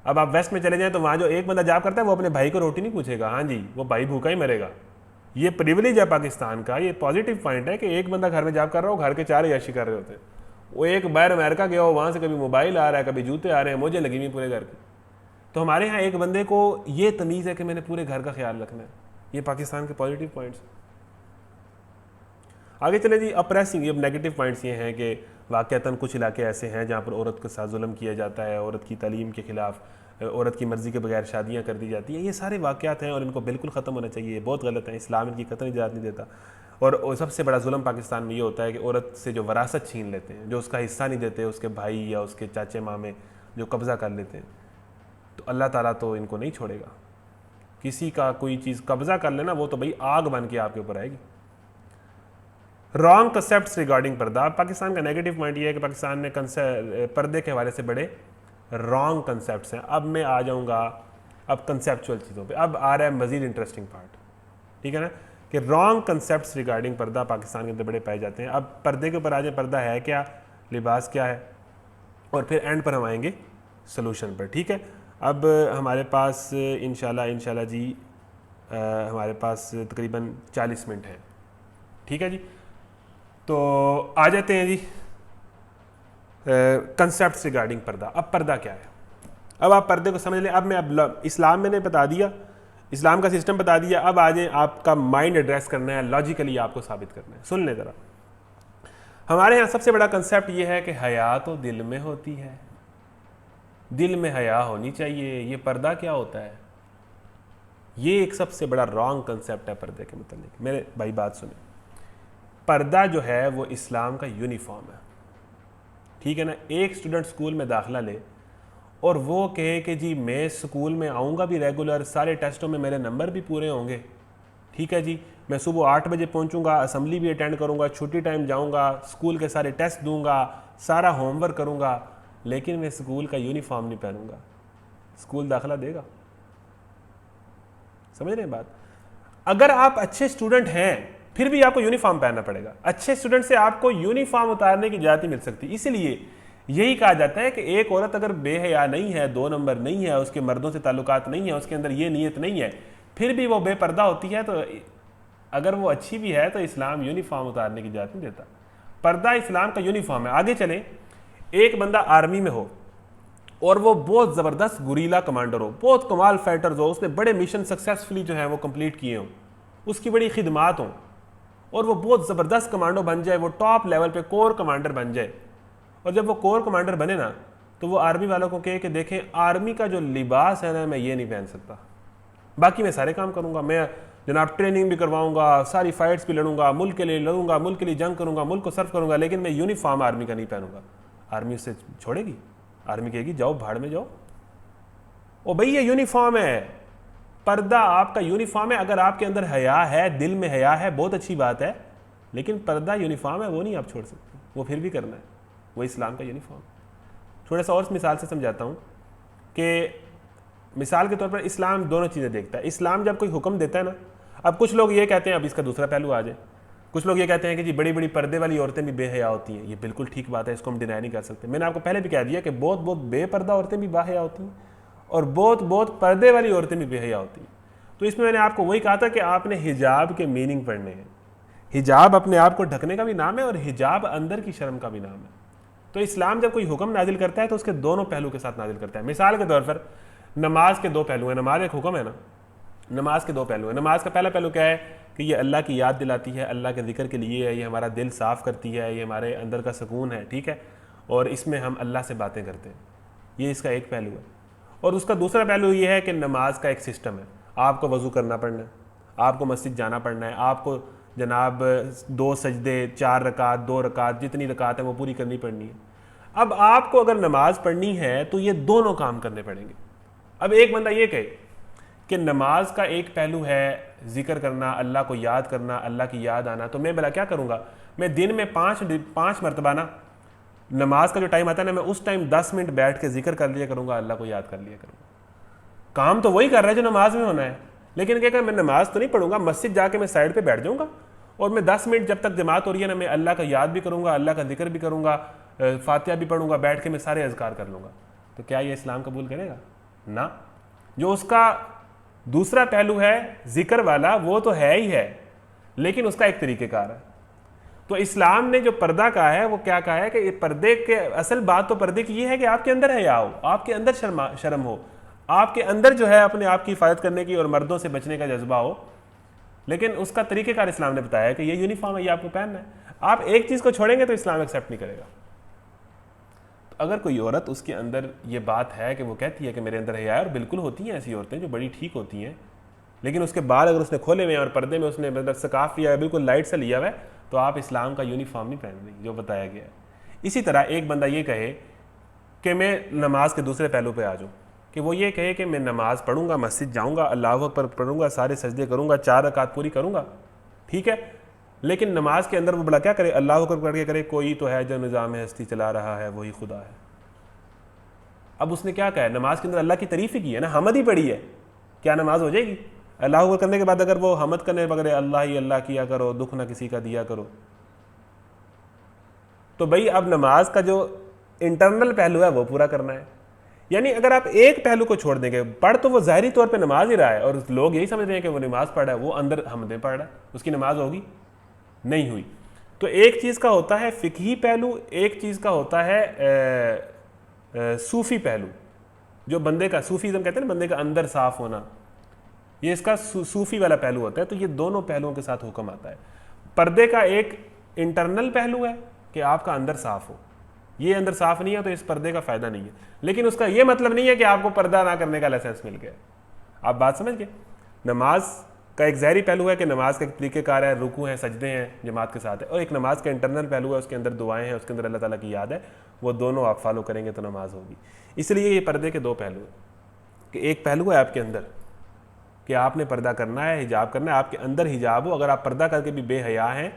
A: अब आप वेस्ट में चले जाएँ तो वहाँ जो एक बंदा जॉब करता है वो अपने भाई को रोटी नहीं पूछेगा, हाँ जी वो भाई भूखा ही मरेगा। ये प्रिविलेज है पाकिस्तान का, ये पॉजिटिव पॉइंट है कि एक बंदा घर में जॉब कर रहा हो, घर के चार याशी कर रहे होते हैं। वो एक बाहर अमेरिका गया हो, वहाँ से कभी मोबाइल आ रहा है, कभी जूते आ रहे हैं, मुझे लगी हुई पूरे घर की। तो हमारे यहाँ एक बंदे को ये तमीज़ है कि मैंने पूरे घर का ख्याल रखना है। ये पाकिस्तान के पॉजिटिव पॉइंट्स। आगे चले जी, अप्रेसिंग, ये नेगेटिव पॉइंट्स ये हैं कि वाक़तन कुछ इलाके ऐसे हैं जहाँ पर औरत के साथ जुल्म किया जाता है, औरत की तालीम के ख़िलाफ़, औरत की मर्ज़ी के बगैर शादियाँ कर दी जाती हैं। ये सारे वाक़यात हैं और इनको बिल्कुल ख़त्म होना चाहिए, बहुत गलत है। इस्लाम इनकी कतई इजाज़त नहीं देता। और सबसे बड़ा जुल्म पाकिस्तान में ये होता है कि औरत से जो वरासत छीन लेते हैं, जो उसका हिस्सा नहीं देते, उसके भाई या उसके चाचे मामे जो कब्ज़ा कर लेते हैं, तो अल्लाह ताला तो इनको नहीं छोड़ेगा। किसी का कोई चीज़ कब्ज़ा कर लेना, वो तो भाई आग बन के आपके ऊपर आएगी। रॉन्ग कंसेप्ट रिगार्डिंग पर्दा। पाकिस्तान का नेगेटिव पॉइंट ये है कि पाकिस्तान में पर्दे के हवाले से बड़े रॉन्ग कंसेप्ट हैं। अब मैं आ जाऊँगा अब कंसेप्चुअल चीज़ों पे। अब आ रहा है मज़ीद इंटरेस्टिंग पार्ट, ठीक है ना, कि रॉन्ग कंसेप्ट रिगार्डिंग पर्दा पाकिस्तान के अंदर बड़े पाए जाते हैं। अब पर्दे के ऊपर आ जाए, पर्दा है क्या, लिबास क्या है, और फिर एंड पर हम आएंगे सोल्यूशन पर, ठीक है। अब हमारे पास इंशाल्लाह जी हमारे पास तकरीबन 40 मिनट हैं, ठीक है जी। तो आ जाते हैं जी कंसेप्ट रिगार्डिंग पर्दा। अब पर्दा क्या है, अब आप पर्दे को समझ लें। अब इस्लाम मैंने बता दिया, इस्लाम का सिस्टम बता दिया। अब आ जाए, आपका माइंड एड्रेस करना है, लॉजिकली आपको साबित करना है। सुन लें ज़रा, हमारे यहाँ सबसे बड़ा कंसेप्ट ये है कि हया तो दिल में होती है, दिल में हया होनी चाहिए। ये पर्दा क्या होता है, ये एक सबसे बड़ा रॉन्ग कंसेप्ट है पर्दे के मतलब। मेरे भाई बात सुने, पर्दा जो है वो इस्लाम का यूनिफॉर्म है, ठीक है ना। एक स्टूडेंट स्कूल में दाखिला ले और वो कहे कि जी मैं स्कूल में आऊँगा भी रेगुलर, सारे टेस्टों में मेरे नंबर भी पूरे होंगे, ठीक है जी, मैं सुबह 8 बजे पहुँचूँगा, असम्बली भी अटेंड करूँगा, छुट्टी टाइम जाऊँगा, स्कूल के सारे टेस्ट दूँगा, सारा होमवर्क करूँगा, लेकिन मैं स्कूल का यूनिफॉर्म नहीं पहनूँगा, स्कूल दाखिला देगा? समझ रहे हैं बात? अगर आप अच्छे स्टूडेंट हैं फिर भी आपको यूनिफॉर्म पहनना पड़ेगा। अच्छे स्टूडेंट से आपको यूनिफॉर्म उतारने की इजाज़त नहीं मिल सकती। इसलिए यही कहा जाता है कि एक औरत अगर बेहया नहीं है, 2 नंबर नहीं है, उसके मर्दों से ताल्लुकात नहीं है, उसके अंदर ये नीयत नहीं है, फिर भी वो बेपर्दा होती है, तो अगर वो अच्छी भी है तो इस्लाम यूनिफॉर्म उतारने की इजाज़त नहीं देता। पर्दा इस्लाम का यूनिफॉर्म है। आगे चले, एक बंदा आर्मी में हो और वो बहुत ज़बरदस्त गुरीला कमांडर हो, बहुत कमाल फाइटर्स हो, उसने बड़े मिशन सक्सेसफुली जो है वो कंप्लीट किए हों, उसकी बड़ी खिदमात हों, और वो बहुत ज़बरदस्त कमांडो बन जाए, वो टॉप लेवल पे कोर कमांडर बन जाए। और जब वो कोर कमांडर बने ना, तो वो आर्मी वालों को कहे कि देखें आर्मी का जो लिबास है ना, मैं ये नहीं पहन सकता, बाकी मैं सारे काम करूँगा, मैं जनाब ट्रेनिंग भी करवाऊँगा, सारी फाइट्स भी लड़ूंगा, मुल्क के लिए लड़ूंगा, मुल्क के लिए जंग करूँगा, मुल्क को सर्व करूँगा, लेकिन मैं यूनिफॉर्म आर्मी का नहीं पहनूंगा। आर्मी उससे छोड़ेगी? आर्मी कहेगी जाओ भाड़ में जाओ। ओ भाई ये यूनिफॉर्म है, पर्दा आपका यूनिफॉर्म है। अगर आपके अंदर हया है, दिल में हया है, बहुत अच्छी बात है, लेकिन पर्दा यूनिफॉर्म है, वो नहीं आप छोड़ सकते, वो फिर भी करना है, वो इस्लाम का यूनिफॉर्म। थोड़ा सा और मिसाल से समझाता हूँ कि मिसाल के तौर पर इस्लाम दोनों चीज़ें देखता है। इस्लाम जब कोई हुक्म देता है ना, अब कुछ लोग ये कहते हैं, अब इसका दूसरा पहलू आ जाए, कुछ लोग ये कहते हैं कि जी बड़ी बड़ी पर्दे वाली औरतें भी बेहया होती हैं। ये बिल्कुल ठीक बात है, इसको हम डिनाई नहीं कर सकते। मैंने आपको पहले भी कह दिया कि बहुत बहुत बेपर्दा औरतें भी बाहया होती हैं और बहुत बहुत पर्दे वाली औरतें भी बेहया होती हैं। तो इसमें मैंने आपको वही कहा था कि आपने हिजाब के मीनिंग पढ़ने हैं। हिजाब अपने आप को ढकने का भी नाम है और हिजाब अंदर की शर्म का भी नाम है। तो इस्लाम जब कोई हुक्म नाजिल करता है तो उसके दोनों पहलू के साथ नाजिल करता है। मिसाल के तौर पर नमाज के 2 पहलू हैं। नमाज एक हुक्म है ना, नमाज के 2 पहलू हैं। नमाज का पहला पहलू क्या है कि ये अल्लाह की याद दिलाती है, अल्लाह के जिक्र के लिए है, ये हमारा दिल साफ़ करती है, ये हमारे अंदर का सुकून है, ठीक है, और इसमें हम अल्लाह से बातें करते हैं। ये इसका एक पहलू है। और उसका दूसरा पहलू ये है कि नमाज का एक सिस्टम है। आपको वज़ू करना पड़ना है, आपको मस्जिद जाना पड़ना है, आपको जनाब 2 सजदे, 4 रकात, 2 रकात, जितनी रकात है वो पूरी करनी पड़नी है। अब आपको अगर नमाज पढ़नी है तो ये दोनों काम करने पड़ेंगे। अब एक बंदा ये कहे कि नमाज का एक पहलू है जिक्र करना, अल्लाह को याद करना, अल्लाह की याद आना, तो मैं भला क्या करूँगा, मैं दिन में 5 मरतबा ना नमाज का जो टाइम आता है ना, मैं उस टाइम 10 मिनट बैठ के जिक्र कर लिया करूँगा, अल्लाह को याद कर लिया करूँगा। काम तो वही कर रहा है जो नमाज में होना है, लेकिन क्या मैं नमाज तो नहीं पढ़ूंगा, मस्जिद जाके मैं साइड पे बैठ जाऊँगा और मैं 10 मिनट जब तक जमात हो रही है ना, मैं अल्लाह का याद भी करूँगा, अल्लाह का जिक्र भी करूँगा, फातिहा भी पढ़ूंगा, बैठ के मैं सारे अज़कार कर लूँगा। तो क्या ये इस्लाम कबूल करेगा? ना। जो उसका दूसरा पहलू है जिक्र वाला, वो तो है ही है, लेकिन उसका एक तरीक़ेकार है। तो इस्लाम ने जो पर्दा कहा है वो क्या कहा है कि पर्दे के असल बात तो पर्दे की ये है कि आपके अंदर हया हो, आपके अंदर शर्म हो, आपके अंदर जो है अपने आप की हिफाजत करने की और मर्दों से बचने का जज्बा हो, लेकिन उसका तरीक़ेकार इस्लाम ने बताया कि ये यूनिफॉर्म है, ये आपको पहनना है। आप एक चीज़ को छोड़ेंगे तो इस्लाम एक्सेप्ट नहीं करेगा। तो अगर कोई औरत उसके अंदर ये बात है कि वो कहती है कि मेरे अंदर हया है, और बिल्कुल होती हैं ऐसी औरतें जो बड़ी ठीक होती हैं, लेकिन उसके बाल अगर उसने खोले हुए हैं और पर्दे में उसने मतलब सकाफ लिया है, बिल्कुल लाइट से लिया हुआ है, तो आप इस्लाम का यूनिफॉर्म नहीं पहन रही जो बताया गया है। इसी तरह एक बंदा ये कहे कि मैं नमाज के दूसरे पहलू पे आ जाऊँ, कि वो ये कहे कि मैं नमाज़ पढ़ूंगा, मस्जिद जाऊंगा, अल्लाह पर पढ़ूंगा, सारे सजदे करूंगा, 4 रकात पूरी करूंगा, ठीक है, लेकिन नमाज के अंदर वो बड़ा क्या करे, अल्लाह अकबर पढ़ के करे कोई तो है जो निज़ाम हस्ती चला रहा है वही खुदा है। अब उसने क्या कहा है, नमाज के अंदर अल्लाह की तारीफ ही की है ना, हमद ही पढ़ी है, क्या नमाज हो जाएगी? अल्लाह अकबर करने के बाद अगर वो हमद करने बगैर अल्लाह ही अल्लाह किया करो, दुख ना किसी का दिया करो, तो भाई अब नमाज का जो इंटरनल पहलू है वो पूरा करना है। यानी अगर आप एक पहलू को छोड़ देंगे, पढ़ तो वो ज़ाहिरी तौर पे नमाज ही रहा है और लोग यही समझ रहे हैं कि वो नमाज पढ़ रहा है, वो अंदर हमदें पढ़ रहा है, उसकी नमाज होगी नहीं हुई। तो एक चीज़ का होता है फ़िक़ही पहलू, एक चीज़ का होता है सूफ़ी पहलू, जो बंदे का सूफ़ीज़म कहते हैं ना, बंदे का अंदर साफ़ होना, ये इसका सूफ़ी वाला पहलू होता है। तो ये दोनों पहलुओं के साथ हुक्म आता है। पर्दे का एक इंटरनल पहलू है कि आपका अंदर साफ़ हो, ये अंदर साफ़ नहीं है तो इस पर्दे का फ़ायदा नहीं है, लेकिन उसका ये मतलब नहीं है कि आपको पर्दा ना करने का लाइसेंस मिल गया। आप बात समझ गए? नमाज का एक ज़ाहिरी पहलू है कि नमाज का एक तरीक़ेकार है, रुकू हैं, सजदे हैं, जमात के साथ है, और एक नमाज का इंटरनल पहलू है, उसके अंदर दुआएं हैं, उसके अंदर अल्लाह ताला की याद है, वो दोनों आप फॉलो करेंगे तो नमाज होगी। इसलिए ये पर्दे के दो पहलू हैं कि एक पहलू है आपके अंदर कि आपने पर्दा करना है, हिजाब करना है, आपके अंदर हिजाब हो। अगर आप पर्दा करके भी बेहया हैं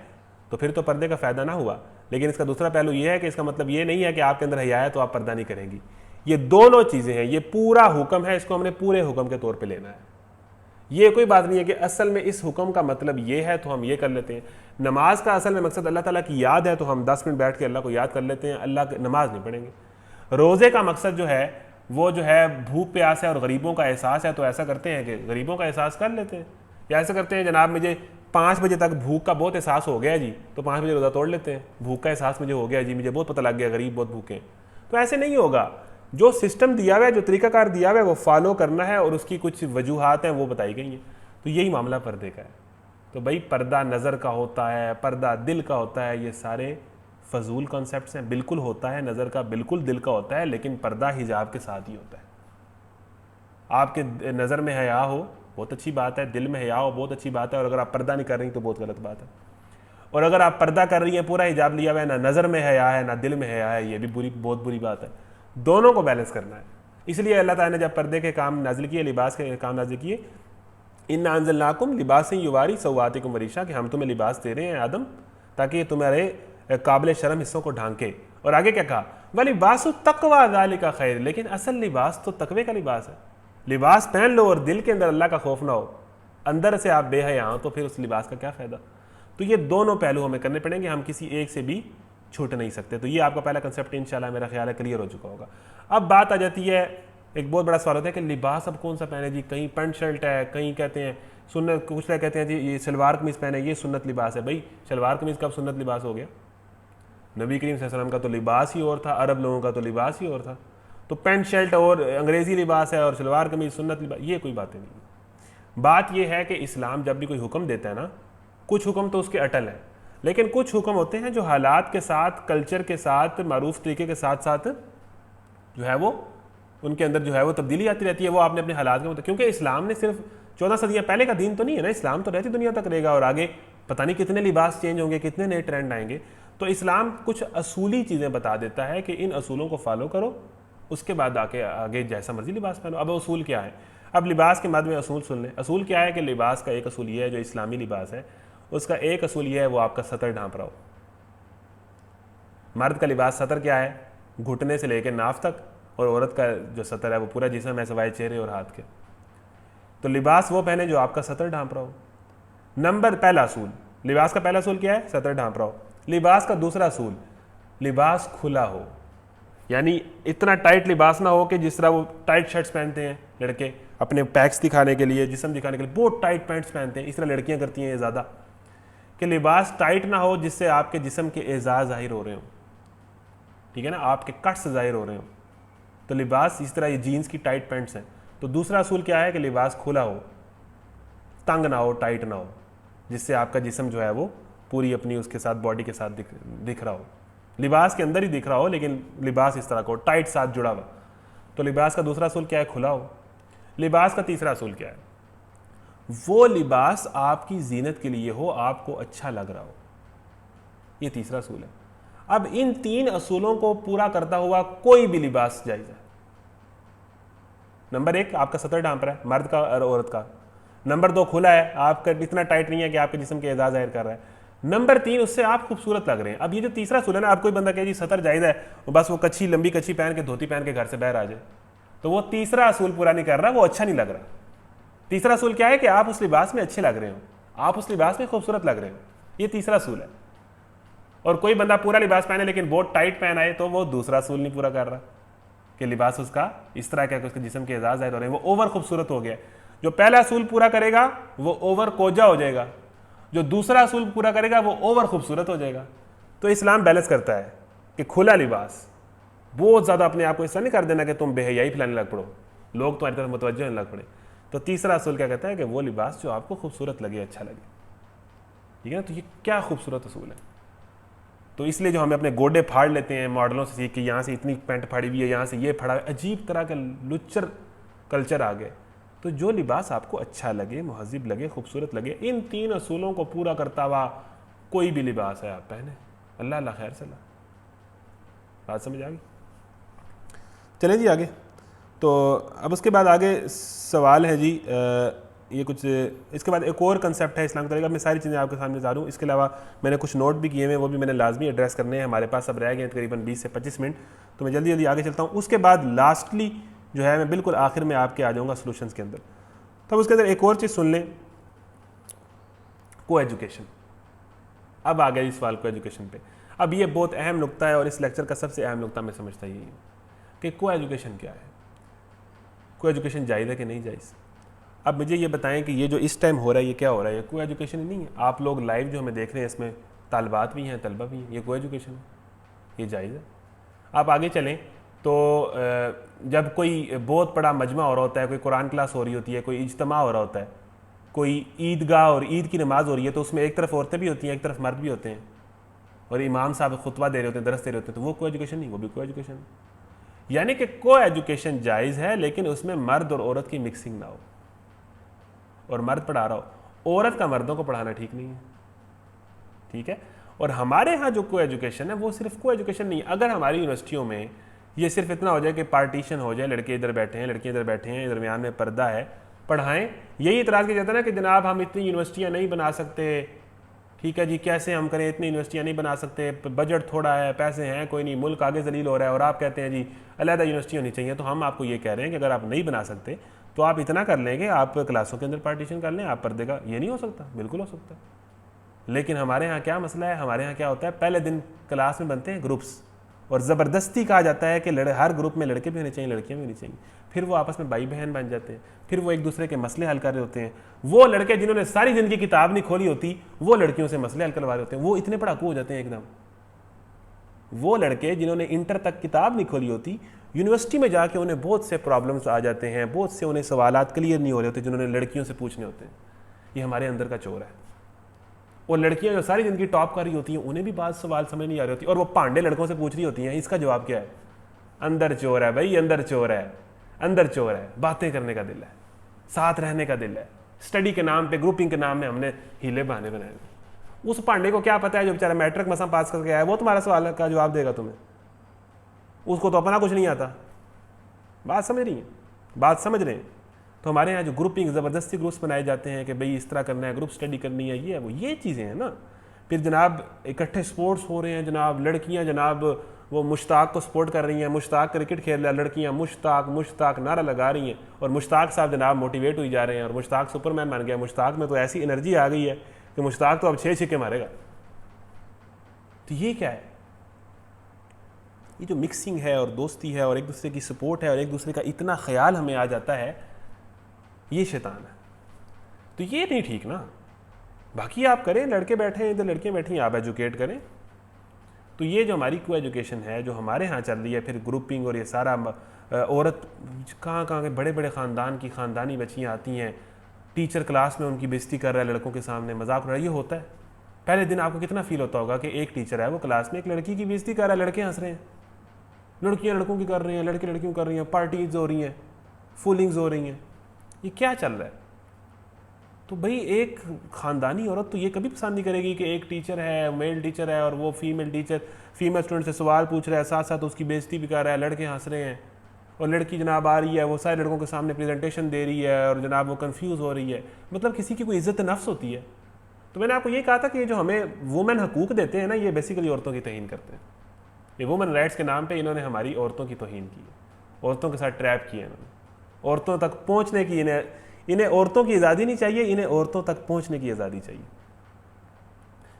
A: तो फिर तो पर्दे का फ़ायदा ना हुआ। लेकिन इसका दूसरा पहलू ये है कि इसका मतलब ये नहीं है कि आपके अंदर हया है तो आप पर्दा नहीं करेंगी। ये दोनों चीज़ें हैं, ये पूरा हुक्म है, इसको हमने पूरे हुक्म के तौर पे लेना है। ये कोई बात नहीं है कि असल में इस हुक्म का मतलब ये है तो हम ये कर लेते हैं। नमाज का असल में मकसद अल्लाह ताला की याद है तो हम 10 मिनट बैठ के अल्लाह को याद कर लेते हैं, अल्लाह नमाज नहीं पढ़ेंगे। रोज़े का मकसद जो है वो जो है भूख प्यास है और गरीबों का एहसास है, तो ऐसा करते हैं कि गरीबों का एहसास कर लेते हैं, या ऐसा करते हैं जनाब मुझे 5 बजे तक भूख का बहुत एहसास हो गया जी, तो 5 बजे रोज़ा तोड़ लेते हैं, भूख का एहसास मुझे हो गया जी, मुझे बहुत पता लग गया गरीब बहुत भूखे हैं। तो ऐसे नहीं होगा। जो सिस्टम दिया हुआ है, जो तरीकाकार दिया हुआ है, वो फॉलो करना है और उसकी कुछ वजूहात हैं वो बताई गई हैं। तो यही मामला पर्दे का है। तो भाई पर्दा नज़र का होता है, पर्दा दिल का होता है, ये सारे फजूल कॉन्सेप्ट्स हैं। बिल्कुल होता है नज़र का, बिल्कुल दिल का होता है, लेकिन पर्दा हिजाब के साथ ही होता है। आपके नज़र में हया हो बहुत अच्छी बात है, दिल में हया हो बहुत अच्छी बात है, और अगर आप पर्दा नहीं कर रही तो बहुत गलत बात है। और अगर आप पर्दा कर रही हैं, पूरा हिजाब लिया हुआ है, ना नज़र में हया है ना दिल में हया है, ये भी बहुत बुरी बात है। दोनों को बैलेंस करना है। इसलिए अल्लाह ताला ने जब पर्दे के काम नाजिल किए, लिबास के काम नाजिल किए, इन्ना अंज़लनाकुम लिबासन युवारी सौआतिकुम वरीशा, कि हम तुम्हें लिबास दे रहे हैं आदम ताकि तुम्हारे काबिल शर्म हिस्सों को ढांके। और आगे क्या कहा, वह लिबासु तक़वा ज़ालिका खैर, लेकिन असल लिबास तो तकवे का लिबास है। लिबास पहन लो और दिल के अंदर अल्लाह का खौफ ना हो, अंदर से आप बेहया हो, तो फिर उस लिबास का क्या फ़ायदा। तो ये दोनों पहलू हमें करने पड़ेंगे, हम किसी एक से भी छूट नहीं सकते। तो ये आपका पहला कंसेप्ट इंशाल्लाह मेरा ख्याल है क्लियर हो चुका होगा। अब बात आ जाती है, एक बहुत बड़ा सवाल होता है कि लिबास अब कौन सा पहने जी, कहीं पैंट शर्ट है, कहीं कहते हैं सुन्नत, कुछ लोग कहते हैं जी ये सलवार कमीज़ पहने, ये सुन्नत लिबास है। भाई सलवार कमीज़ कब सुन्नत लिबास हो गया? नबी करीम सल्लल्लाहु अलैहि वसल्लम का तो लिबास ही और था, अरब लोगों का तो लिबास ही और था। तो पैंट शर्ट और अंग्रेज़ी लिबास है और सलवार कमीज़ सुन्नत लिबास, ये कोई बातें नहीं। बात यह है कि इस्लाम जब भी कोई हुक्म देता है ना, कुछ हुक्म तो उसके अटल है, लेकिन कुछ हुक्म होते हैं जो हालात के साथ, कल्चर के साथ, मारूफ तरीके के साथ साथ जो है वो उनके अंदर जो है वो तब्दीली आती रहती है। वो आपने अपने हालात के, क्योंकि इस्लाम ने सिर्फ 14 सदियाँ पहले का दीन तो नहीं है ना, इस्लाम तो रहती दुनिया तक रहेगा और आगे पता नहीं कितने लिबास चेंज होंगे, कितने नए ट्रेंड आएंगे। तो इस्लाम कुछ असूली चीज़ें बता देता है कि इन असूलों को फॉलो करो, उसके बाद आगे जैसा मर्जी लिबास पहनो। अब असूल क्या है? अब लिबास के बाद में असूल सुन लें। असूल क्या है कि लिबास का एक असूल ये है, जो इस्लामी लिबास है उसका एक असूल ये है, वो आपका सतर ढांप रहा हो। मर्द का लिबास सतर क्या है? घुटने से लेकर नाफ तक, और औरत का जो सतर है वो पूरा जिस्म है सिवाय चेहरे और हाथ के। तो लिबास वो पहने जो आपका सतर ढांप रहा हो। पहला असूल, लिबास का पहला असूल क्या है? सतर ढांप रहा हो। लिबास का दूसरा असूल, लिबास खुला हो, यानी इतना टाइट लिबास ना हो कि जिस तरह वो टाइट शर्ट्स पहनते हैं लड़के अपने पैक्स दिखाने के लिए, जिस्म दिखाने के लिए बहुत टाइट पैंट्स पहनते हैं, इस तरह लड़कियां करती हैं ज़्यादा, कि लिबास टाइट ना हो जिससे आपके जिस्म के एजाज ज़ाहिर हो रहे हो, ठीक है ना, आपके कट्स ज़ाहिर हो रहे हो। तो लिबास इस तरह, ये जीन्स की टाइट पैंट्स हैं तो दूसरा असूल क्या है कि लिबास खुला हो, तंग ना हो, टाइट ना हो, जिससे आपका जिस्म जो है वो पूरी अपनी उसके साथ बॉडी के साथ दिख रहा हो, लिबास के अंदर ही दिख रहा हो लेकिन लिबास इस तरह का हो, टाइट साथ जुड़ा हुआ। तो लिबास का दूसरा असूल क्या है? खुला हो। लिबास का तीसरा असूल क्या है? वो लिबास आपकी जीनत के लिए हो, आपको अच्छा लग रहा हो, ये तीसरा असूल है। अब इन तीन असूलों को पूरा करता हुआ कोई भी लिबास जायज़ है। नंबर 1 आपका सतर ढांप रहा है, मर्द का और औरत का। नंबर 2 खुला है, आपका इतना टाइट नहीं है कि आपके जिस्म के एजाज जाहिर कर रहा है। नंबर 3 उससे आप खूबसूरत लग रहे हैं। अब ये जो तीसरा असूल है ना, आप कोई बंदा कहे जी सतर जायज़ है, बस वो कच्ची लंबी कच्ची पहन के धोती पहन के घर से बाहर आ जाए, तो वो तीसरा असूल पूरा नहीं कर रहा, वो अच्छा नहीं लग रहा। तीसरा असूल क्या है कि आप उस लिबास में अच्छे लग रहे हो, आप उस लिबास में खूबसूरत लग रहे हो, ये तीसरा असूल है। और कोई बंदा पूरा लिबास पहने लेकिन बहुत टाइट पहना है, तो वो दूसरा असूल नहीं पूरा कर रहा कि लिबास उसका इस तरह का कि उसके जिस्म के एजाज जाहिर हो रहे हैं, वो ओवर खूबसूरत हो गया। जो पहला असूल पूरा करेगा वो ओवर कोजा हो जाएगा, जो दूसरा असूल पूरा करेगा वो ओवर खूबसूरत हो जाएगा। तो इस्लाम बैलेंस करता है कि खुला लिबास, बहुत ज़्यादा अपने आप को ऐसा नहीं कर देना कि तुम बेहयाई फैलाने लग पड़ो, लोग तुम्हारी तरफ मुतवज्जो होने लग पड़े। तो तीसरा असूल क्या कहता है कि वो लिबास जो आपको खूबसूरत लगे, अच्छा लगे, ठीक है ना। तो ये क्या खूबसूरत असूल है। तो इसलिए जो हमें अपने गोडे फाड़ लेते हैं मॉडलों से सीख के, यहाँ से इतनी पैंट फाड़ी हुई है, यहाँ से ये फाड़ा, अजीब तरह का लुच्चर कल्चर आ गए। तो जो लिबास आपको अच्छा लगे, महज़िब लगे, खूबसूरत लगे, इन तीन असूलों को पूरा करता हुआ कोई भी लिबास है आप पहने, अल्लाह अल्लाह खैर सला। बात समझ आ गई? चलें जी आगे। तो अब उसके बाद आगे सवाल है जी, ये कुछ इसके बाद एक और कंसेप्ट है इस्लाम का। मैं सारी चीज़ें आपके सामने ला रहा हूँ, इसके अलावा मैंने कुछ नोट भी किए हैं, वो भी मैंने लाजमी एड्रेस करने हैं। हमारे पास अब रह गए तकरीबन 20 से 25 मिनट, तो मैं जल्दी जल्दी आगे चलता हूँ। उसके बाद लास्टली जो है मैं बिल्कुल आखिर में आपके आ जाऊँगा सोल्यूशंस के अंदर। तब उसके अंदर एक और चीज़ सुन लें, को एजुकेशन। अब आ गया इस सवाल को एजुकेशन पे। अब ये बहुत अहम नुक्ता है और इस लेक्चर का सबसे अहम नुक्ता मैं समझता यही हूँ कि को एजुकेशन क्या है, को एजुकेशन जायज़ है कि नहीं जायज़। अब मुझे ये बताएं कि ये जो इस टाइम हो रहा है ये क्या हो रहा है? ये को एजुकेशन ही नहीं है। आप लोग लाइव जो हमें देख रहे हैं इसमें तालबात भी हैं, तलबा भी हैं, ये को एजुकेशन है, ये जायज़ है। आप आगे चलें तो जब कोई बहुत बड़ा मजमा हो रहा होता है, कोई कुरान क्लास हो रही होती है, कोई इज्तिमा हो रहा होता है, कोई ईदगाह और ईद की नमाज़ हो रही है, तो उसमें एक तरफ औरतें भी होती हैं, एक तरफ मर्द भी होते हैं, और इमाम साहब खुतबा दे रहे होते हैं, दरस दे रहे होते हैं, तो वो को एजुकेशन नहीं, वो भी को एजुकेशन है। यानी कि को एजुकेशन जायज़ है लेकिन उसमें मर्द और औरत की मिक्सिंग ना हो, और मर्द पढ़ा रहा हो, औरत का मर्दों को पढ़ाना ठीक नहीं है, ठीक है। और हमारे यहाँ जो को एजुकेशन है वो सिर्फ को एजुकेशन नहीं है। अगर हमारी यूनिवर्सिटियों में ये सिर्फ इतना हो जाए कि पार्टीशन हो जाए, लड़के इधर बैठे हैं, लड़कियाँ इधर बैठे हैं, दरमियान में पर्दा है, पढ़ाएं, यही इतराज़ किया जाता है ना कि जनाब हम इतनी यूनिवर्सिटियाँ नहीं बना सकते, ठीक है जी, कैसे हम करें, इतनी यूनिवर्सिटियाँ नहीं बना सकते, बजट थोड़ा है, पैसे हैं कोई नहीं, मुल्क आगे जलील हो रहा है, और आप कहते हैं जी अलहदा यूनिवर्सिटी होनी चाहिए। तो हम आपको ये कह रहे हैं कि अगर आप नहीं बना सकते तो आप इतना कर लेंगे, आप क्लासों के अंदर पार्टीशन कर लें, आप पर्दे का, ये नहीं हो सकता, बिल्कुल हो सकता है। लेकिन हमारे यहाँ क्या मसला है, हमारे यहाँ क्या होता है, पहले दिन क्लास में बनते हैं ग्रुप्स, और ज़बरदस्ती कहा जाता है कि हर ग्रुप में लड़के भी होने चाहिए, लड़कियाँ भी होनी चाहिए। फिर वो आपस में भाई बहन बन जाते हैं, फिर वो एक दूसरे के मसले हल कर रहे होते हैं। वो लड़के जिन्होंने सारी ज़िंदगी किताब नहीं खोली होती, वो लड़कियों से मसले हल करवा रहे होते हैं, वो इतने पढ़ाकू हो जाते हैं एकदम। वो लड़के जिन्होंने इंटर तक किताब नहीं खोली होती, यूनिवर्सिटी में जाके उन्हें बहुत से प्रॉब्लम्स आ जाते हैं, बहुत से उन्हें सवालात क्लियर नहीं हो रहे होते जिन्होंने लड़कियों से पूछने होते हैं। ये हमारे अंदर का चोर है। और लड़कियां जो सारी ज़िंदगी टॉप कर रही होती हैं, उन्हें भी बात सवाल समझ नहीं आ रही होती, और वो पांडे लड़कों से पूछ रही होती हैं, इसका जवाब क्या है? अंदर चोर है भाई, अंदर चोर है, अंदर चोर है। बातें करने का दिल है, साथ रहने का दिल है, स्टडी के नाम पे, ग्रुपिंग के नाम में हमने हीले बहाने बनाए। उस पांडे को क्या पता है जो बेचारा मैट्रिक मसा पास करके आया, वो तुम्हारा सवाल का जवाब देगा तुम्हें, उसको तो अपना कुछ नहीं आता। बात समझ रही है? बात समझ रहे हैं? तो हमारे यहाँ जो ग्रुपिंग, ज़बरदस्ती ग्रुप्स बनाए जाते हैं कि भाई इस तरह करना है, ग्रुप स्टडी करनी है, ये है वो, ये चीज़ें हैं ना। फिर जनाब इकट्ठे स्पोर्ट्स हो रहे हैं, जनाब लड़कियाँ जनाब वो मुश्ताक को सपोर्ट कर रही हैं, मुश्ताक क्रिकेट खेल रहा है, लड़कियाँ मुश्ताक मुश्ताक नारा लगा रही हैं, और मुश्ताक साहब जनाब मोटिवेट हुई जा रहे हैं, और मुश्ताक सुपरमैन बन गया। मुश्ताक में तो ऐसी एनर्जी आ गई है कि मुश्ताक तो अब 6 छिक्के मारेगा। तो ये क्या है? ये जो मिक्सिंग है और दोस्ती है और एक दूसरे की सपोर्ट है और एक दूसरे का इतना ख्याल हमें आ जाता है, ये शैतान है। तो ये नहीं ठीक ना। बाकी आप करें, लड़के बैठे हैं इधर, लड़कियां बैठी हैं, आप एजुकेट करें। तो ये जो हमारी को एजुकेशन है जो हमारे यहाँ चल रही है, फिर ग्रुपिंग और ये सारा औरत कहाँ कहाँ के बड़े बड़े ख़ानदान की ख़ानदानी बच्चियाँ आती हैं, टीचर क्लास में उनकी बेइज्जती कर रहा है, लड़कों के सामने मजाक उड़ा रहा है। ये होता है। पहले दिन आपको कितना फील होता होगा कि एक टीचर है वो क्लास में एक लड़की की बेइज्जती कर रहा है, लड़के हंस रहे हैं, लड़कियाँ लड़कों की कर रही हैं, लड़के लड़कियों कर रही हैं, पार्टीज हो रही हैं, फूलिंग्स हो रही हैं, ये क्या चल रहा है? तो भाई एक ख़ानदानी औरत तो ये कभी पसंद नहीं करेगी कि एक टीचर है, मेल टीचर है, और वो फीमेल टीचर फीमेल स्टूडेंट से सवाल पूछ रहा है, साथ साथ उसकी बेइज्जती भी कर रहा है, लड़के हंस रहे हैं, और लड़की जनाब आ रही है, वो सारे लड़कों के सामने प्रेजेंटेशन दे रही है, और जनाब वो कंफ्यूज हो रही है। मतलब किसी की कोई इज्जत नफ्स होती है? तो मैंने आपको ये कहा था कि ये जो हमें वुमेन हकूक़ देते हैं ना, ये बेसिकली औरतों की तौहीन करते हैं। ये वुमेन राइट्स के नाम पे इन्होंने हमारी औरतों की तौहीन की है, औरतों के साथ ट्रैप किया इन्होंने। औरतों तक पहुँचने की इन्हें औरतों की आज़ादी नहीं चाहिए, इन्हें औरतों तक पहुँचने की आज़ादी चाहिए।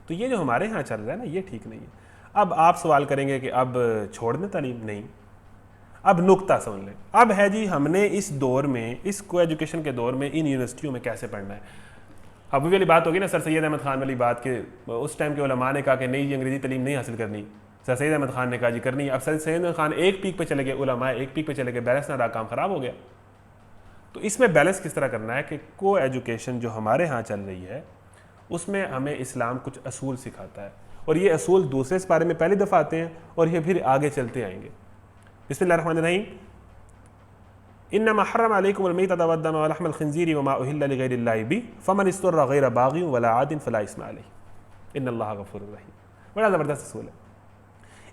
A: तो ये जो हमारे यहाँ चल रहा है ना, ये ठीक नहीं है। अब आप सवाल करेंगे कि अब छोड़ दें तालीम? नहीं, अब नुक्ता सुन लें। अब है जी, हमने इस दौर में, इस को एजुकेशन के दौर में इन यूनिवर्सिटियों में कैसे पढ़ना है। अब वही वाली बात होगी ना सर सैयद अहमद खान वाली बात के, उस टाइम के उलमा ने कहा कि नहीं, अंग्रेज़ी तालीम नहीं हासिल करनी, सर सैयद अहमद खान ने कहा जी करनी है। अब सर सैयद अहमद खान एक पीक पे चले गए, उलमा एक पीक पे चले गए, बैलेंस ना रहा, काम ख़राब हो गया। तो इसमें बैलेंस किस तरह करना है कि को एजुकेशन जो हमारे यहाँ चल रही है उसमें हमें इस्लाम कुछ असूल सिखाता है, और ये असूल दूसरे इस बारे में पहली दफ़ा आते हैं और ये फिर आगे चलते आएंगे। बिस्मिल्लाहिर्रहमानिर्रहीम। इन्नमा हर्रम अलैकुमुल मैतत वद्दम व लहमल खिंज़ीरि व मा उहिल्ल लिगैरिल्लाहि बिही फमन इस्तुर्रा गैर बाग़िन वला आदिन फला इस्मा अलैहि इन्नल्लाह गफ़ूरुर रहीम। बड़ा ज़बरदस्त असूल है।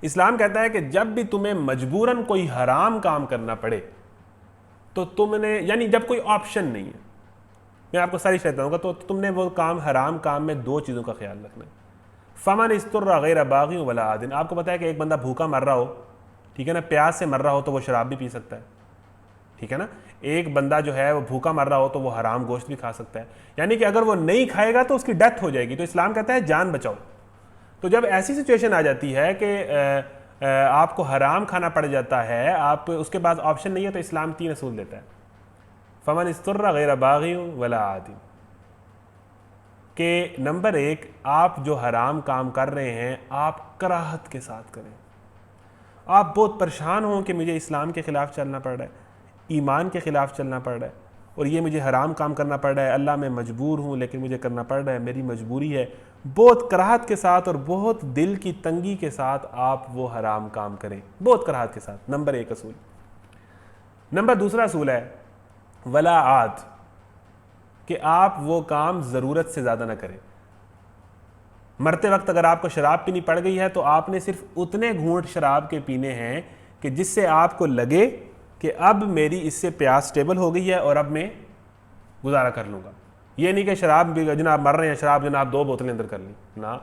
A: इस्लाम कहता है कि जब भी तुम्हें मजबूरन कोई हराम काम करना पड़े तो तुमने, यानी जब कोई ऑप्शन नहीं है, मैं आपको सारी शर्त दूंगा, तो तुमने वो काम, हराम काम में दो चीज़ों का ख्याल रखना है। फमन इस्तुर्रा गैर बाग़िन वला आदिन। आपको पता है कि एक बंदा भूखा मर रहा हो, ठीक है ना, प्यास से मर रहा हो, तो वो शराब भी पी सकता है, ठीक है ना। एक बंदा जो है वो भूखा मर रहा हो तो वो हराम गोश्त भी खा सकता है, यानी कि अगर वो नहीं खाएगा तो उसकी डेथ हो जाएगी। तो इस्लाम कहता है जान बचाओ। तो जब ऐसी सिचुएशन आ जाती है कि आपको हराम खाना पड़ जाता है, आप उसके बाद ऑप्शन नहीं है, तो इस्लाम 3 असूल देता है। फमन इस्तुर्रा गैर बाग़िन वला आदिन के नंबर 1, आप जो हराम काम कर रहे हैं आप कराहत के साथ करें। आप बहुत परेशान हों कि मुझे इस्लाम के ख़िलाफ़ चलना पड़ रहा है, ईमान के ख़िलाफ़ चलना पड़ रहा है, और ये मुझे हराम काम करना पड़ रहा है, अल्लाह मैं मजबूर हूँ लेकिन मुझे करना पड़ रहा है, मेरी मजबूरी है। बहुत कराहत के साथ और बहुत दिल की तंगी के साथ आप वो हराम काम करें, बहुत कराहत के साथ। नंबर 1 असूल। नंबर 2 असूल है वला आद, कि आप वो काम ज़रूरत से ज़्यादा ना करें। मरते वक्त अगर आपको शराब पीनी पड़ गई है तो आपने सिर्फ उतने घूंट शराब के पीने हैं कि जिससे आपको लगे कि अब मेरी इससे प्यास स्टेबल हो गई है और अब मैं गुजारा कर लूँगा। ये नहीं कि शराब जनाब मर रहे हैं, शराब जनाब 2 बोतलें अंदर कर ली ना,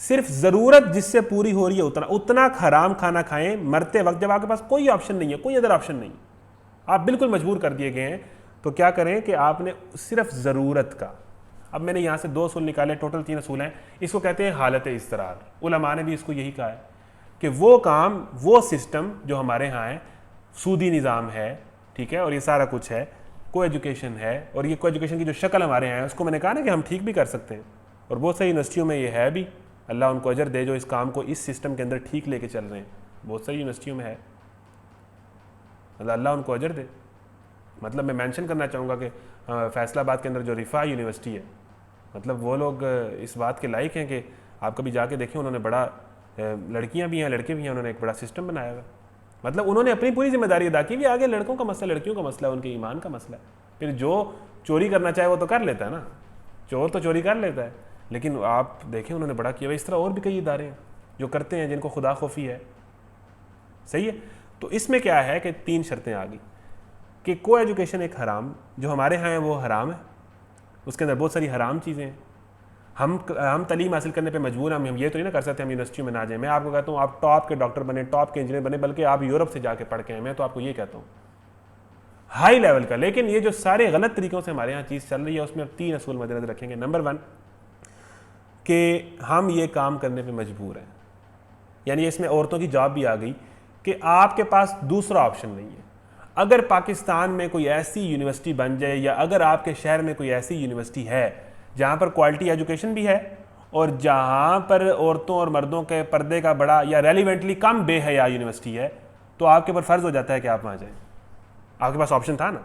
A: सिर्फ ज़रूरत जिससे पूरी हो रही है उतना हराम खाना खाएं मरते वक्त, जब आपके पास कोई ऑप्शन नहीं है, कोई अदर ऑप्शन नहीं, आप बिल्कुल मजबूर कर दिए गए हैं। तो क्या करें कि आपने सिर्फ ज़रूरत का, अब मैंने यहाँ से 2 असूल निकाले, टोटल 3 असूल हैं। इसको कहते हैं हालत इज़्तिरार। उलमा ने भी इसको यही कहा है कि वो काम, वो सिस्टम जो हमारे यहाँ है, सूदी निज़ाम है, ठीक है, और ये सारा कुछ है, को एजुकेशन है, और ये को एजुकेशन की जो शक्ल हमारे यहाँ है उसको मैंने कहा ना कि हम ठीक भी कर सकते हैं, और बहुत सारी यूनिवर्सिटियों में ये है भी। अल्लाह उनको अजर दे जो इस काम को इस सिस्टम के अंदर ठीक लेके चल रहे हैं, बहुत सारी यूनिवर्सिटियों में है, अल्लाह उनको अजर दे। मतलब मैं मेंशन करना चाहूँगा कि फैसलाबाद के अंदर जो रिफा यूनिवर्सिटी है, मतलब वो लोग इस बात के लायक हैं कि आप कभी जाके देखें, उन्होंने बड़ा, लड़कियां भी हैं लड़के भी हैं, उन्होंने एक बड़ा सिस्टम बनाया हुआ। मतलब उन्होंने अपनी पूरी जिम्मेदारी अदा की भी। आगे लड़कों का मसला, लड़कियों का मसला है, उनके ईमान का मसला है। फिर जो चोरी करना चाहे वो तो कर लेता है ना, चोर तो चोरी कर लेता है, लेकिन आप देखें उन्होंने बड़ा किया हुआ। इस तरह और भी कई इदारे हैं जो करते हैं, जिनको खुदा खौफी है, सही है। तो इसमें क्या है कि 3 शर्तें आ गई कि को एजुकेशन एक हराम, जो हमारे यहाँ है वो हराम है, उसके अंदर बहुत सारी हराम चीज़ें हैं। हम तालीम हासिल करने पे मजबूर हैं, हम ये तो नहीं ना कर सकते हम यूनिवर्सिटी में ना जाएं। मैं आपको कहता हूँ आप टॉप के डॉक्टर बने, टॉप के इंजीनियर बने, बल्कि आप यूरोप से जाके पढ़ के आए, मैं तो आपको ये कहता हूँ हाई लेवल का। लेकिन ये जो सारे गलत तरीक़ों से हमारे यहाँ चीज़ चल रही है, उसमें अब 3 असूल मद्देनजर रखेंगे। नंबर 1 कि हम ये काम करने पर मजबूर हैं, यानी इसमें औरतों की जॉब भी आ गई कि आपके पास दूसरा ऑप्शन नहीं है। अगर पाकिस्तान में कोई ऐसी यूनिवर्सिटी बन जाए, या अगर आपके शहर में कोई ऐसी यूनिवर्सिटी है जहाँ पर क्वालिटी एजुकेशन भी है और जहाँ पर औरतों और मर्दों के पर्दे का बड़ा या रेलिवेंटली कम बेहया यूनिवर्सिटी है, तो आपके ऊपर फ़र्ज़ हो जाता है कि आप वहाँ जाएँ। आपके पास ऑप्शन था ना।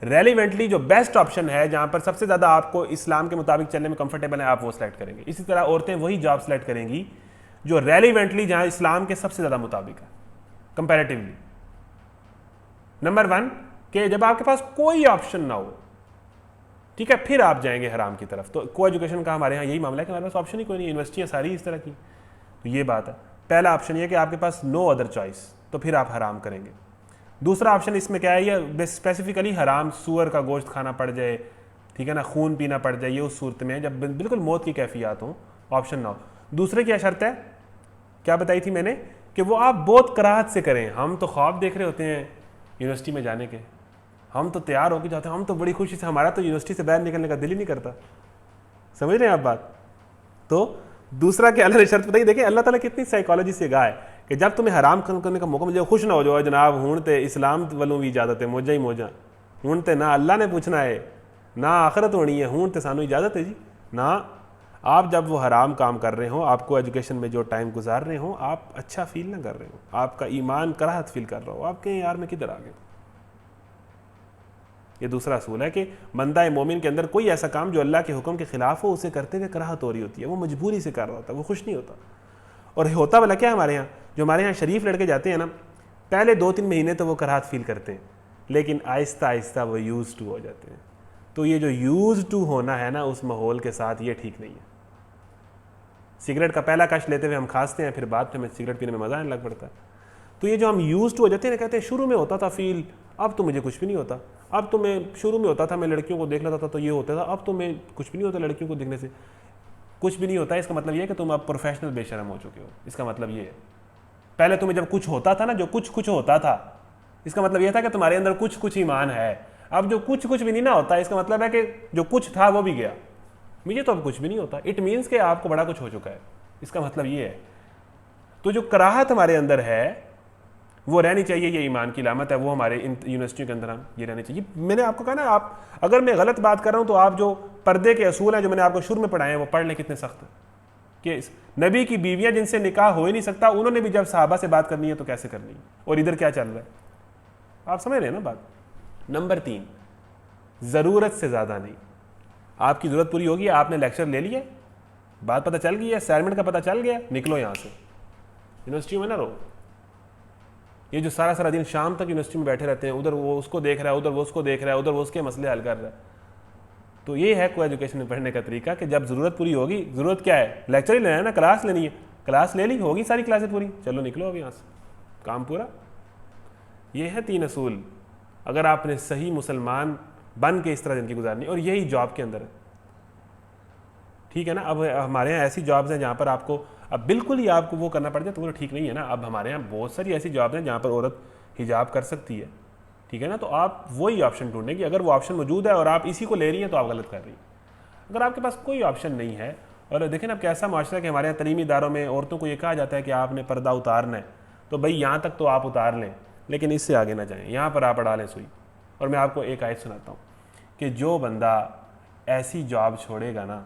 A: रेलिवेंटली जो बेस्ट ऑप्शन है, जहाँ पर सबसे ज़्यादा आपको इस्लाम के मुताबिक चलने में कंफर्टेबल है, आप वो सिलेक्ट करेंगे। इसी तरह औरतें वही जॉब सेलेक्ट करेंगी जो रेलिवेंटली जहाँ इस्लाम के सबसे ज़्यादा मुताबिक है कंपैरेटिवली। नंबर 1 कि जब आपके पास कोई ऑप्शन ना हो, ठीक है, फिर आप जाएंगे हराम की तरफ। तो को एजुकेशन का हमारे यहाँ यही मामला है कि हमारे पास ऑप्शन ही कोई नहीं, यूनिवर्सिटियाँ सारी इस तरह की। तो ये बात है। पहला ऑप्शन ये कि आपके पास नो अदर चॉइस, तो फिर आप हराम करेंगे। दूसरा ऑप्शन इसमें क्या है, ये स्पेसिफिकली हराम सूअर का गोश्त खाना पड़ जाए, ठीक है ना, खून पीना पड़ जाए, ये उस सूरत में है जब बिल्कुल मौत की कैफियत हो, ऑप्शन ना हो। दूसरे क्या शर्त है, क्या बताई थी मैंने, कि वो आप बहुत कराहत से करें। हम तो ख्वाब देख रहे होते हैं यूनिवर्सिटी में जाने के, हम तो तैयार होकर जाते हैं, हम तो बड़ी खुशी से, हमारा तो यूनिवर्सिटी से बाहर निकलने का दिल ही नहीं करता। समझ रहे हैं आप बात। तो दूसरा क्या अल्लाह ने शर्त बताई, देखिए अल्लाह ताला कितनी साइकोलॉजी से गा है कि जब तुम्हें हराम करने का मौका मिले खुश ना हो जाओ, जनाब हूँ तो इस्लाम वालों भी इजाजत है, मौजा ही मौजा हूँ तो ना अल्लाह ने पूछना है ना आखिरत होनी है, हूँ तो सानू इजाजत है जी ना। आप जब वो हराम काम कर रहे हो, आपको एजुकेशन में जो टाइम गुजार रहे हो, आप अच्छा फील ना कर रहे हो, आपका ईमान कराहत फील कर रहा हो, आप कहें यार मैं किधर आ गया। ये दूसरा असूल है कि बंदा मोमिन के अंदर कोई ऐसा काम जो अल्लाह के हुक्म के खिलाफ हो, उसे करते हुए कराहत हो रही होती है, वो मजबूरी से कर रहा होता है, वो खुश नहीं होता। और होता वाला क्या हमारे यहाँ, जो हमारे यहाँ शरीफ लड़के जाते हैं ना, पहले 2-3 महीने तो वो कराहत फील करते हैं, लेकिन आहिस्ता आहिस्ता वो यूज़ टू हो जाते हैं। तो ये जो यूज़ टू होना है ना उस माहौल के साथ, ये ठीक नहीं है। सिगरेट का पहला कश लेते हुए हम खांसते हैं, फिर बाद में हमें सिगरेट पीने में मज़ा आने लग पड़ता है। तो ये जो हम यूज़ टू हो जाते हैं ना, कहते हैं शुरू में होता था फील, अब तो मुझे कुछ भी नहीं होता। अब तो मैं शुरू में होता था, मैं लड़कियों को देख लेता था तो ये होता था, अब तो मैं कुछ भी नहीं होता लड़कियों को देखने से। कुछ भी नहीं होता है, इसका मतलब ये है कि तुम अब प्रोफेशनल बेशरम हो चुके हो। इसका मतलब ये है, पहले तुम्हें जब कुछ होता था ना, जो कुछ होता था, इसका मतलब ये था कि तुम्हारे अंदर कुछ ईमान है। अब जो कुछ भी नहीं ना होता, इसका मतलब है कि जो कुछ था वो भी गया, मुझे तो अब कुछ भी नहीं होता। इट मीन्स कि आपको बड़ा कुछ हो चुका है, इसका मतलब ये है। तो जो कराहत हमारे अंदर है वो रहनी चाहिए, ये ईमान की लामत है, वो हमारे इन यूनिवर्सिटियों के अंदर हम ये रहनी चाहिए। मैंने आपको कहा ना, आप अगर मैं गलत बात कर रहा हूँ तो आप जो पर्दे के असूल हैं जो मैंने आपको शुरू में पढ़ाए हैं वो पढ़ लें, कितने सख्त कि नबी की बीवियां जिनसे निकाह हो ही नहीं सकता, उन्होंने भी जब सहाबा से बात करनी है तो कैसे करनी है, और इधर क्या चल रहा है, आप समझ रहे हैं ना बात। नंबर 3, ज़रूरत से ज़्यादा नहीं। आपकी ज़रूरत पूरी होगी, आपने लेक्चर ले लिया, बात पता चल गई है, असाइनमेंट का पता चल गया, निकलो यहाँ से, यूनिवर्सिटी में ना रहो। ये जो सारा दिन शाम तक यूनिवर्सिटी में बैठे रहते हैं, उधर वो उसको देख रहा है, उधर वो उसको देख रहा है, उधर वो उसके मसले हल कर रहा है। तो ये है को एजुकेशन में पढ़ने का तरीका कि जब ज़रूरत पूरी होगी, ज़रूरत क्या है, लेक्चर ही लेना है ना, क्लास लेनी है, क्लास ले ली, होगी सारी क्लासें पूरी, चलो निकलो अब यहाँ से, काम पूरा। ये है 3 असूल, अगर आपने सही मुसलमान बन के इस तरह ज़िंदगी गुजारनी, और यही जॉब के अंदर है, ठीक है ना। अब हमारे यहाँ ऐसी जॉब्स हैं जहाँ पर आपको अब बिल्कुल ही आपको वो करना पड़ जाए, तो वो ठीक नहीं है ना। अब हमारे यहाँ बहुत सारी ऐसी जॉब हैं जहाँ पर औरत हिजाब कर सकती है, ठीक है ना। तो आप वही ऑप्शन ढूंढें कि अगर वो ऑप्शन मौजूद है और आप इसी को ले रही हैं तो आप गलत कर रही हैं। अगर आपके पास कोई ऑप्शन नहीं है, और देखें ना अब कैसा माशरा है कि हमारे यहाँ तलीमी इदारों में औरतों को ये कहा जाता है कि आपने पर्दा उतारना है, तो भाई यहाँ तक तो आप उतार लें, लेकिन इससे आगे ना जाएँ, यहाँ पर आप अड़ा लें सुई। और मैं आपको एक आयत सुनाता हूँ कि जो बंदा ऐसी जॉब छोड़ेगा ना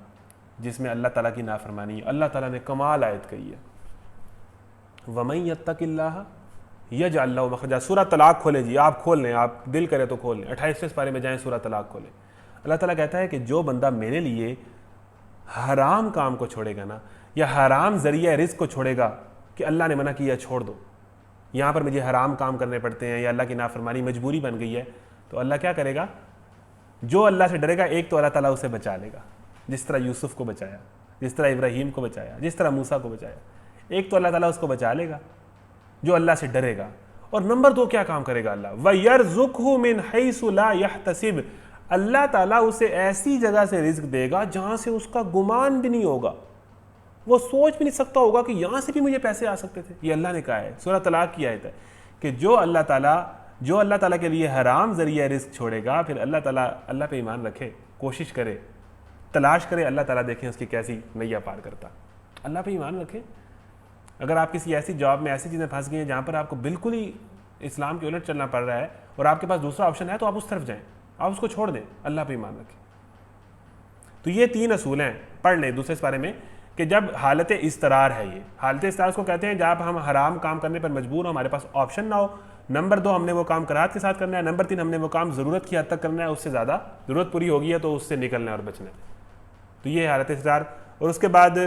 A: जिसमें अल्लाह ताला की नाफरमानी, अल्लाह ताला ने कमाल आयत कही है, वमन यत्तकिल्लाह यजअल लहू मखरजा। सूरह तलाक खोले जी, आप खोल लें, आप दिल करे तो खोल लें, 28वें पारे में जाएं, सूरह तलाक खोलें। अल्लाह ताला कहता है कि जो बंदा मेरे लिए हराम काम को छोड़ेगा ना, या हराम जरिया रिज़्क़ को छोड़ेगा कि अल्लाह ने मना किया छोड़ दो, यहाँ पर मुझे हराम काम करने पड़ते हैं या अल्लाह की नाफरमानी मजबूरी बन गई है, तो अल्लाह क्या करेगा, जो अल्लाह से डरेगा एक तो अल्लाह ताला उसे बचा लेगा, जिस तरह यूसुफ को बचाया, जिस तरह इब्राहीम को बचाया, जिस तरह मूसा को बचाया, एक तो अल्लाह ताला उसको बचा लेगा जो अल्लाह से डरेगा। और नंबर 2 क्या काम करेगा अल्लाह, वयरज़ुक़हु मिन हैसु ला यहतसिब, अल्लाह ताला उसे ऐसी जगह से रिज़्क़ देगा जहाँ से उसका गुमान भी नहीं होगा, वो सोच भी नहीं सकता होगा कि यहाँ से भी मुझे पैसे आ सकते थे। ये अल्लाह ने कहा है, सूरह तलाक की आयत है कि जो अल्लाह ताला के लिए हराम जरिया रिज़्क़ छोड़ेगा, फिर अल्लाह पे ईमान रखे, कोशिश करे, तलाश करे, अल्लाह ताला देखें उसकी कैसी नैया पार करता। अल्लाह पे ईमान रखें। अगर आप किसी ऐसी जॉब में ऐसी चीज़ें फंस गई हैं जहाँ पर आपको बिल्कुल ही इस्लाम के उलट चलना पड़ रहा है और आपके पास दूसरा ऑप्शन है, तो आप उस तरफ जाएं, आप उसको छोड़ दें, अल्लाह पे ईमान रखें। तो ये 3 असूल हैं, पढ़ लें दूसरे पारे में कि जब हालत इस्तरार है, ये हालत इस्तरार उसको कहते हैं जब हम हराम काम करने पर मजबूर हो, हमारे पास ऑप्शन ना हो। नंबर 2, हमने वो काम कराहत के साथ करना है। नंबर 3, हमने वो काम ज़रूरत की हद तक करना है, उससे ज़्यादा ज़रूरत पूरी होगी है तो उससे निकलना है और बचना है। तो ये हालत इस्तरार। और उसके बाद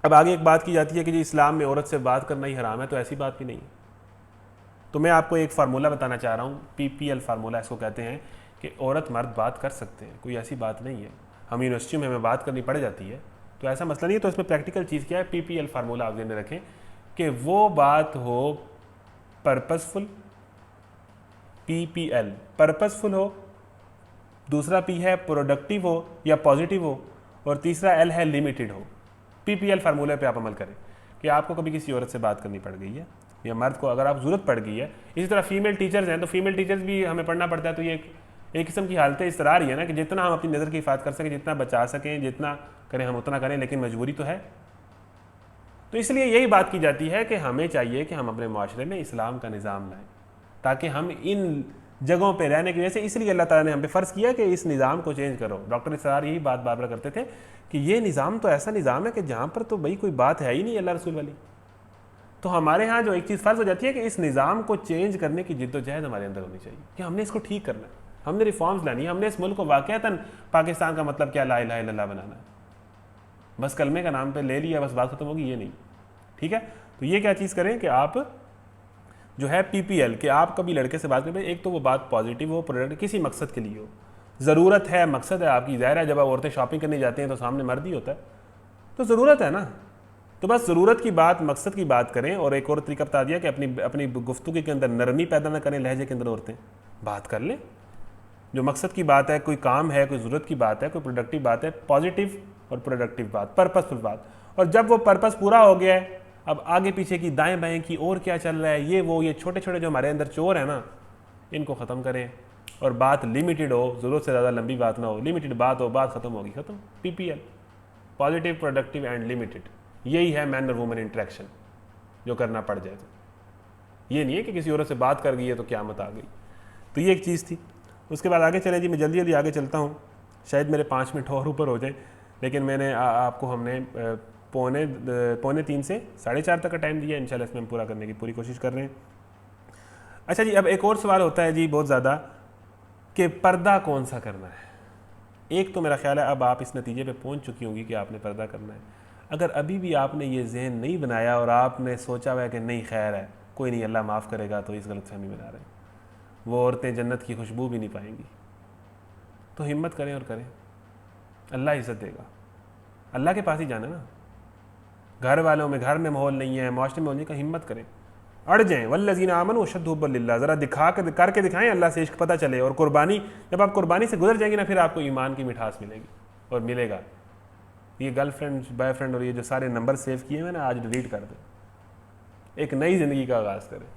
A: अब आगे एक बात की जाती है कि जी इस्लाम में औरत से बात करना ही हराम है, तो ऐसी बात भी नहीं है। तो मैं आपको एक फार्मूला बताना चाह रहा हूँ, PPL फार्मूला इसको कहते हैं, कि औरत मर्द बात कर सकते हैं, कोई ऐसी बात नहीं है। हम यूनिवर्सिटी में हमें बात करनी पड़ जाती है तो ऐसा मसला नहीं है। तो इसमें प्रैक्टिकल चीज़ क्या है, PPL फार्मूला आप ध्यान में रखें कि वो बात हो पर्पसफुल, PPL पर्पसफुल हो, दूसरा P है प्रोडक्टिव हो या पॉजिटिव हो, और तीसरा L है लिमिटेड हो। PPL फार्मूले पे आप अमल करें कि आपको कभी किसी औरत से बात करनी पड़ गई है या मर्द को अगर आप ज़रूरत पड़ गई है। इसी तरह फीमेल टीचर्स हैं तो फीमेल टीचर्स भी हमें पढ़ना पड़ता है। तो ये एक किस्म की हालत इस्तरार ही है ना कि जितना हम अपनी नज़र की हिफाजत कर सकें, जितना बचा सकें, जितना करें हम उतना करें, लेकिन मजबूरी तो है। तो इसलिए यही बात की जाती है कि हमें चाहिए कि हम अपने माशरे में इस्लाम का निज़ाम लाएँ ताकि हम इन जगहों पे रहने की वजह से, इसलिए अल्लाह ताला ने हम पे फ़र्ज़ किया कि इस निज़ाम को चेंज करो। डॉक्टर इसरार यही बात बार बार करते थे कि ये निज़ाम तो ऐसा निज़ाम है कि जहाँ पर तो भाई कोई बात है ही नहीं अल्लाह रसूल वाली। तो हमारे यहाँ जो एक चीज़ फ़र्ज़ हो जाती है कि इस निज़ाम को चेंज करने की जिद्दोजहद हमारे अंदर होनी चाहिए कि हमने इसको ठीक करना है, हमने रिफॉर्म्स लानी है, हमने इस मुल्क को वाक़ईतन पाकिस्तान का मतलब क्या ला इलाहा इल्लल्लाह बनाना है। बस कलमे का नाम पे ले लिया बस बात खत्म होगी, ये नहीं। ठीक है, तो ये क्या चीज़ करें कि आप जो है PPL कि आप कभी लड़के से बात करें, एक तो वो बात पॉजिटिव हो, प्रोडक्ट किसी मकसद के लिए हो, ज़रूरत है, मकसद है आपकी। ज़ाहिर है जब आप औरतें शॉपिंग करने जाती हैं तो सामने मर्द ही होता है, तो ज़रूरत है ना, तो बस ज़रूरत की बात, मकसद की बात करें। और एक और तरीका बता दिया कि अपनी गुफ्तगू के अंदर नरमी पैदा ना करें, लहजे के अंदर औरतें बात कर लें। जो मकसद की बात है, कोई काम है, कोई ज़रूरत की बात है, कोई प्रोडक्टिव बात है, पॉजिटिव और प्रोडक्टिव बात, पर्पसफुल बात। और जब वो पर्पस पूरा हो गया है, अब आगे पीछे की दाएं बाएं की और क्या चल रहा है, ये छोटे छोटे जो हमारे अंदर चोर है ना, इनको ख़त्म करें। और बात लिमिटेड हो, ज़रूरत से ज़्यादा लंबी बात ना हो, लिमिटेड बात हो, बात ख़त्म होगी, ख़त्म। PPL positive, productive and limited, यही है मैन और वुमन इंटरेक्शन जो करना पड़ जाए। तो ये नहीं है कि किसी औरत से बात कर गई है तो क़यामत आ गई। तो ये एक चीज़ थी। उसके बाद आगे चले जी, मैं जल्दी जल्दी आगे चलता हूँ, शायद मेरे 5 मिनट और ऊपर हो जाए, लेकिन मैंने आपको हमने पौने 3 से 4:30 तक का टाइम दिया। इंशाल्लाह इसमें हम पूरा करने की पूरी कोशिश कर रहे हैं। अच्छा जी, अब एक और सवाल होता है जी बहुत ज़्यादा कि पर्दा कौन सा करना है। एक तो मेरा ख्याल है अब आप इस नतीजे पे पहुंच चुकी होंगी कि आपने पर्दा करना है। अगर अभी भी आपने ये जहन नहीं बनाया और आपने सोचा हुआ है कि नहीं खैर है, कोई नहीं, अल्लाह माफ़ करेगा, तो इस गलतफहमी बना रहे हैं, वो औरतें जन्नत की खुशबू भी नहीं पाएंगी, तो हिम्मत करें और करें, अल्लाह इज़्ज़त देगा। अल्लाह के पास ही जाना ना, घर वालों में, घर में माहौल नहीं है, माशरे में होने का, हिम्मत करें, अड़ जाएँ। वल्लज़ीना आमनू अशद्दु हुब्बन लिल्लाह, ज़रा दिखा कर करके दिखाएं, अल्लाह से इश्क पता चले। और कुर्बानी, जब आप कुर्बानी से गुजर जाएंगे ना, फिर आपको ईमान की मिठास मिलेगी और मिलेगा। ये गर्लफ्रेंड, बॉयफ्रेंड और ये जो सारे नंबर सेव किए हुए ना, आज डिलीट कर दें, एक नई ज़िंदगी का आगाज़ करें,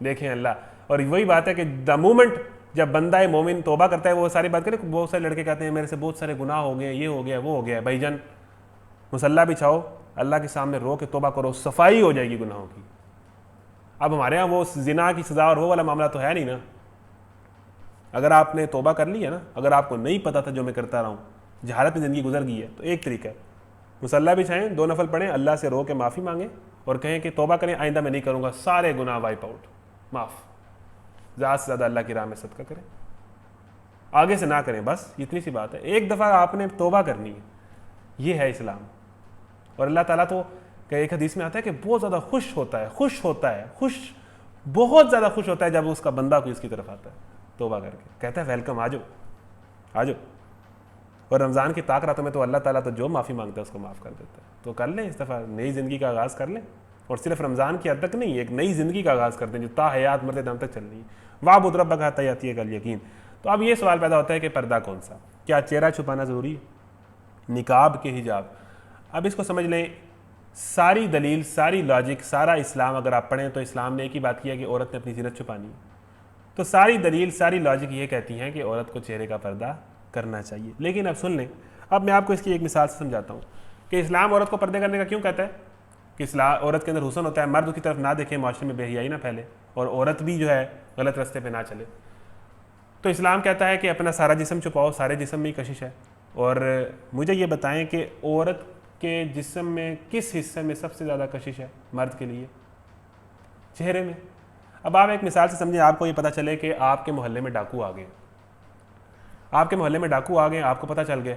A: देखें अल्लाह। और वही बात है कि द मोमेंट जब बंदा मोमिन तौबा करता है, वो सारी बात करें। बहुत सारे लड़के कहते हैं मेरे से बहुत सारे गुनाह हो गए, ये हो गया, वो हो गया। भाईजान, मुसल्ला बिछाओ, अल्लाह के सामने रो के तौबा करो, सफाई हो जाएगी गुनाहों की। अब हमारे यहाँ वो जिना की सज़ा और वो वाला मामला तो है नहीं ना। अगर आपने तौबा कर ली है ना, अगर आपको नहीं पता था जो मैं करता रहा हूँ, जहालत में ज़िंदगी गुजर गई है, तो एक तरीका है, मुसल्ला बिछाएं, 2 नफल पढ़ें, अल्लाह से रो के माफ़ी मांगें और कहें कि तौबा करें, आइंदा मैं नहीं करूँगा, सारे गुनाह वाइप आउट, माफ़। ज़्यादा से ज़्यादा अल्लाह की राह में सदका करें, आगे से ना करें, बस इतनी सी बात है। एक दफ़ा आपने तौबा करनी है, ये है इस्लाम। और अल्लाह ताला तो एक हदीस में आता है कि बहुत ज़्यादा खुश होता है, बहुत ज़्यादा खुश होता है जब उसका बंदा कोई उसकी तरफ आता है तौबा करके, कहता है वेलकम, आ जाओ। और रमज़ान की ताक रातों में तो अल्लाह ताला तो जो माफ़ी मांगता है उसको माफ़ कर देता है। तो कर लें, इस दफ़ा नई ज़िंदगी का आगाज़ कर लें, और सिर्फ रमज़ान की हद तक नहीं, एक नई ज़िंदगी का आगाज़ करते हैं जो ता हयात मरते दम तक चल रही है। वाबुद रब्बक हत्ता यातियकल यकीन। तो अब ये सवाल पैदा होता है कि पर्दा कौन सा, क्या चेहरा छुपाना ज़रूरी है, निकाब के हिजाब। अब इसको समझ लें, सारी दलील, सारी लॉजिक, सारा इस्लाम अगर आप पढ़ें तो इस्लाम ने एक ही बात किया कि औरत ने अपनी ज़ीनत छुपानी है। तो सारी दलील, सारी लॉजिक ये कहती हैं कि औरत को चेहरे का पर्दा करना चाहिए। लेकिन अब सुन लें, अब मैं आपको इसकी एक मिसाल से समझाता हूँ कि इस्लाम औरत को पर्दे करने का क्यों कहता है। कि इस्लाम, औरत के अंदर हुस्न होता है, मर्द की तरफ ना देखे, माशरे में बेहयाई ना फैले, और औरत भी जो है गलत रास्ते पे ना चले। तो इस्लाम कहता है कि अपना सारा जिस्म छुपाओ, सारे जिस्म में ही कशिश है। और मुझे ये बताएं कि औरत कि जिस्म में किस हिस्से में सबसे ज़्यादा कशिश है मर्द के लिए? चेहरे में। अब आप एक मिसाल से समझें, आपको ये पता चले कि आपके मोहल्ले में डाकू आ गए, आपके मोहल्ले में डाकू आ गए, आपको पता चल गया,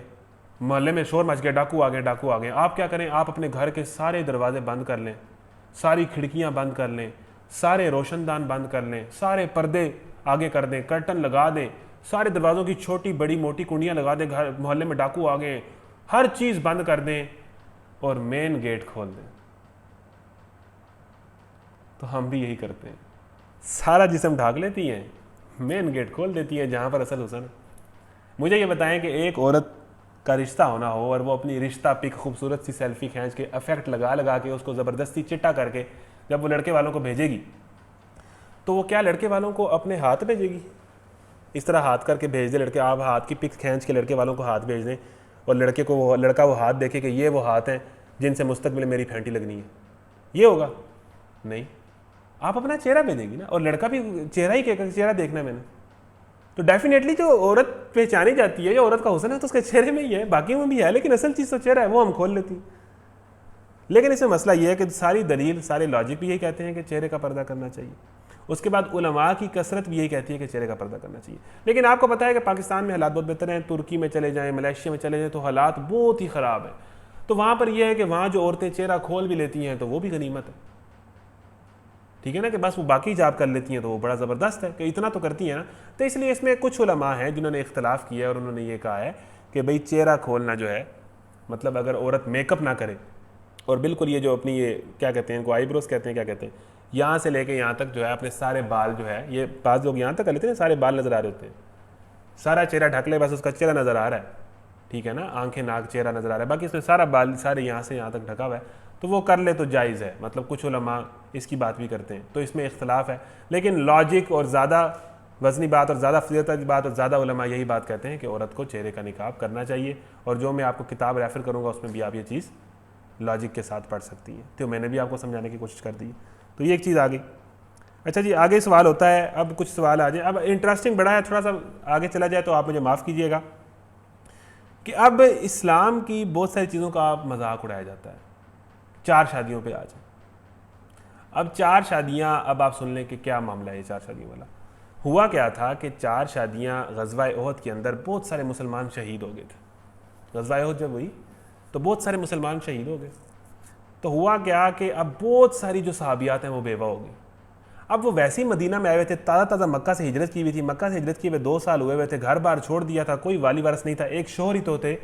A: मोहल्ले में शोर मच गया, डाकू आ गए, डाकू आ गए। आप क्या करें? आप अपने घर के सारे दरवाजे बंद कर लें, सारी खिड़कियां बंद कर लें, सारे रोशनदान बंद कर लें, सारे पर्दे आगे कर दें, कर्टन लगा दें, सारे दरवाज़ों की छोटी बड़ी मोटी कुंडियां लगा दें, घर मोहल्ले में डाकू आ गए, हर चीज़ बंद कर दें और मेन गेट खोल दें। तो हम भी यही करते हैं, सारा जिस्म ढाक लेती हैं, मेन गेट खोल देती है जहाँ पर असल हुसन। मुझे ये बताएं कि एक औरत का रिश्ता होना हो और वो अपनी रिश्ता पिक खूबसूरत सी सेल्फी खींच के इफेक्ट लगा लगा के उसको ज़बरदस्ती चिट्टा करके जब वो लड़के वालों को भेजेगी, तो वो क्या लड़के वालों को अपने हाथ भेजेगी? इस तरह हाथ करके भेज दे लड़के, आप हाथ की पिक खींच के लड़के वालों को हाथ भेज दें और लड़का वो हाथ देखे कि ये वो हाथ हैं जिनसे मुस्तकबिल मेरी फैंटी लगनी है, ये होगा? नहीं, आप अपना चेहरा भेजेगी ना, और लड़का भी चेहरा ही कहेगा, चेहरा देखना है मैंने। तो डेफिनेटली जो औरत पहचानी जाती है, जो औरत का हुस्न है, तो उसके चेहरे में ही है, बाकी में भी है, लेकिन असल चीज़ तो चेहरा है, वो हम खोल लेती हैं। लेकिन इसमें मसला ये है कि सारी दलील, सारे लॉजिक भी यही कहते हैं कि चेहरे का पर्दा करना चाहिए। उसके बाद उलमा की कसरत भी यही कहती है कि चेहरे का पर्दा करना चाहिए। लेकिन आपको पता है कि पाकिस्तान में हालात बहुत बेहतर हैं, तुर्की में चले जाएँ, मलेशिया में चले जाएँ, तो हालात बहुत ही ख़राब है। तो वहाँ पर यह है कि वहाँ जो औरतें चेहरा खोल भी लेती हैं तो वो भी गनीमत है, ठीक है ना, कि बस वो बाकी जाप कर लेती हैं तो वो बड़ा ज़बरदस्त है कि इतना तो करती हैं ना। तो इसलिए इसमें कुछ उलमा हैं जिन्होंने इख्तलाफ किया और उन्होंने ये कहा है कि भाई चेहरा खोलना जो है, मतलब अगर औरत मेकअप ना करे और बिल्कुल ये जो अपनी ये क्या कहते हैं, इनको आईब्रोज कहते हैं, क्या कहते हैं, यहाँ से लेके यहाँ तक जो है अपने सारे बाल जो है, ये बाज़ लोग यहाँ तक कर लेते हैं, सारे बाल नज़र आ रहे होते हैं, सारा चेहरा ढक ले, बस उसका चेहरा नज़र आ रहा है, ठीक है ना, आंखें नाक चेहरा नज़र आ रहा है, बाकी इसमें सारा बाल सारे यहाँ से यहाँ तक ढका हुआ है, तो वो कर ले तो जायज़ है। मतलब कुछ उलमा इसकी बात भी करते हैं, तो इसमें इख्तलाफ है। लेकिन लॉजिक और ज़्यादा वज़नी बात और ज़्यादा फजीलत की बात और ज़्यादा उलमा यही बात कहते हैं कि औरत को चेहरे का निकाब करना चाहिए। और जो मैं आपको किताब रेफ़र करूँगा उसमें भी आप ये चीज़ लॉजिक के साथ पढ़ सकती हैं। तो मैंने भी आपको समझाने की कोशिश कर दी है। तो ये एक चीज़ आ गई। अच्छा जी, आगे सवाल होता है, अब कुछ सवाल आ जाए, अब इंटरेस्टिंग बड़ा है, थोड़ा सा आगे चला जाए तो आप मुझे माफ़ कीजिएगा कि अब इस्लाम की बहुत सारी चीज़ों का मजाक उड़ाया जाता है। 4 शादियों पे आ जाए। अब 4 शादियां, अब आप सुन लें कि क्या मामला है ये 4 शादियों वाला। हुआ क्या था कि 4 शादियां ग़ज़वा ओहद के अंदर बहुत सारे मुसलमान शहीद हो गए थे। ग़ज़वा ओहद जब हुई तो बहुत सारे मुसलमान शहीद हो गए। तो हुआ क्या कि अब बहुत सारी जो सहाबियात हैं वो बेवा हो गई। अब वो वैसे ही मदीना में आए हुए थे, ताज़ा ताज़ा मक्का से हिजरत की हुई थी, मक्का से हिजरत किए हुए 2 साल हुए हुए थे, घर बार छोड़ दिया था, कोई वाली वारस नहीं था, एक शोहर ही तो थे,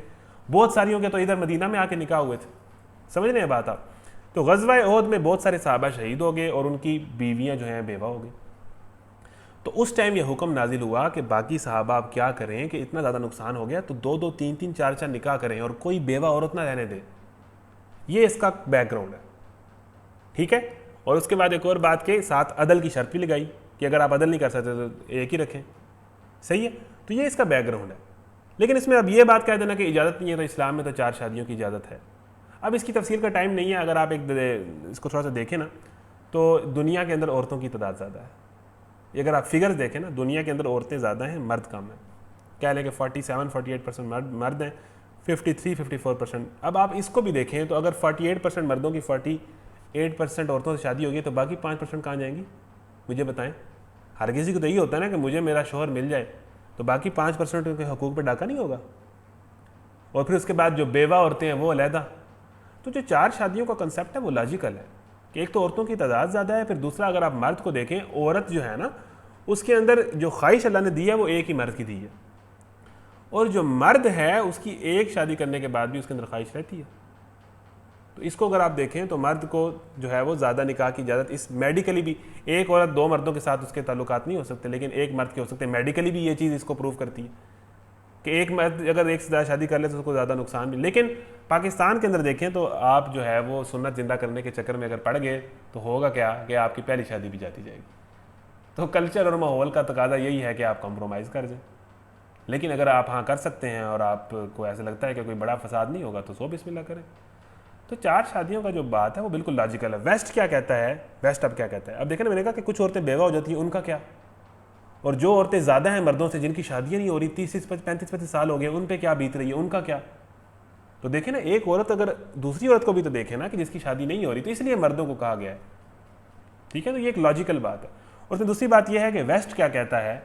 A: बहुत सारियों के तो इधर मदीना में आके निकाह हुए थे। समझ रहे हैं बात आप? तो ग़ज़वा ओहद में बहुत सारे सहाबा शहीद हो गए और उनकी बीवियां जो हैं बेवा हो गई। तो उस टाइम यह हुक्म नाजिल हुआ कि बाकी सहाबा आप क्या करें कि इतना ज़्यादा नुकसान हो गया तो 2-2, 3-3, 4-4 निकाह करें और कोई बेवा औरत ना रहने दे। ये इसका बैकग्राउंड है, ठीक है। और उसके बाद एक और बात के साथ अदल की शर्त भी लगाई कि अगर आप अदल नहीं कर सकते तो एक ही रखें, सही है। तो ये इसका बैकग्राउंड है। लेकिन इसमें अब ये बात कह देना कि इजाज़त नहीं है, तो इस्लाम में तो 4 शादियों की इजाज़त है। अब इसकी तफसील का टाइम नहीं है। अगर आप इसको थोड़ा सा देखें ना, तो दुनिया के अंदर औरतों की तादाद ज़्यादा है। अगर आप फिगर्स देखें ना, दुनिया के अंदर औरतें ज़्यादा हैं, मर्द कम हैं। क्या लें कि 47-48% मर्द हैं, 53-54%। अब आप इसको भी देखें तो अगर 48% मर्दों की 48% औरतों से शादी होगी तो बाकी 5% कहाँ जाएंगी? मुझे बताएं। हर किसी को तो यही होता है ना कि मुझे मेरा शोहर मिल जाए, तो बाकी 5% के हकूक़ पे डाका नहीं होगा। और फिर उसके बाद जो बेवा औरतें हैं वो अलहदा। तो जो 4 शादियों का कंसेप्ट है वो लॉजिकल है कि एक तो औरतों की तादाद ज़्यादा है, फिर दूसरा अगर आप मर्द को देखें, औरत जो है ना उसके अंदर जो ख्वाहिश अल्लाह ने दी है वो एक ही मर्द की दी है, और जो मर्द है उसकी एक शादी करने के बाद भी उसके अंदर ख्वाहिश रहती है। तो इसको अगर आप देखें तो मर्द को जो है वो ज़्यादा निकाह की इजाज़त, इस मेडिकली भी एक औरत 2 मर्दों के साथ उसके ताल्लुकात नहीं हो सकते, लेकिन एक मर्द के हो सकते हैं। मेडिकली भी ये चीज़ इसको प्रूव करती है कि एक मर्द अगर एक से ज़्यादा शादी कर ले तो उसको ज़्यादा नुकसान भी। लेकिन पाकिस्तान के अंदर देखें तो आप जो है वो सुन्नत जिंदा करने के चक्कर में अगर पड़ गए तो होगा क्या कि आपकी पहली शादी भी जाती जाएगी। तो कल्चर और माहौल का तकाजा यही है कि आप कॉम्प्रोमाइज़ कर जाएं। लेकिन अगर आप हाँ कर सकते हैं और आपको ऐसा लगता है कि कोई बड़ा फसाद नहीं होगा तो सो बिस्मिल्लाह करें। तो 4 शादियों का जो बात है वो बिल्कुल लॉजिकल है। वेस्ट क्या कहता है? वेस्ट अब क्या कहता है? अब देखें ना, मैंने कहा कि कुछ औरतें बेवा हो जाती हैं, उनका क्या? और जो औरतें ज़्यादा हैं मर्दों से, जिनकी शादियाँ नहीं हो रही, 30-35 साल हो गए, उन पे क्या बीत रही है, उनका क्या? तो देखें ना, एक औरत अगर दूसरी औरत को भी तो देखे ना कि जिसकी शादी नहीं हो रही, तो इसलिए मर्दों को कहा गया है। ठीक है, तो ये एक लॉजिकल बात है। और उसमें दूसरी बात यह है कि वेस्ट क्या कहता है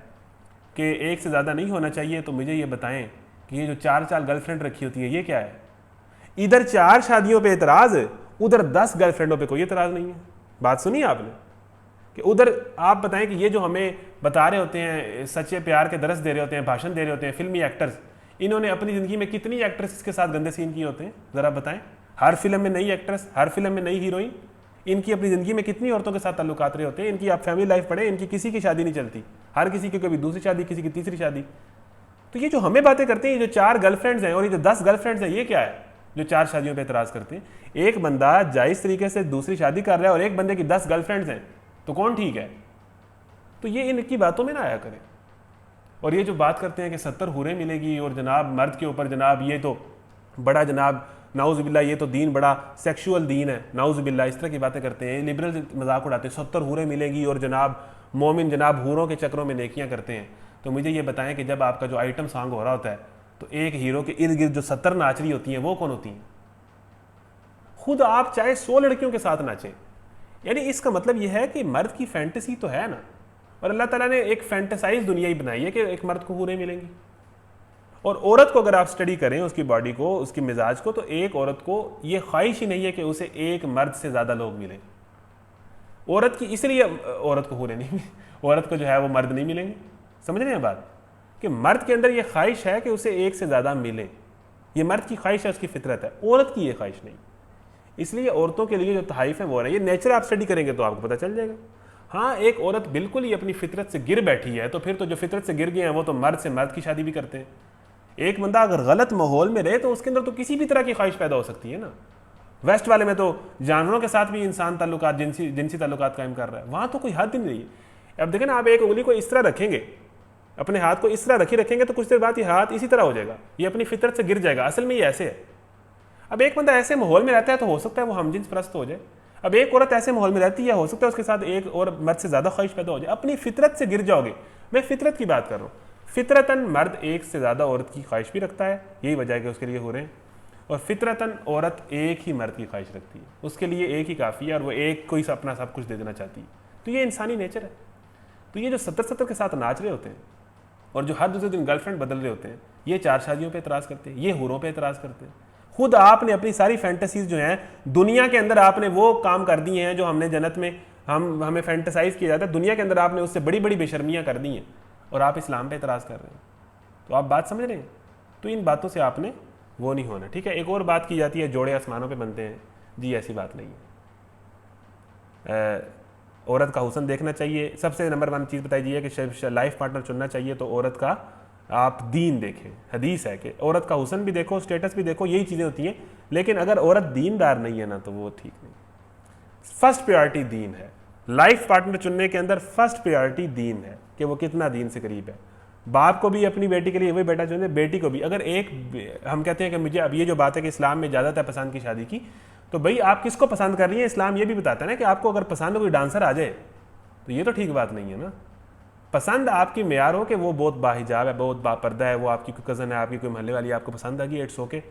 A: कि एक से ज़्यादा नहीं होना चाहिए। तो मुझे ये बताएं कि ये जो 4 गर्लफ्रेंड रखी होती है ये क्या है? इधर 4 शादियों पे एतराज़, उधर 10 गर्लफ्रेंडों पे कोई एतराज़ नहीं है। बात सुनी आपने कि उधर आप बताएं कि ये जो हमें बता रहे होते हैं, सच्चे प्यार के दरस दे रहे होते हैं, भाषण दे रहे होते हैं, फिल्मी एक्टर्स, इन्होंने अपनी ज़िंदगी में कितनी एक्ट्रेस के साथ गंदे सीन किए होते हैं ज़रा बताएं। हर फिल्म में नई एक्ट्रेस, हर फिल्म में नई हीरोइन, इनकी अपनी ज़िंदगी में कितनी औरतों के साथ ताल्लुकात रहे होते हैं। इनकी आप फैमिली लाइफ पढ़ें, इनकी किसी की शादी नहीं चलती, हर किसी की कभी दूसरी शादी, किसी की तीसरी शादी। तो ये जो हमें बातें करते हैं, ये जो 4 गर्लफ्रेंड्स हैं और ये जो 10 गर्लफ्रेंड्स हैं, ये क्या है जो 4 शादियों पर एतराज़ करते हैं? एक बंदा जायज़ तरीके से दूसरी शादी कर रहा है और एक बंदे की 10 गर्लफ्रेंड्स हैं, तो कौन ठीक है? तो ये इनकी बातों में ना आया करें। और ये जो बात करते हैं कि 70 हुरें मिलेगी और जनाब मर्द के ऊपर जनाब ये तो बड़ा जनाब नाउज़ुबिल्ला, ये तो दीन बड़ा सेक्सुअल दीन है, नाउज़ुबिल्ला, इस तरह की बातें करते हैं, लिबरल मजाक उड़ाते हैं। 70 हुरें मिलेगी और जनाब मोमिन जनाब हूरों के चक्रों में नेकियां करते हैं। तो मुझे ये बताएं कि जब आपका जो आइटम सॉन्ग हो रहा होता है तो एक हीरो के इर्द गिर्द जो 70 नाच रही होती हैं वो कौन होती हैं? खुद आप चाहे 100 लड़कियों के साथ नाचें। यानी इसका मतलब यह है कि मर्द की फैंटेसी तो है ना, और अल्लाह ताला ने एक फैंटेसाइज दुनिया ही बनाई है कि एक मर्द को हूरें मिलेंगी। और औरत को अगर आप स्टडी करें, उसकी बॉडी को, उसकी मिजाज को, तो एक औरत को ये ख्वाहिश ही नहीं है कि उसे एक मर्द से ज़्यादा लोग मिलें। औरत की इसलिए औरत को हूरें नहीं मिले, औरत को जो है वो मर्द नहीं मिलेंगे। समझ रहे हैं बात कि मर्द के अंदर ये ख्वाहिश है कि उसे एक से ज़्यादा मिले, ये मर्द की ख्वाहिश है, उसकी फितरत है। औरत की ये ख्वाहिश नहीं। इसलिए औरतों के लिए जो तहाइफ है वो है, ये नेचर आप स्टडी करेंगे तो आपको पता चल जाएगा। हाँ, एक औरत बिल्कुल ही अपनी फितरत से गिर बैठी है, तो फिर तो जो फितरत से गिर गए हैं वो तो मर्द से मर्द की शादी भी करते हैं। एक बंदा अगर गलत माहौल में रहे तो उसके अंदर तो किसी भी तरह की ख्वाहिश पैदा हो सकती है ना। वेस्ट वाले में तो जानवरों के साथ भी इंसान ताल्लुकात, जिनसी ताल्लुकात कायम कर रहा है, वहाँ तो कोई हद नहीं है। अब देखें ना, आप एक उंगली को इस तरह रखेंगे, अपने हाथ को इस तरह रखेंगे तो कुछ देर बाद ये हाथ इसी तरह हो जाएगा, ये अपनी फितरत से गिर जाएगा। असल में ये ऐसे है। अब एक बंदा ऐसे माहौल में रहता है तो हो सकता है वो हमजिन्स परस्त हो जाए। अब एक औरत ऐसे माहौल में रहती है, हो सकता है उसके साथ एक और मर्द से ज़्यादा ख्वाहिश पैदा हो जाए। अपनी फितरत से गिर जाओगे। मैं फितरत की बात कर रहा हूँ। फितरतन मर्द एक से ज़्यादा औरत की ख्वाहिश भी रखता है, यही वजह है कि उसके लिए हो रहे हैं। और फितरतन औरत एक ही मर्द की ख्वाहिश रखती है, उसके लिए एक ही काफ़ी है और वो एक को ही अपना सब कुछ दे देना चाहती है। तो ये इंसानी नेचर है। तो ये जो 70 के साथ नाच रहे होते हैं और जो हर दूसरे दिन गर्लफ्रेंड बदल रहे होते हैं, ये 4 शादियों पर एतराज़ करते हैं, ये हुरों पर एतराज़ करते हैं। खुद आपने अपनी सारी फैंटेसीज जो हैं दुनिया के अंदर आपने वो काम कर दिए हैं जो हमने जन्नत में हमें फैंटेसाइज किया जाता है, दुनिया के अंदर आपने उससे बड़ी बड़ी बेशर्मियाँ कर दी हैं और आप इस्लाम पे एतराज़ कर रहे हैं। तो आप बात समझ रहे हैं? तो इन बातों से आपने वो नहीं होना। ठीक है, एक और बात की जाती है जोड़े आसमानों पे बनते हैं, जी ऐसी बात नहीं है। औरत का हुस्न देखना चाहिए। सबसे नंबर 1 चीज़ बताई जाइए कि लाइफ पार्टनर चुनना चाहिए तो औरत का आप दीन देखें। हदीस है कि औरत का हुस्न भी देखो, स्टेटस भी देखो, यही चीज़ें होती हैं। लेकिन अगर औरत दीनदार नहीं है ना तो वो ठीक नहीं। फर्स्ट प्रायोरिटी दीन है। लाइफ पार्टनर चुनने के अंदर फर्स्ट प्रायोरिटी दीन है कि वो कितना दीन से करीब है। बाप को भी अपनी बेटी के लिए वही बेटा चुने, बेटी को भी। अगर एक हम कहते हैं कि मुझे अब ये जो बात है कि इस्लाम में इजाज़त है पसंद की शादी की, तो भाई आप किसको पसंद कर रही हैं? इस्लाम ये भी बताता है ना कि आपको अगर पसंद कोई डांसर आ जाए तो ये तो ठीक बात नहीं है ना। पसंद आपकी मेयार हो कि वो बहुत बाहिजाब है, बहुत बापर्दा है, वो आपकी कोई कज़न है, आपकी कोई महल्ले वाली, आपको पसंद आ गई, इट्स ओके,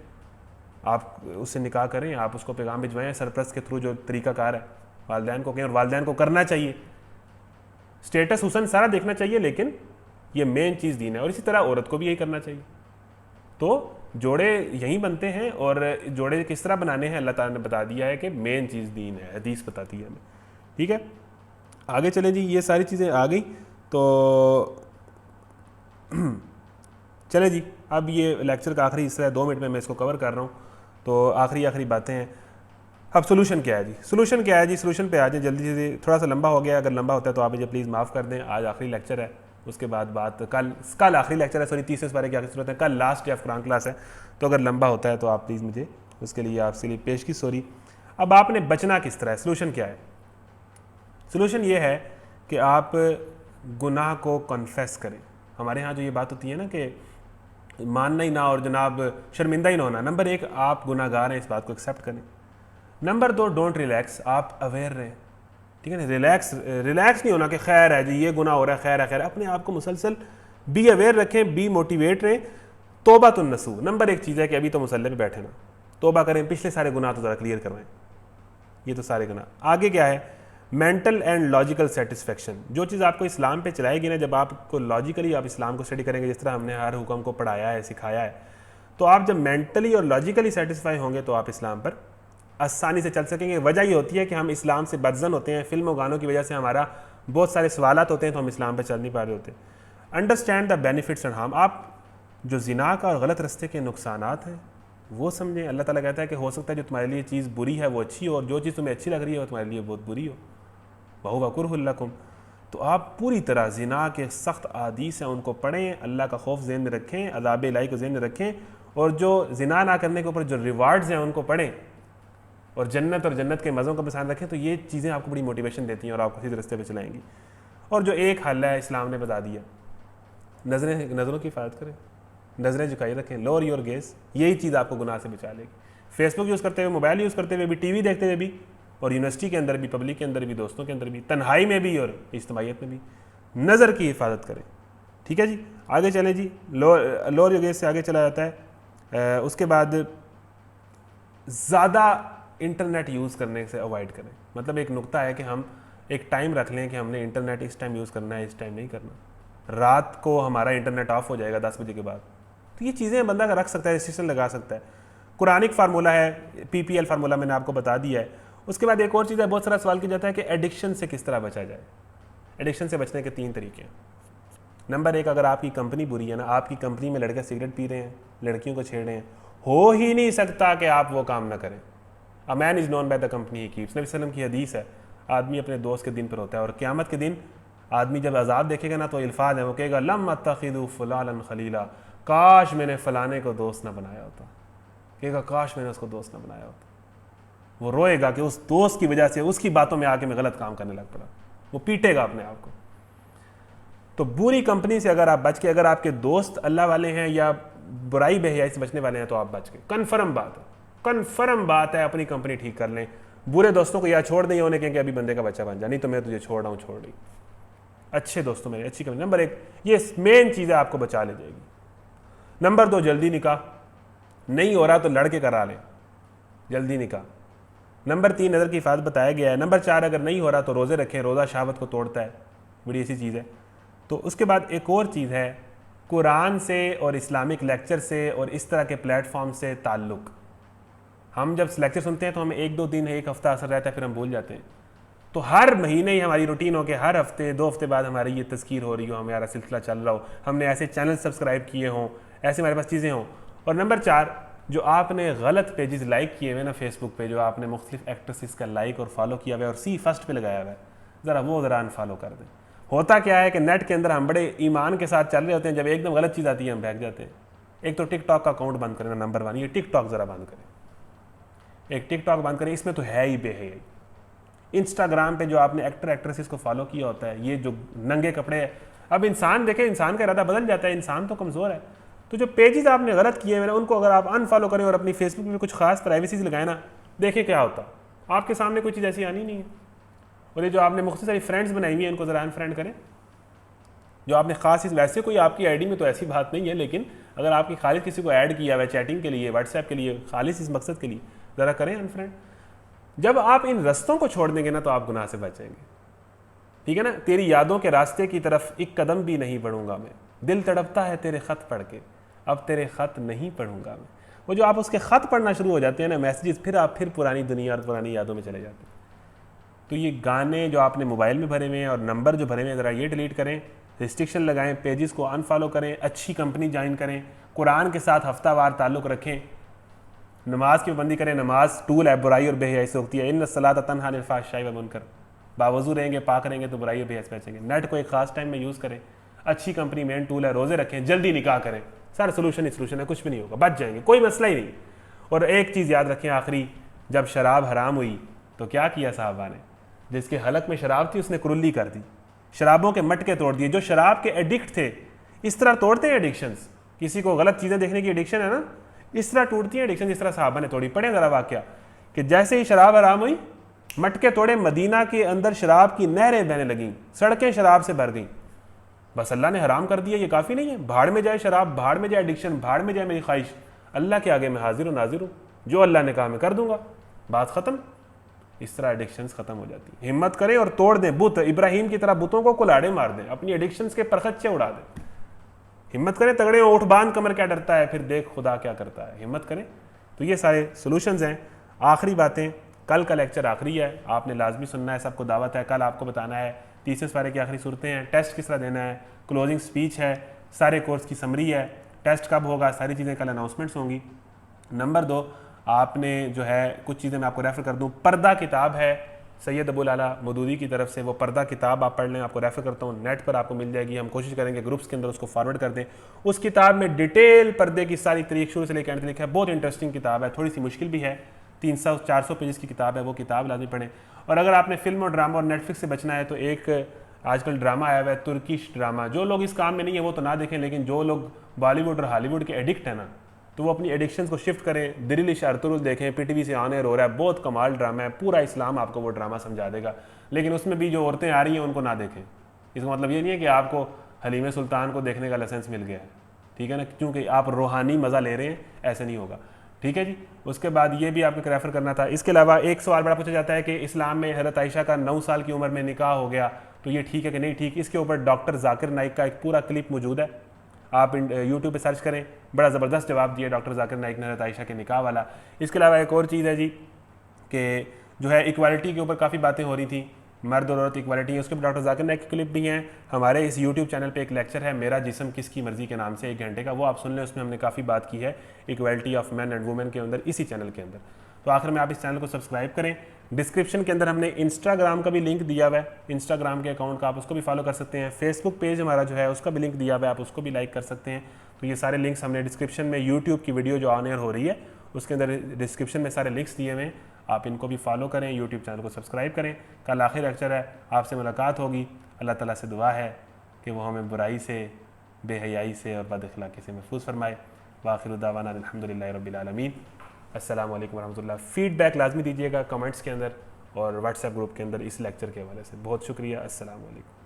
A: आप उससे निकाह करें, आप उसको पैगाम भिजवाएं सरप्रस्त के थ्रू, जो तरीकाकार है वालिदैन को कहें, और वालिदैन को करना चाहिए। स्टेटस हुस्न सारा देखना चाहिए, लेकिन ये मेन चीज़ दीन है। और इसी तरह औरत को भी यही करना चाहिए। तो जोड़े यहीं बनते हैं, और जोड़े किस तरह बनाने हैं अल्लाह ताला ने बता दिया है कि मेन चीज़ दीन है, हदीस बताती है हमें। ठीक है, आगे चलें जी। ये सारी चीज़ें आ गई तो चले जी। अब ये लेक्चर का आखिरी हिस्सा है, 2 मिनट में मैं इसको कवर कर रहा हूँ, तो आखिरी बातें हैं। अब सोल्यूशन क्या है जी? सोल्यूशन क्या है जी? सोल्यूशन पे आ जाए जल्दी जल्दी। थोड़ा सा लंबा हो गया, अगर लंबा होता है तो आप मुझे प्लीज़ माफ़ कर दें। आज आखिरी लेक्चर है, उसके बाद बात कल आखिरी लेक्चर है, सॉरी 30 पारे की आखिरी सूरत है, कल लास्ट या कुरान क्लास है। तो अगर लंबा होता है तो आप प्लीज़ मुझे उसके लिए आपसे लिए पेश की सॉरी। अब आपने बचना किस तरह है? सोल्यूशन क्या है? सोल्यूशन ये है कि आप गुनाह को कन्फेस करें। हमारे यहाँ जो ये बात होती है ना कि मानना ही ना और जनाब शर्मिंदा ही ना होना। नंबर 1, आप गुनाहगार हैं, इस बात को एक्सेप्ट करें। नंबर 2, डोंट रिलैक्स, आप अवेयर रहें। ठीक है ना, रिलैक्स नहीं होना कि खैर है जी ये गुनाह हो रहा है, खैर है खैर। अपने आप को मुसलसल बी अवेयर रखें, बी मोटिवेट रहें। तौबा तुन नसूह, नंबर 1 चीज़ है कि अभी तो मुसल्ले पे बैठे ना, तौबा करें, पिछले सारे गुनाह तो ज़रा क्लियर करवाएं। ये तो सारे गुनाह। आगे क्या है, मेंटल एंड लॉजिकल सेटिस्फेक्शन। जो चीज़ आपको इस्लाम पे चलाएगी ना, जब आपको लॉजिकली आप इस्लाम को स्टडी करेंगे, जिस तरह हमने हर हुक्म को पढ़ाया है, सिखाया है, तो आप जब मेंटली और लॉजिकली सेटिस्फाई होंगे तो आप इस्लाम पर आसानी से चल सकेंगे। वजह ये होती है कि हम इस्लाम से बदजन होते हैं, फिल्मों गानों की वजह से हमारा बहुत सारे सवालात होते हैं, तो हम इस्लाम पर चल नहीं पा रहे होते। Understand the benefits and harm. आप जो जिना का और गलत रस्ते के नुकसानात हैं वो समझें। अल्लाह ताला कहता है कि हो सकता है जो तुम्हारे लिए चीज़ बुरी है वो अच्छी हो, और जो चीज़ तुम्हें अच्छी लग रही है वो तुम्हारे लिए बहुत बुरी हो। बहु वकुरहुल लकुम। तो आप पूरी तरह जिना के सख्त आदीस हैं उनको पढ़ें, अल्लाह का खौफ ज़हन में रखें, अज़ाब इलाही को ज़हन में रखें, और जो जिना ना करने के ऊपर जो रिवार्ड्स हैं उनको पढ़ें, और जन्नत के मज़ों का पसंद रखें। तो ये चीज़ें आपको बड़ी मोटिवेशन देती हैं और आपको सीधे रास्ते पर चलाएंगी। और जो एक हल है इस्लाम ने बता दिया, नज़रों की हिफाजत करें, नज़रें झुकाई रखें, लोअर योर गेज़। यही चीज़ आपको गुनाह से बचा लेगी। फेसबुक यूज़ करते हुए, मोबाइल यूज़ करते हुए भी, टीवी देखते हुए भी, और यूनिवर्सिटी के अंदर भी, पब्लिक के अंदर भी, दोस्तों के अंदर भी, तन्हाई में भी और इज्तिमाइयत में भी नज़र की हिफाजत करें। ठीक है जी, आगे चलें जी। लोअर योर गेज़ से आगे चला जाता है। उसके बाद ज़्यादा इंटरनेट यूज़ करने से अवॉइड करें। मतलब एक नुक्ता है कि हम एक टाइम रख लें कि हमने इंटरनेट इस टाइम यूज़ करना है, इस टाइम नहीं करना। रात को हमारा इंटरनेट ऑफ हो जाएगा 10 बजे के बाद। तो ये चीज़ें बंदा रख सकता है, रिस्ट्रिक्शन लगा सकता है। कुरानिक फार्मूला है, PPL फार्मूला मैंने आपको बता दिया है। उसके बाद एक और चीज़ है, बहुत सारा सवाल किया जाता है कि एडिक्शन से किस तरह बचा जाए। एडिक्शन से बचने के 3 तरीके हैं। नंबर 1, अगर आपकी कंपनी बुरी है ना, आपकी कंपनी में लड़के सिगरेट पी रहे हैं, लड़कियों को छेड़ रहे हैं, हो ही नहीं सकता कि आप वो काम ना करें। A man is known by the company he keeps. नबी सल्लल्लाहु अलैहि वसल्लम की हदीस है, आदमी अपने दोस्त के दिन पर होता है। और क़यामत के दिन आदमी जब अजाब देखेगा ना, तो अल्फाज है, वो कहेगा लम अत्तखिदु फुलालन खलीला, काश मैंने फ़लाने को दोस्त ना बनाया होता। कहेगा काश मैंने उसको दोस्त ना बनाया होता। वो रोएगा कि उस दोस्त की वजह से, उसकी बातों में आके मैं गलत काम करने लग पड़ा। वो पीटेगा अपने आप को। तो बुरी कंपनी से अगर आप बच के, अगर आपके दोस्त अल्लाह वाले हैं या बुराई बेहयाई से बचने वाले हैं, तो आप बच के। कन्फर्म बात है, अपनी कंपनी ठीक कर लें। बुरे दोस्तों को या छोड़ दें, या उन्हें कहें कि अभी बंदे का बच्चा बन जा, नहीं तो मैं तुझे छोड़ रहा हूँ, छोड़ दी। अच्छे दोस्तों में अच्छी कंपनी। नंबर 1, ये मेन चीज़ है, आपको बचा ले जाएगी। नंबर 2, जल्दी निकाह। नहीं हो रहा तो लड़के करा लें, जल्दी निकाह। नंबर 3, नज़र की हिफाजत बताया गया है। नंबर 4, अगर नहीं हो रहा तो रोज़े रखें, रोज़ा शहावत को तोड़ता है, बड़ी ऐसी चीज़ है। तो उसके बाद एक और चीज़ है, कुरान से और इस्लामिक लेक्चर से और इस तरह के प्लेटफॉर्म से ताल्लुक़। हम जब लेक्चर सुनते हैं तो हमें 1-2 दिन, 1 हफ्ता असर रहता है, फिर हम भूल जाते हैं। तो हर महीने ही हमारी रूटीन हो के हर हफ्ते 2 हफ्ते बाद हमारी ये तज़कीर हो रही हो, हमारा सिलसिला चल रहा हो, हमने ऐसे चैनल सब्सक्राइब किए हों, ऐसे हमारे पास चीज़ें हों। और नंबर 4, जो आपने गलत पेजेस लाइक किए हुए ना फेसबुक पे, जो आपने मुख्तलिफ एक्ट्रेसेस का लाइक और फॉलो किया हुआ है और सी फर्स्ट पे लगाया हुआ है, ज़रा अनफॉलो कर दें। होता क्या है कि नेट के अंदर हम बड़े ईमान के साथ चल रहे होते हैं, जब एकदम गलत चीज़ आती है हम भाग जाते हैं। एक तो टिकटॉक का अकाउंट बंद करें ना, नंबर 1 ये टिकटॉक ज़रा बंद करें। एक टिकटॉक बंद करें, इसमें तो है ही बेहयाई। इंस्टाग्राम पे जो आपने एक्टर एक्ट्रेसेस को फॉलो किया होता है, ये जो नंगे कपड़े है, अब इंसान देखे, इंसान का इरादा बदल जाता है, इंसान तो कमज़ोर है। तो जो पेजेस आपने गलत किए हैं उनको अगर आप अनफॉलो करें और अपनी फेसबुक पे कुछ खास प्राइवेसी लगाए ना, देखिए क्या होता। आपके सामने कोई चीज़ ऐसी आनी नहीं है। और ये जो आपने मुख्तसरी फ्रेंड्स बनाई हुई है, इनको ज़रा अनफ्रेंड करें। जो आपने खास इस, वैसे कोई आपकी आईडी में तो ऐसी बात नहीं है, लेकिन अगर आपकी खालिस किसी को ऐड किया हुआ है चैटिंग के लिए, व्हाट्सएप के लिए, खालिस इस मकसद के लिए, ज़रा करें अनफ्रेंड। जब आप इन रस्तों को छोड़ देंगे ना, तो आप गुनाह से बचेंगे। ठीक है ना। तेरी यादों के रास्ते की तरफ एक कदम भी नहीं बढ़ूंगा मैं, दिल तड़पता है तेरे ख़त पढ़ के, अब तेरे ख़त नहीं पढ़ूंगा मैं। वो जो आप उसके ख़त पढ़ना शुरू हो जाते हैं ना, मैसेजेस, फिर आप पुरानी दुनिया और पुरानी यादों में चले जाते हैं। तो ये गाने जो आपने मोबाइल में भरे हुए हैं और नंबर जो भरे हुए हैं, ज़रा ये डिलीट करें, रिस्ट्रिक्शन लगाएं, पेजेस को अनफॉलो करें, अच्छी कंपनी ज्वाइन करें, कुरान के साथ हफ्तावार ताल्लुक़ रखें, नमाज की पाबंदी करें। नमाज टूल है बुराई और बेहयाई से होती है। इन्न सलात तन्हा अनिल फ़ाहिशाइ व मुनकर। बावजू रहेंगे, पाक रहेंगे तो बुराई और बेहयाई से बचेंगे। नेट को एक खास टाइम में यूज़ करें, अच्छी कंपनी मेन टूल है, रोज़े रखें, जल्दी निकाह करें। सारा सोल्यूशन ही सोल्यूशन है, कुछ भी नहीं होगा, बच जाएंगे, कोई मसला ही नहीं। और एक चीज़ याद रखें आखिरी, जब शराब हराम हुई तो क्या किया साहबा ने, जिसके हलक में शराब थी उसने कुरुल्ली कर दी, शराबों के मटके तोड़ दिए। जो शराब के एडिक्ट थे, इस तरह तोड़ते हैं एडिक्शंस, किसी को गलत चीज़ें देखने की एडिक्शन है ना, इस तरह टूटती है एडिक्शन, जिस तरह साहबा ने तोड़ी। पढ़े ज़रा वाक़या कि जैसे ही शराब हराम हुई, मटके तोड़े, मदीना के अंदर शराब की नहरें बहने लगीं, सड़कें शराब से भर गईं। बस अल्लाह ने हराम कर दिया, ये काफ़ी नहीं है। भाड़ में जाए शराब, भाड़ में जाए एडिक्शन, भाड़ में जाए मेरी ख्वाहिश, अल्लाह के आगे मैं हाजिर हूँ नाजिर हूँ। जो अल्लाह ने कहा मैं कर दूंगा, बात ख़त्म। इस तरह एडिक्शंस ख़त्म हो जाती है। हिम्मत करें और तोड़ दें बुत, इब्राहिम की तरह बुतों को कुल्हाड़े मार दें, अपनी एडिक्शंस के परखच्चे उड़ा दें। हिम्मत करें, तगड़े हो, उठ बांध कमर, क्या डरता है, फिर देख खुदा क्या करता है। हिम्मत करें। तो ये सारे सोल्यूशंस हैं। आखिरी बातें, कल का लेक्चर आखिरी है, आपने लाजमी सुनना है, सबको दावत है। कल आपको बताना है तीसरे पारे की आखिरी सूरतें हैं, टेस्ट किस तरह देना है, क्लोजिंग स्पीच है, सारे कोर्स की समरी है, टेस्ट कब होगा, सारी चीज़ें कल अनाउंसमेंट्स होंगी। नंबर 2, आपने जो है कुछ चीज़ें मैं आपको रेफ़र कर दूँ, पर्दा किताब है सैयद अबुल आला मौदूदी की तरफ से, वो पर्दा किताब आप पढ़ लें, आपको रेफ़र करता हूँ, नेट पर आपको मिल जाएगी। हम कोशिश करेंगे ग्रुप्स के अंदर उसको फॉरवर्ड कर दें। उस किताब में डिटेल पर्दे की सारी तरीक शुरू से लेकर एंड तक लिखा है। बहुत इंटरेस्टिंग किताब है, थोड़ी सी मुश्किल भी है, 300-400 पेजेस की किताब है, वो किताब लाजमी पढ़ें। और अगर आपने फिल्म और ड्रामा और नेटफ्लिक्स से बचना है तो एक आजकल ड्रामा आया हुआ है तुर्किश ड्रामा, जो लोग इस काम में नहीं है वो तो ना देखें, लेकिन जो लोग बॉलीवुड और हॉलीवुड के एडिक्ट हैं ना, तो वो अपनी एडिक्शंस को शिफ्ट करें। दिरिलिश अर्तुरुल देखें, पीटीवी से ऑन एयर हो रहा है, बहुत कमाल ड्रामा है, पूरा इस्लाम आपको वो ड्रामा समझा देगा। लेकिन उसमें भी जो औरतें आ रही हैं उनको ना देखें। इसका मतलब ये नहीं है कि आपको हलीमे सुल्तान को देखने का लाइसेंस मिल गया है, ठीक है ना, क्योंकि आप रूहानी मज़ा ले रहे हैं, ऐसे नहीं होगा, ठीक है जी। उसके बाद ये भी आपको रेफ़र करना था। इसके अलावा एक सवाल बड़ा पूछा जाता है कि इस्लाम में हज़रत आयशा का 9 साल की उम्र में निकाह हो गया, तो ये ठीक है कि नहीं ठीक। इसके ऊपर डॉक्टर जाकिर नाइक का एक पूरा क्लिप मौजूद है, आप यूट्यूब पे सर्च करें, बड़ा ज़बरदस्त जवाब दिया डॉक्टर जाकिर नाइक ने हज़रत आयशा के निकाह वाला। इसके अलावा एक और चीज़ है जी कि जो है इक्वालिटी के ऊपर काफ़ी बातें हो रही थी, मर्द और औरत इक्वालिटी है, उसके ऊपर डॉक्टर जाकिर नाइक की क्लिप भी हैं। हमारे इस यूट्यूब चैनल पे एक लेक्चर है, मेरा जिस्म किसकी मर्ज़ी के नाम से, 1 घंटे का, वो आप सुन लें, उसमें हमने काफ़ी बात की है equality of man and women के अंदर, इसी चैनल के अंदर। तो आखिर में आप इस चैनल को सब्सक्राइब करें। डिस्क्रिप्शन के अंदर हमने इंस्टाग्राम का भी लिंक दिया हुआ है, इंस्टाग्राम के अकाउंट का, आप उसको भी फॉलो कर सकते हैं। फेसबुक पेज हमारा जो है उसका भी लिंक दिया हुआ है, आप उसको भी लाइक कर सकते हैं। तो ये सारे लिंक्स हमने डिस्क्रिप्शन में, यूट्यूब की वीडियो जो ऑन एयर हो रही है उसके अंदर डिस्क्रिप्शन में सारे लिंक्स दिए हुए हैं, आप इनको भी फॉलो करें, यूट्यूब चैनल को सब्सक्राइब करें। कल आखिर लेक्चर है, आपसे मुलाकात होगी। अल्लाह ताला से दुआ है कि वो हमें बुराई से, बेहयाई से और बदअखलाक़ी से महफूज फरमाए। वाखिर दावाना अल्हम्दुलिल्लाहि रब्बिल आलमीन। अस्सलामु अलैकुम वरहमतुल्लाह। फीडबैक लाजमी दीजिएगा कमेंट्स के अंदर और व्हाट्सएप ग्रुप के अंदर इस लेक्चर के हवाले से। बहुत शुक्रिया। अस्सलामु अलैकुम।